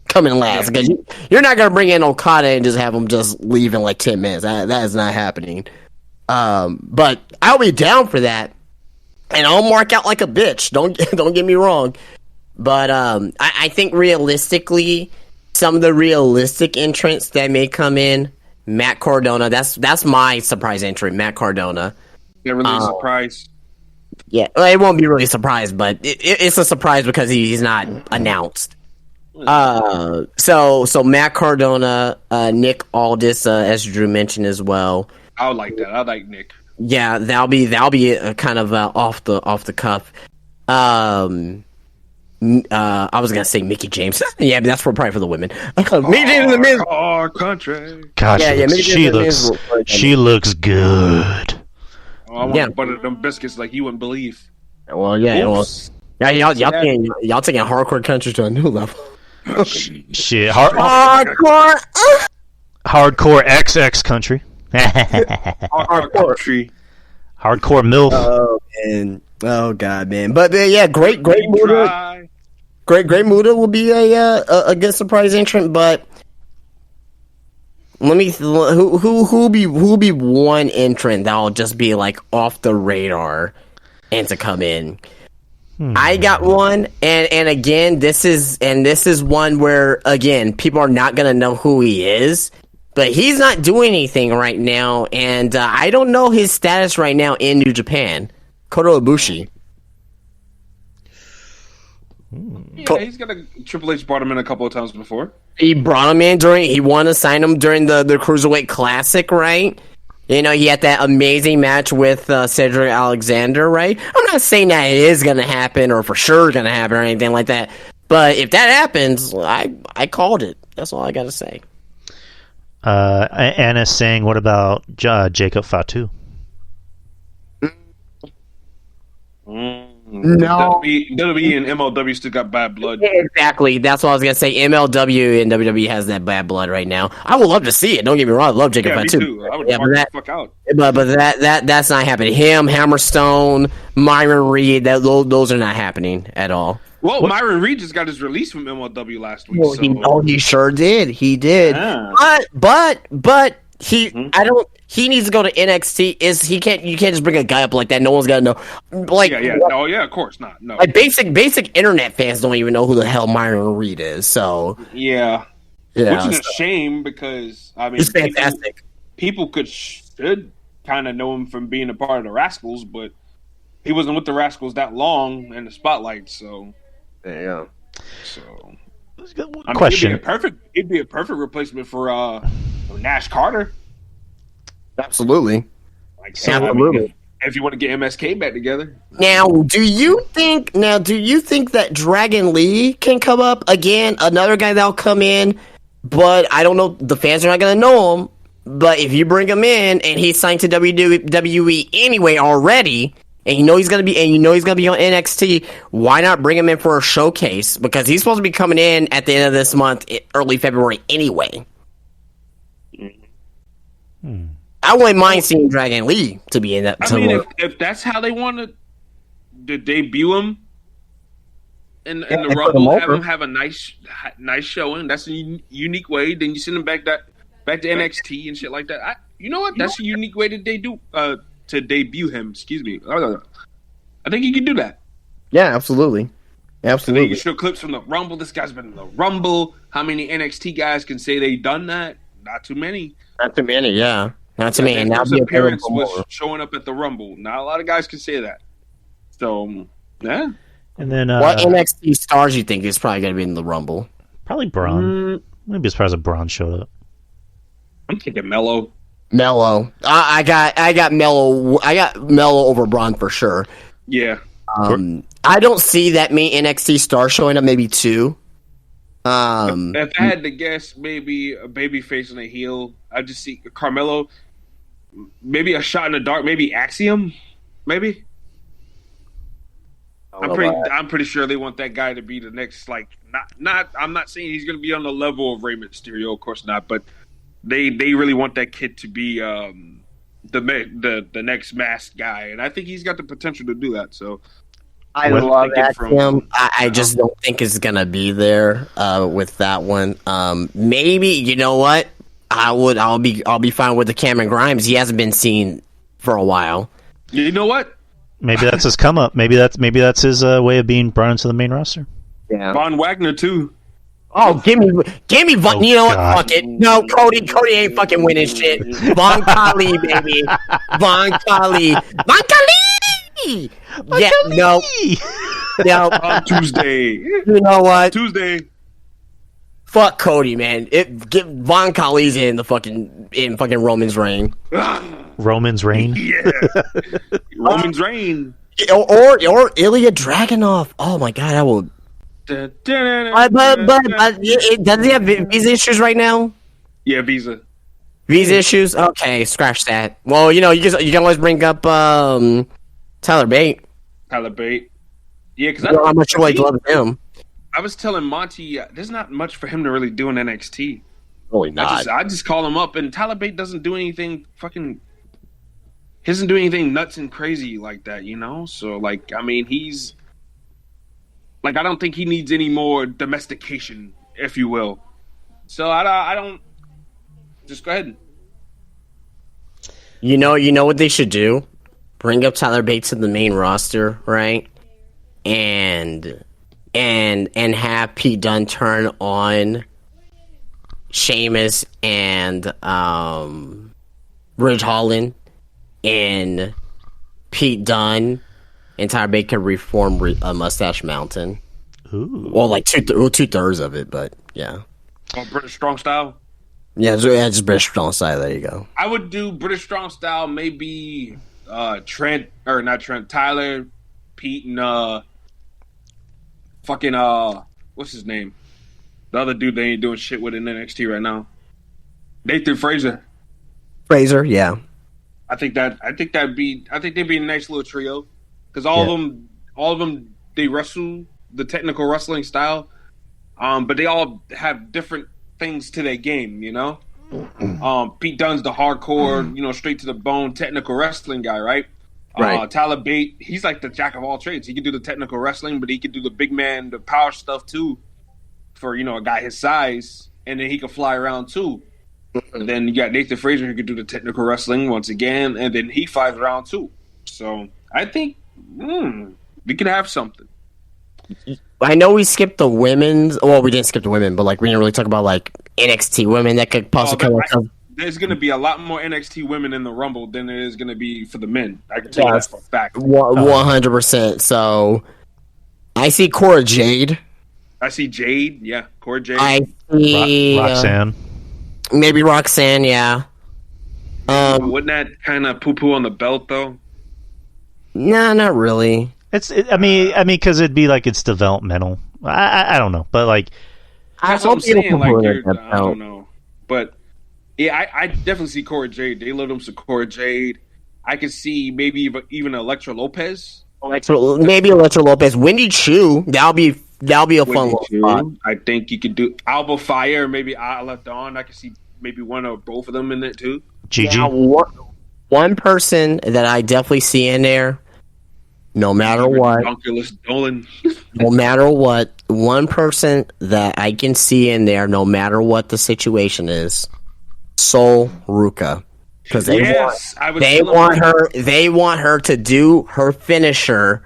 Speaker 2: coming last, because you're not gonna bring in Okada and just have him just leave in like 10 minutes. That is not happening. But I'll be down for that, and I'll mark out like a bitch. Don't get me wrong, but I think realistically, some of the realistic entrants that may come in, Matt Cardona. That's my surprise entrant, Matt Cardona.
Speaker 3: Yeah, really surprised.
Speaker 2: Yeah, well, it won't be really a surprise, but it's a surprise because he's not announced. So Matt Cardona, Nick Aldis, as Drew mentioned as well.
Speaker 3: I would like that. I like Nick.
Speaker 2: Yeah, that'll be a kind of off the cuff. I was gonna say Mickey James. Yeah, but that's probably for the women. Mickey James in the men's.
Speaker 3: Our country.
Speaker 1: Gosh, she looks good.
Speaker 3: Oh, I want to butter them biscuits like you wouldn't believe.
Speaker 2: Well, yeah.
Speaker 3: Oops.
Speaker 2: Well, yeah, y'all taking hardcore country to a new level.
Speaker 1: Shit,
Speaker 2: hardcore
Speaker 1: XX country.
Speaker 3: Hardcore country.
Speaker 1: Hardcore MILF.
Speaker 2: Oh man. Oh god, man. But yeah, great Muda. Great Muda will be a good surprise entrant, but let me who'll be one entrant that'll just be like off the radar and to come in. I got one, and again, this is one where again people are not gonna know who he is, but he's not doing anything right now, and I don't know his status right now in New Japan. Kota Ibushi.
Speaker 3: Yeah, he's got a Triple H brought him in a couple of times before.
Speaker 2: He brought him in he won to sign him during the Cruiserweight Classic, right? You know, he had that amazing match with Cedric Alexander, right? I'm not saying that it is going to happen or for sure going to happen or anything like that. But if that happens, I called it. That's all I got to say.
Speaker 1: Anna's saying, what about Jacob Fatu?
Speaker 2: No.
Speaker 3: WWE and MLW still got bad blood.
Speaker 2: Yeah, exactly. That's what I was going to say. MLW and WWE has that bad blood right now. I would love to see it. Don't get me wrong. I love Jacob Fatu.
Speaker 3: Me too. I would the fuck out.
Speaker 2: But that's not happening. Him, Hammerstone, Myron Reed, those are not happening at all.
Speaker 3: Well, Myron Reed just got his release from MLW last week.
Speaker 2: Well, he sure did. He did. Yeah. But he he needs to go to NXT. You can't just bring a guy up like that. No one's gonna know. Like
Speaker 3: of course not. No.
Speaker 2: Like basic internet fans don't even know who the hell Myron Reed is. So
Speaker 3: yeah. Which is a shame because I mean,
Speaker 2: it's fantastic.
Speaker 3: People should kind of know him from being a part of the Rascals, but he wasn't with the Rascals that long in the spotlight. So
Speaker 2: there you go.
Speaker 3: So
Speaker 1: question.
Speaker 3: It'd be a perfect replacement for Nash Carter.
Speaker 2: Absolutely.
Speaker 3: Absolutely. I mean, if you want to get MSK back together.
Speaker 2: Now, do you think that Dragon Lee can come up again? Another guy that'll come in, but I don't know. The fans are not going to know him. But if you bring him in and he's signed to WWE anyway already, and you know he's going to be on NXT, why not bring him in for a showcase? Because he's supposed to be coming in at the end of this month, early February anyway. I wouldn't mind seeing Dragon Lee to be in that.
Speaker 3: I mean, if that's how they want to debut him in the Rumble, have him have a nice showing. That's a unique way. Then you send him back to NXT and shit like that. You know what? That's a unique way to debut him. Excuse me. I think you can do that.
Speaker 2: Yeah, absolutely.
Speaker 3: You show clips from the Rumble. This guy's been in the Rumble. How many NXT guys can say they done that? Not too many.
Speaker 2: Yeah. Not too many. Now
Speaker 3: his appearance was showing up at the Rumble. Not a lot of guys can say that. So, yeah.
Speaker 1: And then
Speaker 2: what NXT stars you think is probably going to be in the Rumble?
Speaker 1: Probably Braun. Wouldn't be surprised if Braun showed up.
Speaker 3: I'm thinking Mello.
Speaker 2: I got Mello. I got Mello over Braun for sure.
Speaker 3: Yeah.
Speaker 2: I don't see that many NXT stars showing up. Maybe two.
Speaker 3: If I had to guess, maybe a babyface and a heel. I just see Carmelo. Maybe a shot in the dark. Maybe Axiom. Maybe. I'm pretty sure they want that guy to be the next. Like not. I'm not saying he's going to be on the level of Rey Mysterio. Of course not. But they really want that kid to be the next masked guy, and I think he's got the potential to do that. So.
Speaker 2: I love Axiom. I just don't think it's gonna be there with that one. Maybe you know what? I'll be fine with the Cameron Grimes. He hasn't been seen for a while.
Speaker 3: You know what?
Speaker 1: Maybe that's his come up. Maybe that's his way of being brought into the main roster.
Speaker 2: Yeah,
Speaker 3: Von Wagner too.
Speaker 2: Oh, give me Von. You know what? Fuck it. No, Cody ain't fucking winning shit. Von Kali, baby. Von Kali. Yeah, no.
Speaker 3: On Tuesday.
Speaker 2: You know what?
Speaker 3: Tuesday.
Speaker 2: Fuck Cody, man. Get Von Kali's in fucking Roman's reign.
Speaker 1: Roman's reign?
Speaker 3: Yeah. Roman's reign.
Speaker 2: Or Ilya Dragunov. Oh my god, I will. But does he have visa issues right now?
Speaker 3: Yeah, visa
Speaker 2: issues. Okay, scratch that. Well, you can always bring up Tyler Bate.
Speaker 3: Yeah, because
Speaker 2: how much you love him.
Speaker 3: I was telling Monty, there's not much for him to really do in NXT.
Speaker 2: Really not.
Speaker 3: I just call him up, and Tyler Bate doesn't do anything he doesn't do anything nuts and crazy like that, you know? So, like, I mean, he's... Like, I don't think he needs any more domestication, if you will. So, I don't... Just go ahead.
Speaker 2: You know what they should do? bring up Tyler Bates to the main roster, right? And have Pete Dunne turn on Sheamus and Ridge Holland, and Pete Dunne and Tyler Bates could reform Mustache Mountain.
Speaker 1: Ooh.
Speaker 2: Well, like two-thirds of it, but yeah.
Speaker 3: Oh, British Strong Style?
Speaker 2: Yeah, just British Strong Style. There you go.
Speaker 3: I would do British Strong Style, maybe not Trent, Tyler, Pete, and fucking what's his name? The other dude they ain't doing shit with in NXT right now. Nathan Fraser.
Speaker 2: Fraser, yeah.
Speaker 3: I think they'd be a nice little trio because all of them they wrestle the technical wrestling style, but they all have different things to their game, you know. Pete Dunne's the hardcore, straight to the bone technical wrestling guy, right?
Speaker 2: Right.
Speaker 3: Tyler Bate, he's like the jack of all trades. He can do the technical wrestling, but he can do the big man, the power stuff too, for a guy his size, and then he can fly around too. And then you got Nathan Fraser who can do the technical wrestling once again, and then he flies around too. So I think we can have something.
Speaker 2: I know we skipped the women's. Well, we didn't skip the women, but like we didn't really talk about like NXT women that could possibly come.
Speaker 3: There's going to be a lot more NXT women in the Rumble than there is going to be for the men. I can tell you that for a fact.
Speaker 2: 100%. So I see Cora Jade.
Speaker 3: I see Jade. Yeah, Cora Jade.
Speaker 2: I see
Speaker 1: Roxanne.
Speaker 2: Maybe Roxanne. Yeah.
Speaker 3: Wouldn't that kind of poo-poo on the belt though?
Speaker 2: Nah, not really.
Speaker 1: I mean, because it'd be like it's developmental. I don't know, but like
Speaker 3: that's what I'm saying. Like, I don't know, but yeah, I definitely see Cora Jade. They love them some Cora Jade. I could see maybe even Elektra Lopez.
Speaker 2: Maybe Elektra Lopez, Wendy Chu. That'll be a fun spot.
Speaker 3: I think you could do Alba Fire, maybe Isla Dawn. I could see maybe one or both of them in there too.
Speaker 1: Gigi.
Speaker 2: Now, one person that I definitely see in there. No matter what, no matter what, one person that I can see in there, no matter what the situation is, Sol Ruka, because they want her to do her finisher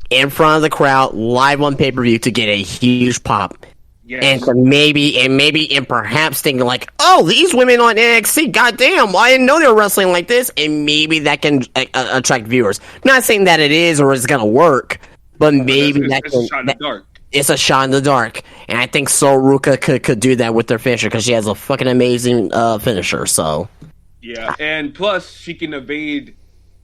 Speaker 2: in front of the crowd live on pay-per-view to get a huge pop. Yes. And perhaps thinking like, oh, these women on NXT, goddamn, I didn't know they were wrestling like this, and maybe that can attract viewers. Not saying that it is or it's gonna work, but maybe it's a shot in the dark. It's a shot in the dark, and I think Sol Ruka could do that with their finisher because she has a fucking amazing finisher. So
Speaker 3: yeah, and plus she can evade.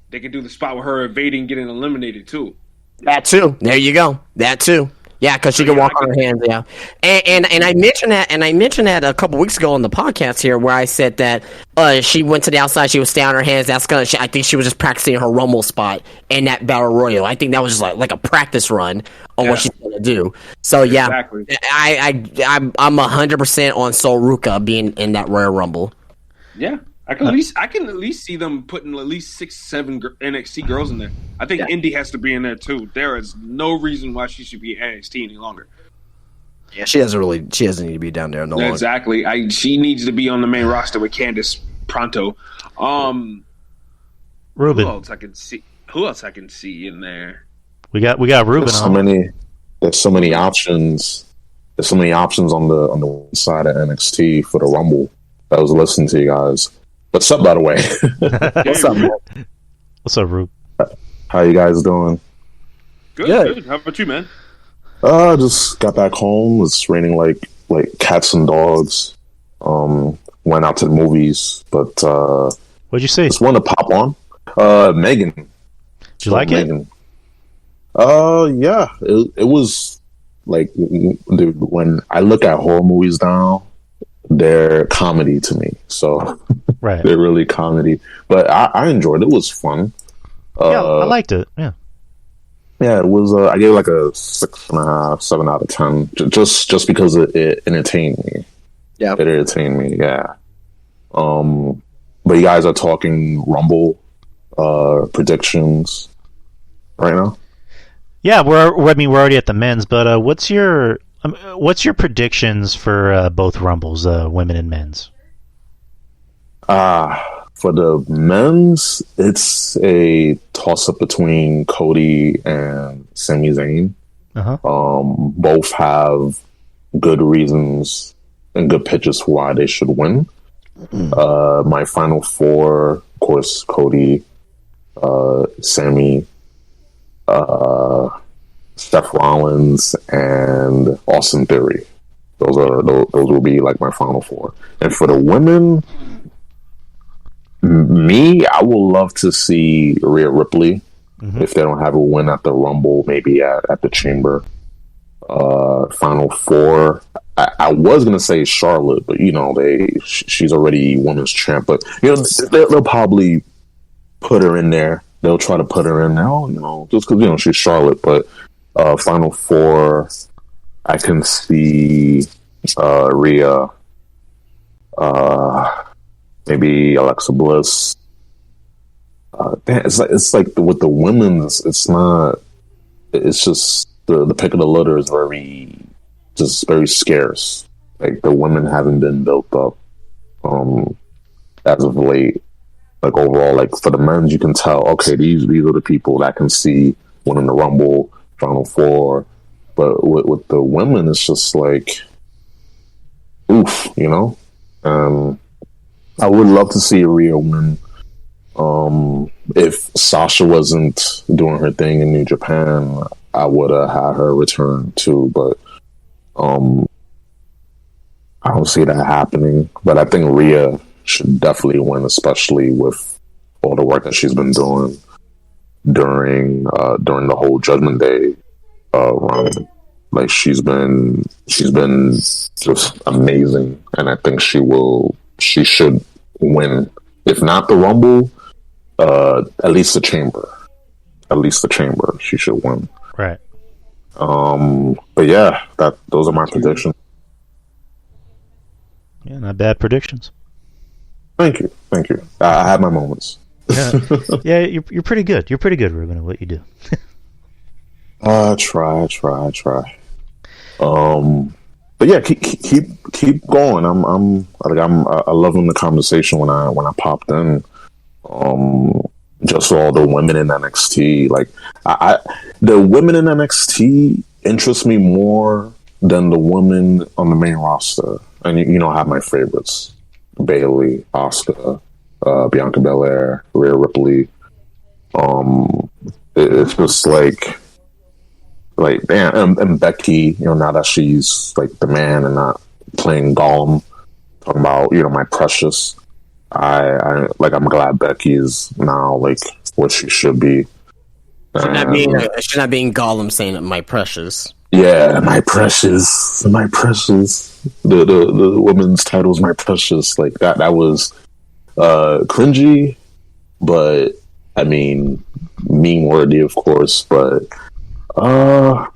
Speaker 3: They can do the spot with her evading, getting eliminated too.
Speaker 2: That too. There you go. That too. Yeah, because she can walk on her hands. Yeah, and I mentioned that a couple weeks ago on the podcast here, where I said that she went to the outside, she was staying on her hands. I think she was just practicing her Rumble spot in that Battle Royal. I think that was just like a practice run on what she's gonna do. So yeah, exactly. I'm 100% on Sol Ruka being in that Royal Rumble.
Speaker 3: Yeah. I can at least see them putting at least 6-7 NXT girls in there. I think Indy has to be in there too. There is no reason why she should be NXT any longer.
Speaker 2: Yeah, she doesn't need to be down there no longer.
Speaker 3: Exactly. She needs to be on the main roster with Candice pronto.
Speaker 1: Ruben.
Speaker 3: Who else I can see in there?
Speaker 1: We got Ruben.
Speaker 5: There's so many options. There's so many options on the side of NXT for the Rumble. I was listening to you guys. What's up, by the way?
Speaker 2: What's up, man?
Speaker 1: What's up, Rube?
Speaker 5: How you guys doing?
Speaker 3: Good. How about you, man?
Speaker 5: Just got back home. It's raining like cats and dogs. Went out to the movies, but
Speaker 1: what'd you see?
Speaker 5: Just want to pop on. Megan.
Speaker 1: Did you like
Speaker 5: Megan. Yeah. It was like, dude, when I look at horror movies now, they're comedy to me, so
Speaker 1: right.
Speaker 5: They're really comedy. But I enjoyed it. It was fun.
Speaker 1: Yeah, I liked it. Yeah,
Speaker 5: it was. I gave it like a 6.5, 7 out of 10, just because it entertained me. Yeah, it entertained me. Yeah. But you guys are talking Rumble predictions right now.
Speaker 1: Yeah, we're already at the men's, but what's your predictions for both Rumbles, women and men's?
Speaker 5: For For the men's, it's a toss up between Cody and Sami Zayn. Both have good reasons and good pitches for why they should win. My final four, of course, Cody, Sami, Seth Rollins, and Austin Theory. Those will be like my final four. And for the women, I would love to see Rhea Ripley if they don't have a win at the Rumble, maybe at the Chamber. Final four. I was gonna say Charlotte, but she's already women's champ. But they'll probably put her in there. They'll try to put her in there. Just because she's Charlotte. But final four, I can see Rhea, maybe Alexa Bliss. It's like with the women's, it's not. It's just the pick of the litter is very scarce. Like the women haven't been built up as of late. Like overall, like for the men's, you can tell. Okay, these are the people that can see winning the Rumble, Final Four. But with the women, it's just like, oof, I would love to see Rhea win. If Sasha wasn't doing her thing in New Japan, I would have had her return too. But I don't see that happening. But I think Rhea should definitely win, especially with all the work that she's been doing during the whole Judgment Day run. Like she's been just amazing, and I think she should win. If not the Rumble, at least the Chamber. At least the Chamber, she should win.
Speaker 1: Right.
Speaker 5: But yeah, those are my predictions.
Speaker 1: Yeah, not bad predictions.
Speaker 5: Thank you. I had my moments.
Speaker 1: Yeah, you're pretty good. You're pretty good, Ruben, at what you do.
Speaker 5: Try. But yeah, keep going. I'm loving the conversation when I popped in. Just all the women in NXT. Like the women in NXT interest me more than the women on the main roster. And I have my favorites: Bayley, Asuka, Bianca Belair, Rhea Ripley. It's just like damn, and Becky. Now that she's like the man and not playing Gollum, talking about my precious. I'm glad Becky is now like what she should be.
Speaker 2: She's not being Gollum saying my precious.
Speaker 5: Yeah, my precious. The woman's title's my precious. Like that was cringy, but I mean meme worthy, of course. But I'm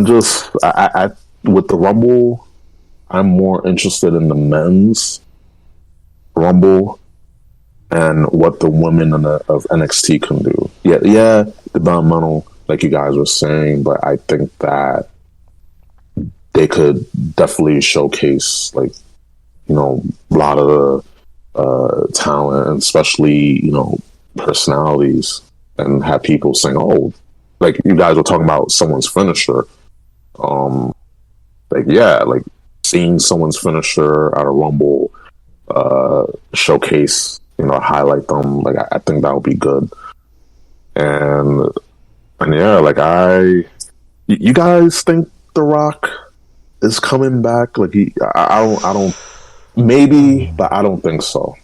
Speaker 5: just I with the Rumble, I'm more interested in the men's Rumble and what the women of NXT can do. Yeah, developmental, like you guys were saying, but I think that they could definitely showcase a lot of the talent, and especially personalities, and have people saying, "Oh, like you guys were talking about someone's finisher." Seeing someone's finisher at a Rumble, showcase, highlight them. Like I think that would be good. And yeah, you guys think The Rock is coming back? Like I don't, maybe, but I don't think so.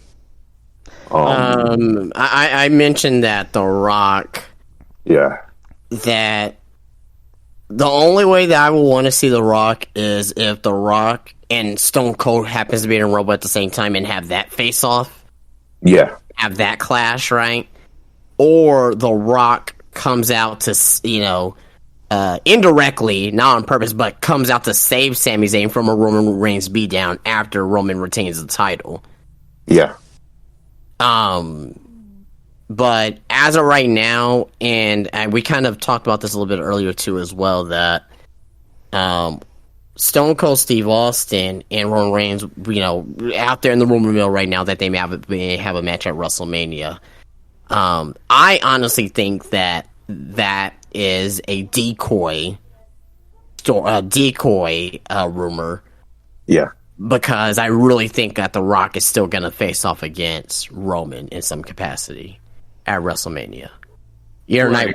Speaker 2: I mentioned that The Rock.
Speaker 5: Yeah.
Speaker 2: That the only way that I would want to see The Rock is if The Rock and Stone Cold happens to be in a Rumble at the same time and have that face off.
Speaker 5: Yeah.
Speaker 2: Have that clash, right? Or The Rock comes out to, indirectly, not on purpose, but comes out to save Sami Zayn from a Roman Reigns beatdown after Roman retains the title.
Speaker 5: Yeah.
Speaker 2: But as of right now, and we kind of talked about this a little bit earlier too as well, that Stone Cold Steve Austin and Roman Reigns, out there in the rumor mill right now that they may have a match at WrestleMania. I honestly think that is a decoy rumor.
Speaker 5: Yeah.
Speaker 2: Because I really think that The Rock is still going to face off against Roman in some capacity at WrestleMania. Either night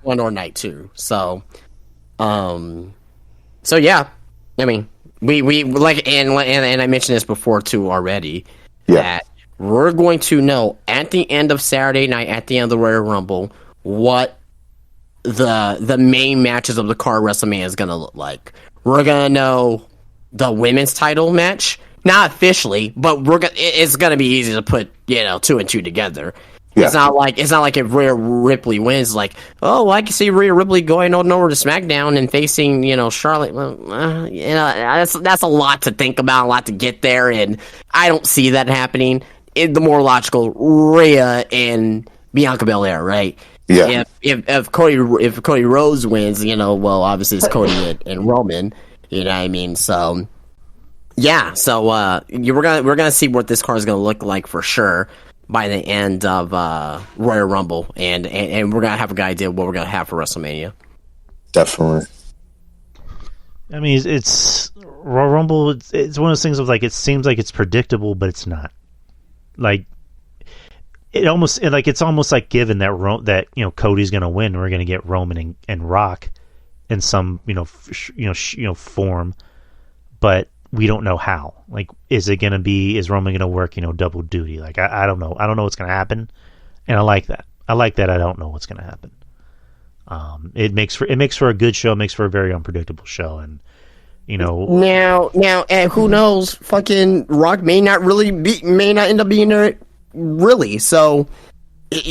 Speaker 2: one or night two. So yeah. I mean, we like, and I mentioned this before too already, that we're going to know at the end of Saturday night, at the end of the Royal Rumble, what the main matches of the card WrestleMania is going to look like. We're going to know the women's title match, not officially, but it's gonna be easy to put 2 and 2 together. Yeah. It's not like if Rhea Ripley wins, like, oh, I can see Rhea Ripley going over to SmackDown and facing Charlotte. That's a lot to think about, a lot to get there, and I don't see that happening. The more logical, Rhea and Bianca Belair, right?
Speaker 5: Yeah.
Speaker 2: If Cody Rhodes wins, obviously it's Cody and Roman. You know what I mean? So, yeah. So, we're gonna see what this card is gonna look like for sure by the end of Royal Rumble, and we're gonna have a good idea what we're gonna have for WrestleMania.
Speaker 5: Definitely.
Speaker 1: I mean, it's Royal Rumble. It's one of those things of like, it seems like it's predictable, but it's not. Like, it's almost like given that Cody's gonna win, we're gonna get Roman and Rock in some form, but we don't know how. Like, is Roman gonna work double duty? Like, I don't know what's gonna happen, and I like that. I don't know what's gonna happen. It makes for a good show, makes for a very unpredictable show, and
Speaker 2: now and who knows, fucking Rock may not end up being there really. So it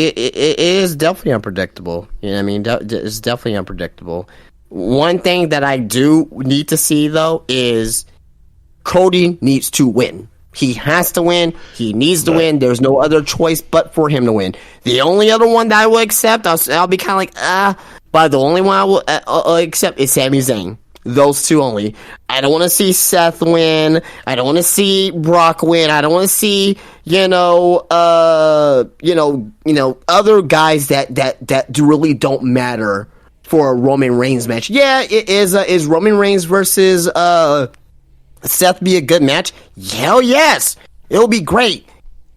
Speaker 2: is definitely unpredictable. You know what I mean? It's definitely unpredictable. One thing that I do need to see, though, is Cody needs to win. He has to win. He needs to win. There's no other choice but for him to win. The only other one that I will accept, I'll be kind of like, but the only one I will accept is Sami Zayn. Those two only. I don't want to see Seth win. I don't want to see Brock win. I don't want to see, other guys that really don't matter for a Roman Reigns match. Yeah, it is Roman Reigns versus Seth be a good match? Hell yes. It'll be great.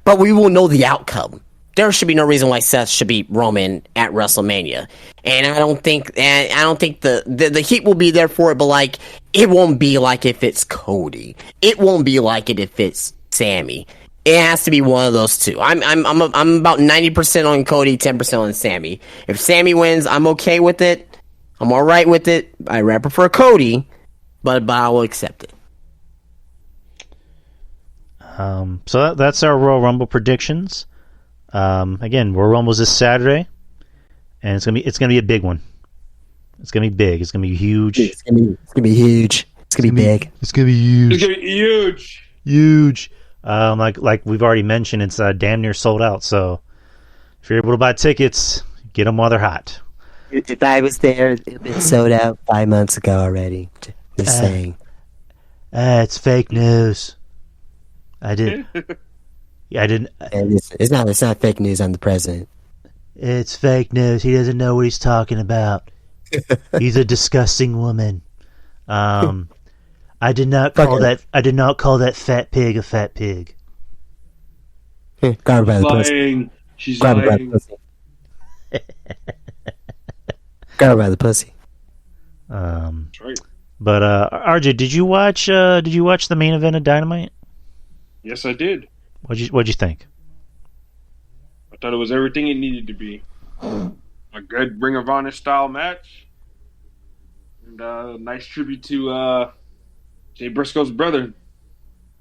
Speaker 2: But we will know the outcome. There should be no reason why Seth should beat Roman at WrestleMania. And I don't think the heat will be there for it, but like, it won't be like if it's Cody. It won't be like it if it's Sammy. It has to be one of those two. I'm about 90% on Cody, 10% on Sammy. If Sammy wins, I'm okay with it. I'm all right with it. I prefer Cody, but I will accept it.
Speaker 1: So that's our Royal Rumble predictions. Again, Royal Rumble's this Saturday, and it's gonna be a big one. It's gonna be big. It's gonna be huge.
Speaker 2: It's gonna be huge. It's gonna be big.
Speaker 1: It's gonna be huge.
Speaker 3: It's gonna be huge.
Speaker 1: Huge. Like we've already mentioned, it's damn near sold out. So if you're able to buy tickets, get them while they're hot.
Speaker 2: If I was there, it'd been sold out 5 months ago already. Just saying.
Speaker 1: It's fake news. I didn't.
Speaker 2: It's not fake news. I'm the president.
Speaker 1: It's fake news. He doesn't know what he's talking about. He's a disgusting woman. I did not call that fat pig a fat pig.
Speaker 2: Grab her by the pussy.
Speaker 3: She's lying.
Speaker 2: Grab her by the pussy.
Speaker 3: That's right.
Speaker 1: But RJ, did you watch the main event of Dynamite?
Speaker 3: Yes, I did.
Speaker 1: What'd you think?
Speaker 3: I thought it was everything it needed to be. A good Ring of Honor style match. And a nice tribute to Jay Briscoe's brother.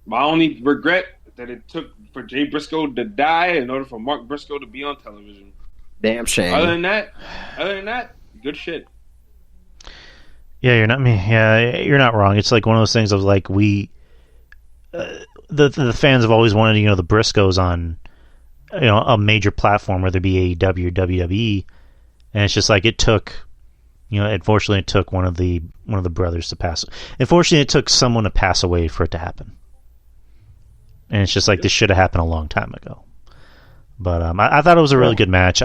Speaker 3: My only regret is that it took for Jay Briscoe to die in order for Mark Briscoe to be on television.
Speaker 2: Damn shame.
Speaker 3: Other than that, good shit.
Speaker 1: Yeah, you're not wrong. It's like one of those things of like the fans have always wanted the Briscoes on a major platform, whether it be AEW or WWE, and it's just like it took Unfortunately, it took one of the brothers to pass. Unfortunately, it took someone to pass away for it to happen. And it's just like this should have happened a long time ago. But I thought it was a really good match.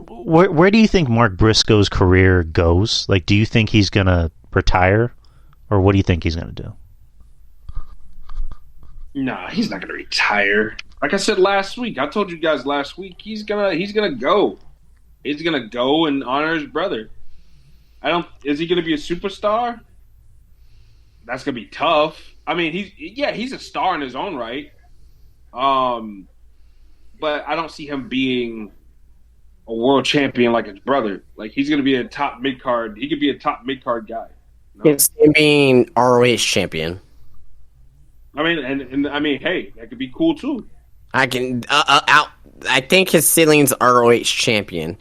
Speaker 1: Where do you think Mark Briscoe's career goes? Like, do you think he's gonna retire, or what do you think he's gonna do?
Speaker 3: Nah, he's not gonna retire. Like I said last week, I told you guys last week, he's gonna go. He's gonna go and honor his brother. Is he gonna be a superstar? That's gonna be tough. I mean, he's a star in his own right. But I don't see him being a world champion like his brother. Like, he's gonna be a top mid card. He could be a top mid card guy.
Speaker 2: Yes, I mean ROH champion.
Speaker 3: I mean, and I mean, hey, that could be cool too.
Speaker 2: I think his ceiling's ROH champion,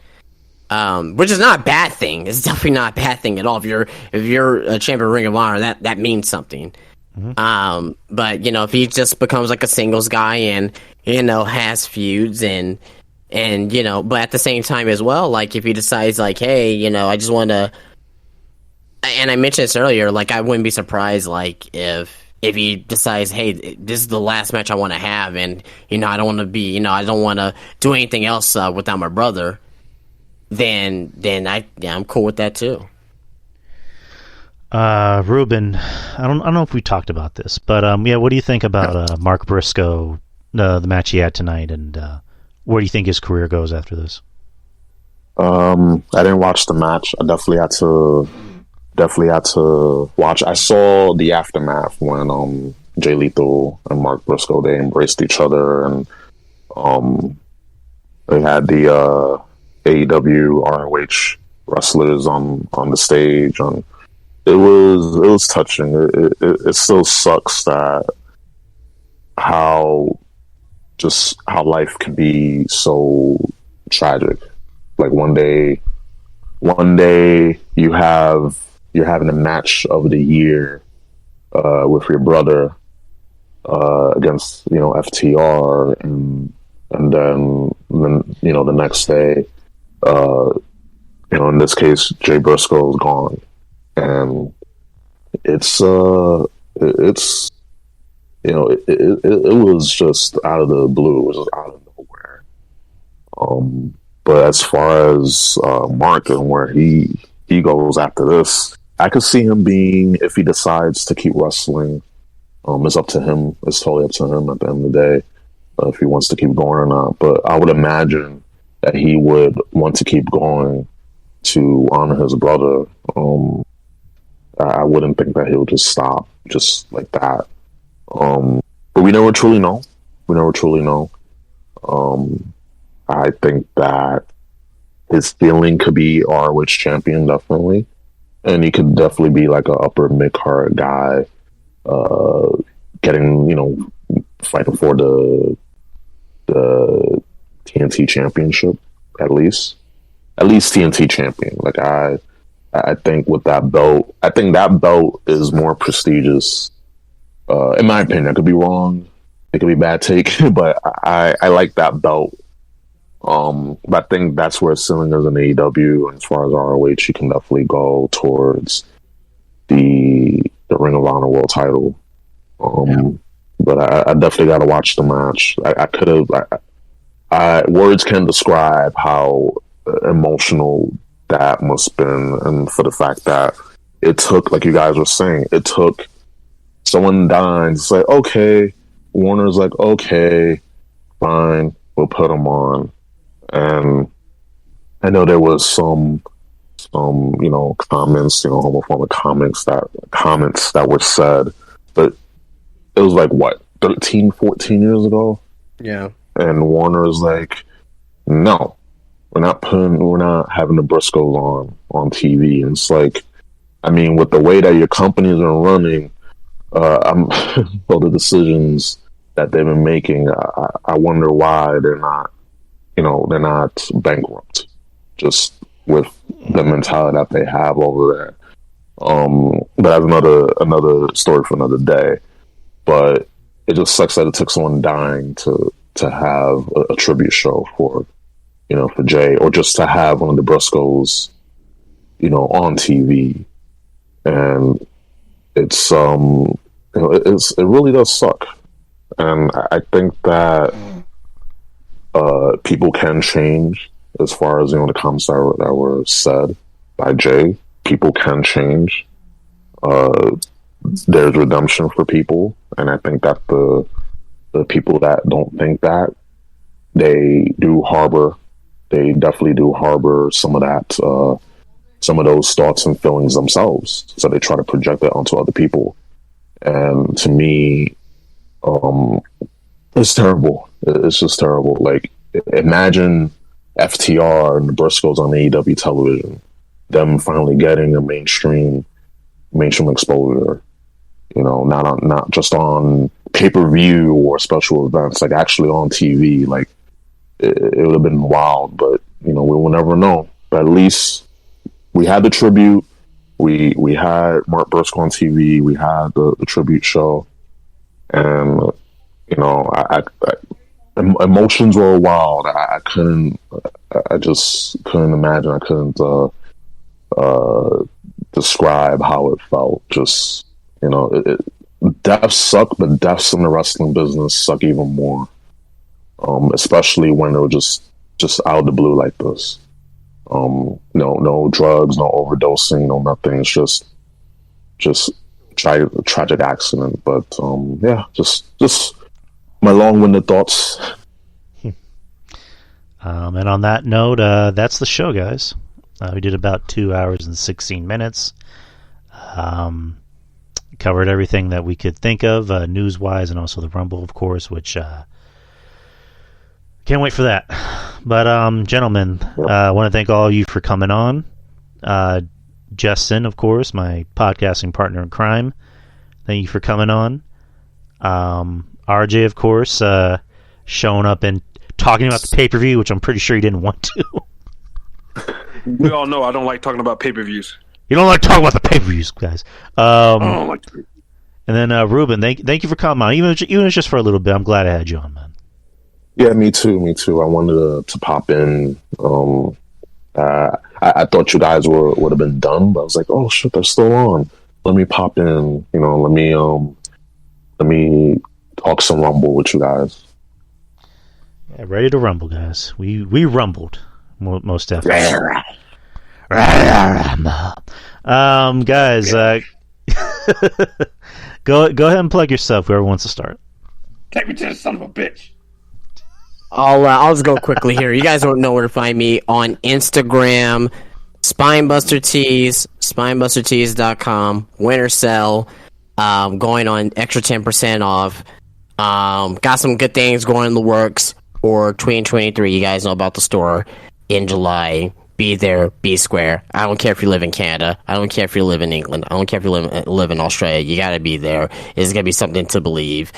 Speaker 2: which is not a bad thing. It's definitely not a bad thing at all. If you're a champion of Ring of Honor, that means something. Mm-hmm. But if he just becomes like a singles guy and has feuds and but at the same time as well, like if he decides like, hey, I just want to, and I mentioned this earlier, like I wouldn't be surprised like if he decides, hey, this is the last match I want to have, and I don't want to be, I don't want to do anything else without my brother, then I'm cool with that too.
Speaker 1: Ruben, I don't know if we talked about this, but what do you think about Mark Briscoe, the match he had tonight, and where do you think his career goes after this?
Speaker 5: I didn't watch the match. I definitely had to watch. I saw the aftermath when Jay Lethal and Mark Briscoe, they embraced each other, and they had the AEW ROH wrestlers on the stage, and it was touching. It still sucks that how life can be so tragic. Like one day you're having a match of the year with your brother against FTR, and then the next day in this case Jay Briscoe is gone, and it was just out of the blue. It was just out of nowhere. But as far as Mark and where he goes after this, I could see him being, if he decides to keep wrestling, it's up to him. It's totally up to him at the end of the day, if he wants to keep going or not. But I would imagine that he would want to keep going to honor his brother. I wouldn't think that he'll just stop just like that. But we never truly know. I think that his feeling could be ROH champion, definitely. And he could definitely be like an upper mid-card guy, getting, fighting for the TNT championship, at least TNT champion. Like I think with that belt, I think that belt is more prestigious. In my opinion, I could be wrong. It could be a bad take, but I like that belt. But I think that's where ceiling is in AEW, and as far as ROH, you can definitely go towards the Ring of Honor World Title. But I definitely got to watch the match. I could have. Words can't describe how emotional that must have been, and for the fact that it took, like you guys were saying, it took someone dying. It's like, okay, Warner's like, okay, fine, we'll put him on. And I know there was some comments, homophobic comments that were said, but it was like, what, 13, 14 years ago?
Speaker 2: Yeah.
Speaker 5: And Warner's like, no, we're not having the Briscoes on TV. And it's like, I mean, with the way that your companies are running, all the decisions that they've been making, I wonder why they're not bankrupt, just with the mentality that they have over there. But that's another story for another day. But it just sucks that it took someone dying to have a tribute show for Jay, or just to have one of the Briscoes on TV, and it's it really does suck. And I think that people can change as far as the comments that were said by Jay. People can change. There's redemption for people, and I think that the people that don't think that, they definitely do harbor some of that, some of those thoughts and feelings themselves. So they try to project that onto other people. And to me, it's terrible. It's just terrible. Like, imagine FTR and the Briscoes on AEW television, them finally getting a mainstream exposure. Not just on pay-per-view or special events, like actually on TV. Like, it would have been wild, but we will never know. But at least we had the tribute. We had Mark Briscoe on TV. We had the tribute show, and I emotions were wild. I just couldn't imagine. I couldn't describe how it felt. Just deaths suck, but deaths in the wrestling business suck even more. Especially when they were just out of the blue like this. No drugs, no overdosing, no nothing. It's just tragic accident. But just my long-winded thoughts.
Speaker 1: And on that note, that's the show, guys. We did about 2 hours and 16 minutes. Covered everything that we could think of, news-wise, and also the Rumble, of course, which can't wait for that. But, gentlemen, I want to thank all of you for coming on. Justin, of course, my podcasting partner in crime, thank you for coming on. RJ, of course, showing up and talking about the pay-per-view, which I'm pretty sure you didn't want to.
Speaker 3: We all know I don't like talking about pay-per-views.
Speaker 1: You don't like talking about the pay-per-views, guys.
Speaker 3: I don't like to.
Speaker 1: And then, Ruben, thank you for coming on. Even if it's just for a little bit, I'm glad I had you on, man.
Speaker 5: Yeah, me too. I wanted to pop in. I thought you guys would have been done, but I was like, oh shit, they're still on. Let me pop in. Let me talk some Rumble with you guys.
Speaker 1: Yeah, ready to rumble, guys. We rumbled, most definitely. Guys, go ahead and plug yourself. Whoever wants to start.
Speaker 3: Take me to the son of a bitch.
Speaker 2: I'll just go quickly here. You guys don't know where to find me on Instagram. Spinebuster Tees, spinebustertees.com. Winter sale, going on extra 10% off. Got some good things going in the works for 2023. You guys know about the store in July. Be there, be square. I don't care if you live in Canada. I don't care if you live in England. I don't care if you live in Australia. You gotta be there. It's gonna be something to believe.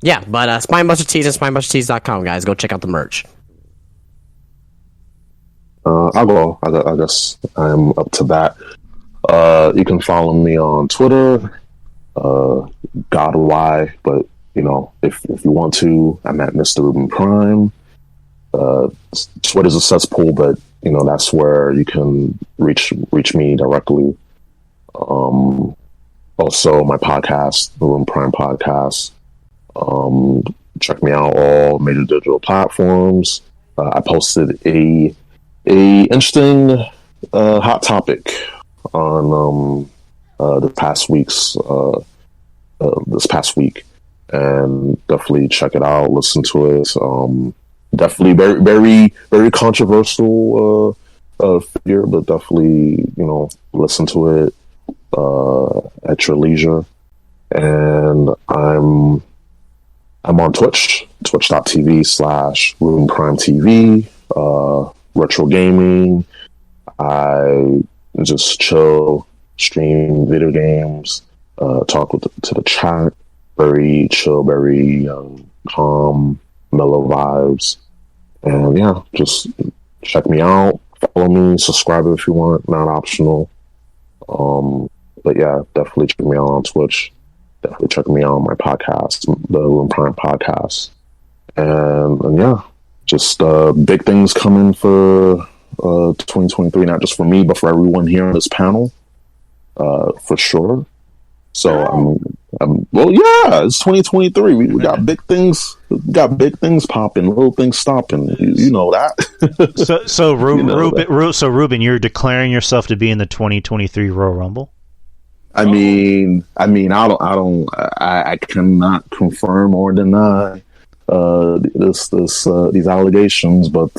Speaker 2: Yeah, but Spinebuster Tees and spinebustertees.com, guys. Go check out the merch.
Speaker 5: I'll go. I guess I'm up to that. You can follow me on Twitter, GodWhy, but if you want to, I'm at Mr. Ruben Prime. Twitter's a cesspool, but that's where you can reach me directly. Also, my podcast, the Ruben Prime Podcast. Check me out all major digital platforms. I posted a interesting hot topic on this past week, and definitely check it out, listen to it. Definitely very, very, very controversial figure, but definitely listen to it at your leisure. And I'm on Twitch, twitch.tv/RubenPrimeTV, retro gaming. I just chill, stream video games, talk to the chat. Very chill, very calm, mellow vibes. And yeah, just check me out, follow me, subscribe if you want, not optional. But yeah, definitely check me out on Twitch. Definitely check me out on my podcast, the Ruben Prime Podcast. And yeah, just big things coming for 2023, not just for me, but for everyone here on this panel, for sure. So well, yeah, it's 2023. We got big things. Got big things popping, little things stopping. You know that.
Speaker 1: So Ruben, you're declaring yourself to be in the 2023 Royal Rumble.
Speaker 5: I mean, I cannot confirm or deny these allegations, but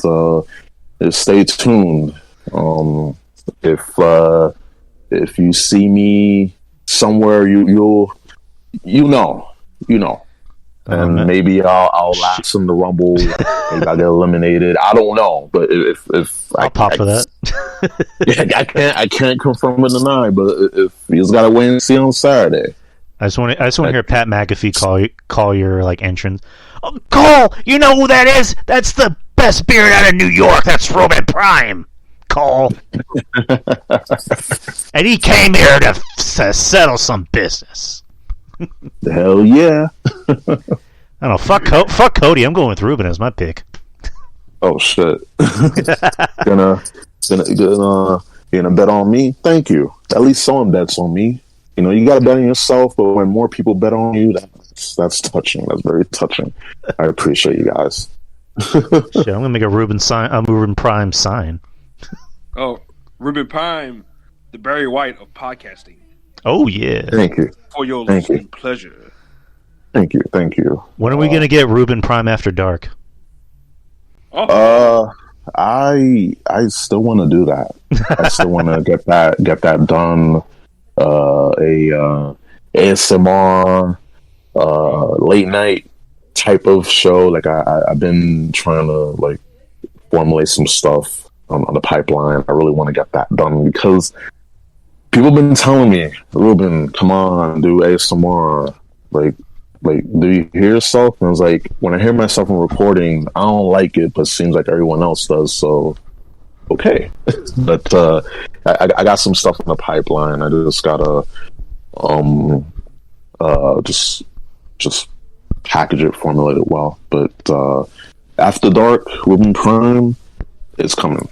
Speaker 5: stay tuned. If you see me somewhere, you know, and maybe I'll last in the Rumble. Maybe I get eliminated. I don't know, but if
Speaker 1: I'll pop for that.
Speaker 5: Yeah, I can't confirm or deny, but if you just gotta wait and see on Saturday.
Speaker 1: I just want to hear Pat McAfee call your like entrance. Oh, Cole, you know who that is? That's the best beard out of New York. That's Ruben Prime. Cole. And he came here to settle some business.
Speaker 5: Hell yeah.
Speaker 1: I don't know. Fuck Cody. I'm going with Ruben as my pick.
Speaker 5: Oh shit. gonna bet on me? Thank you. At least someone bets on me. You know, you gotta bet on yourself, but when more people bet on you, that's touching. That's very touching. I appreciate you guys.
Speaker 1: Shit, I'm gonna make a Ruben Prime sign.
Speaker 3: Oh, Ruben Prime, the Barry White of podcasting.
Speaker 1: Oh yeah.
Speaker 5: Thank you.
Speaker 3: For your listening pleasure.
Speaker 5: Thank you.
Speaker 1: When are we gonna get Ruben Prime After Dark?
Speaker 5: I still want to do that. I still want to get that done. A ASMR late night type of show. Like I've been trying to like formulate some stuff on the pipeline. I really want to get that done because people have been telling me, Ruben, come on, do ASMR. Like, do you hear yourself? And I was like, when I hear myself in recording, I don't like it, but it seems like everyone else does. So, okay. But I got some stuff in the pipeline. I just gotta just package it, formulate it well. But After Dark, Ruben Prime, it's coming.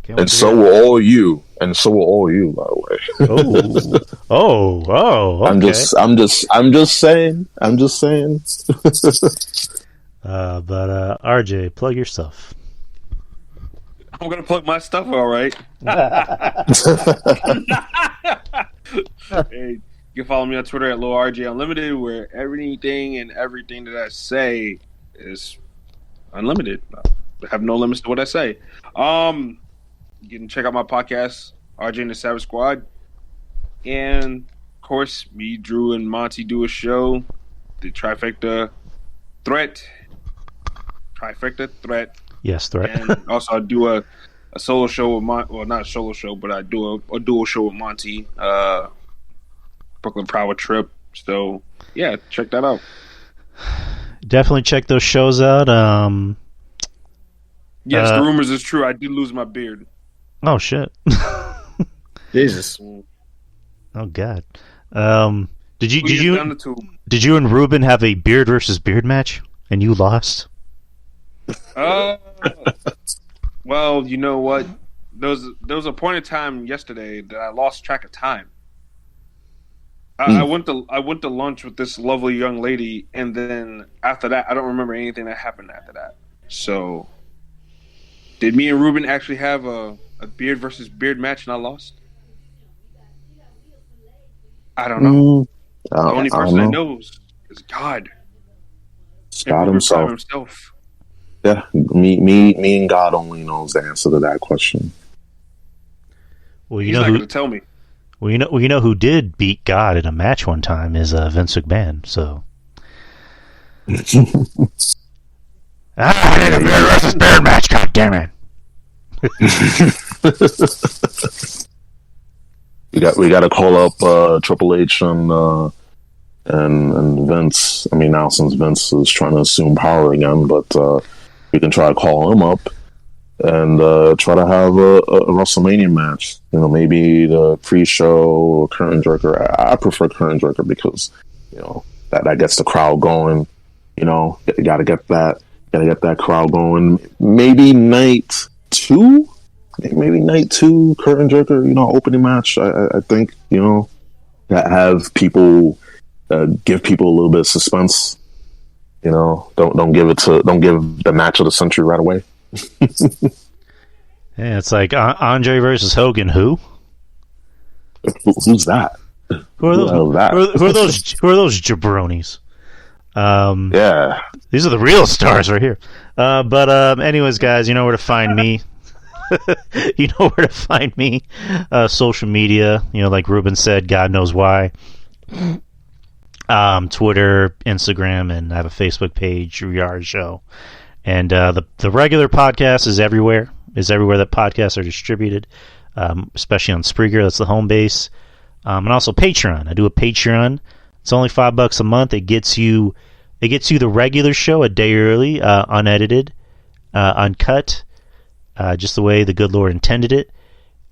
Speaker 5: And so will all you. And so will all you, by the way.
Speaker 1: Okay.
Speaker 5: I'm just saying.
Speaker 1: But RJ, plug yourself.
Speaker 3: I'm gonna plug my stuff, all right. Hey, you can follow me on Twitter at LowRJ Unlimited, where everything and everything that I say is unlimited. I have no limits to what I say. You can check out my podcast, RJ and the Savage Squad. And, of course, me, Drew, and Monty do a show, the Trifecta Threat.
Speaker 1: Yes, Threat.
Speaker 3: And also I do a solo show with well, not a solo show, but I do a dual show with Monty, Brooklyn Power Trip. So, yeah, check that out.
Speaker 1: Definitely check those shows out.
Speaker 3: Yes, the rumors is true. I did lose my beard.
Speaker 1: Oh shit!
Speaker 2: Jesus.
Speaker 1: Oh god. Did you and Ruben have a beard versus beard match and you lost?
Speaker 3: Well, you know what? There was a point in time yesterday that I lost track of time. I went to lunch with this lovely young lady, and then after that, I don't remember anything that happened after that. So, did me and Ruben actually have a beard versus beard match, and I lost? I don't know. The only person that knows is God.
Speaker 5: It's God himself. Yeah, me and God only knows the answer to that question.
Speaker 1: Well,
Speaker 3: He's not going to tell me.
Speaker 1: Well, you know who did beat God in a match one time is Vince McMahon. So, I need a beard versus beard match. God damn it!
Speaker 5: we got to call up Triple H and Vince. I mean, now since Vince is trying to assume power again, but we can try to call him up and try to have a WrestleMania match. You know, maybe the pre-show curtain jerker. I prefer curtain jerker because you know that gets the crowd going. You know, you got to get that Gotta get that crowd going. Maybe night 2. Maybe night 2, curtain jerker. Opening match. I think have people give people a little bit of suspense. Don't give the match of the century right away.
Speaker 1: Yeah, it's like Andre versus Hogan. Who's
Speaker 5: that?
Speaker 1: Who are those? Who are those jabronis?
Speaker 5: Yeah,
Speaker 1: these are the real stars right here. But anyways, guys, you know where to find me. You know where to find me. Social media, like Ruben said, God knows why. Twitter, Instagram, and I have a Facebook page, Yari Show. And the regular podcast is everywhere. Is everywhere that podcasts are distributed, especially on Spreaker. That's the home base. And also Patreon. I do a Patreon. It's only $5 a month. It gets you the regular show a day early, unedited, uncut, just the way the good Lord intended it.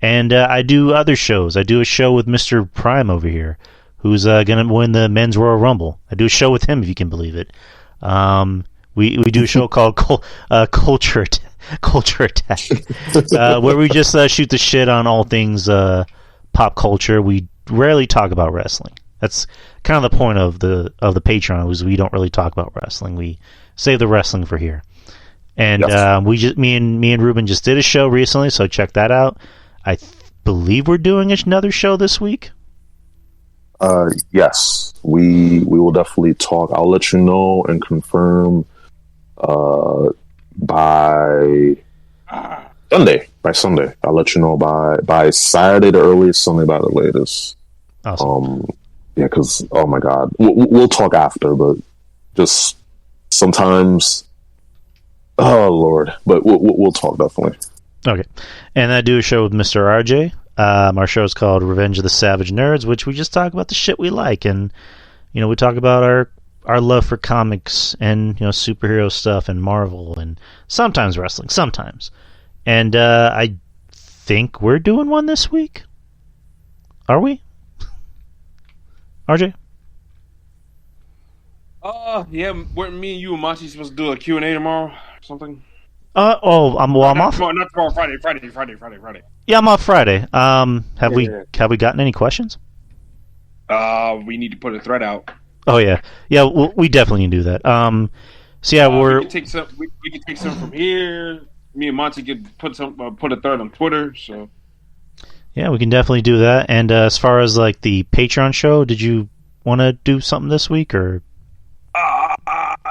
Speaker 1: And I do other shows. I do a show with Mr. Prime over here, who's going to win the Men's Royal Rumble. I do a show with him, if you can believe it. We do a show called Culture Attack, where we just shoot the shit on all things pop culture. We rarely talk about wrestling. That's kind of the point of the Patreon, is we don't really talk about wrestling. We save the wrestling for here. And yes. Me and Ruben just did a show recently, so check that out. I believe we're doing another show this week.
Speaker 5: Yes, we will definitely talk. I'll let you know and confirm by Sunday. By Sunday, I'll let you know by Saturday the earliest, Sunday by the latest.
Speaker 1: Awesome.
Speaker 5: Yeah, because oh my God, we'll talk after, but just sometimes, oh Lord, but we'll talk definitely.
Speaker 1: Okay, and I do a show with Mr. RJ. Our show is called Revenge of the Savage Nerds, which we just talk about the shit we like, and we talk about our love for comics and superhero stuff and Marvel and sometimes wrestling, sometimes. And I think we're doing one this week. Are we? RJ?
Speaker 3: Yeah. Weren't me and you and Monty supposed to do a Q&A tomorrow or something?
Speaker 1: I'm off.
Speaker 3: Tomorrow, not tomorrow. Friday.
Speaker 1: Yeah, I'm off Friday. Have we gotten any questions?
Speaker 3: We need to put a thread out.
Speaker 1: Oh yeah. We definitely can do that. So yeah,
Speaker 3: we can take some. We can take some from here. Me and Monty could put a thread on Twitter. So
Speaker 1: yeah, we can definitely do that. And as far as like the Patreon show, did you want to do something this week or?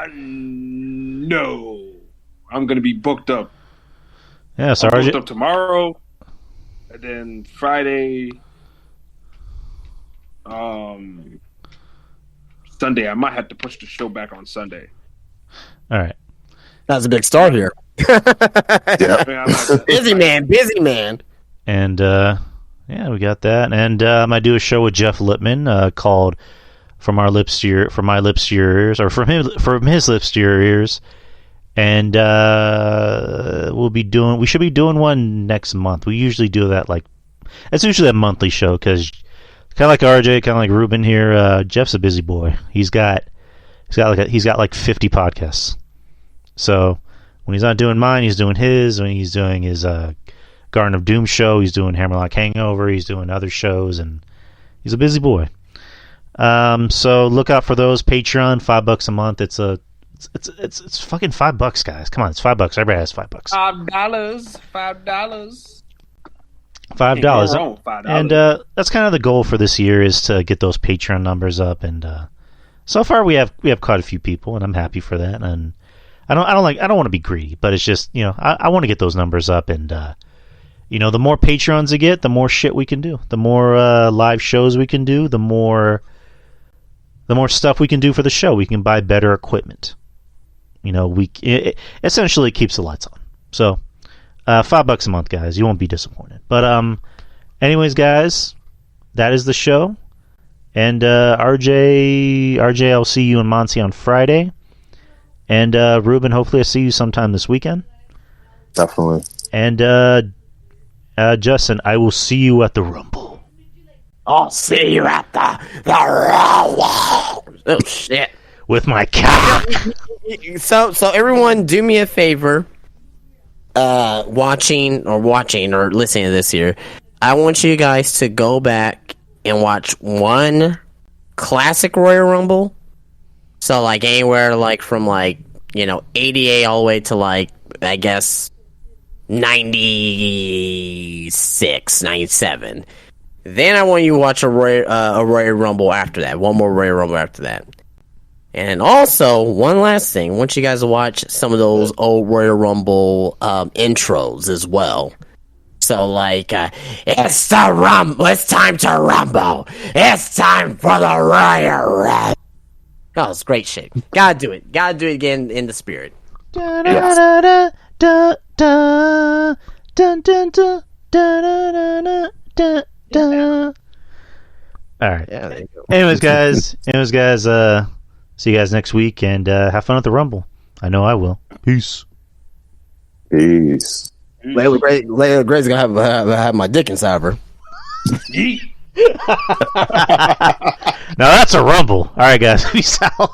Speaker 3: No. I'm going to be booked up.
Speaker 1: Yeah, so
Speaker 3: I'm booked up tomorrow, and then Friday, Sunday. I might have to push the show back on Sunday.
Speaker 1: All right.
Speaker 2: That's a big start here.
Speaker 5: Yeah.
Speaker 2: Busy man.
Speaker 1: And yeah, we got that. And I do a show with Jeff Lippman called "From My Lips to Your Ears," or from his lips to your ears. And we should be doing one next month. We usually do that it's usually a monthly show because kind of like RJ, kind of like Ruben here. Jeff's a busy boy. He's got like 50 podcasts. So when he's not doing mine, he's doing his. When he's doing his Garden of Doom show, he's doing Hammerlock Hangover. He's doing other shows, and he's a busy boy. So look out for those. Patreon, $5 a month. It's fucking $5, guys. Come on, it's $5. Everybody has $5. $5. And that's kind of the goal for this year, is to get those Patreon numbers up. And so far, we have quite a few people, and I'm happy for that. And I don't want to be greedy, but it's just I want to get those numbers up. And the more Patreons we get, the more shit we can do. The more live shows we can do. The more stuff we can do for the show. We can buy better equipment. It essentially keeps the lights on. So, $5 a month, guys. You won't be disappointed. But, anyways, guys, that is the show. And, RJ, I'll see you and Monty on Friday. And, Ruben, hopefully I see you sometime this weekend.
Speaker 5: Definitely.
Speaker 1: And, Justin, I will see you at the Rumble.
Speaker 2: I'll see you at the Rumble. Oh, shit.
Speaker 1: with my cock.
Speaker 2: So everyone, do me a favor. Watching or listening to this here, I want you guys to go back and watch one classic Royal Rumble. So like anywhere like from like 88 all the way to like I guess 96, 97. Then I want you to watch a Royal Rumble after that. One more Royal Rumble after that. And also, one last thing. I want you guys to watch some of those old Royal Rumble intros as well. So, like, it's the Rumble. It's time to Rumble. It's time for the Royal Rumble. Oh, it's great shit. Gotta do it. Gotta do it again in the spirit.
Speaker 1: All right.
Speaker 2: Yeah, there you go.
Speaker 1: Anyways, guys. See you guys next week, and have fun at the Rumble. I know I will. Peace.
Speaker 5: Peace.
Speaker 2: Layla Gray's gonna have my dick inside of her.
Speaker 3: Yeet.
Speaker 1: Now that's a Rumble. All right, guys. Peace out.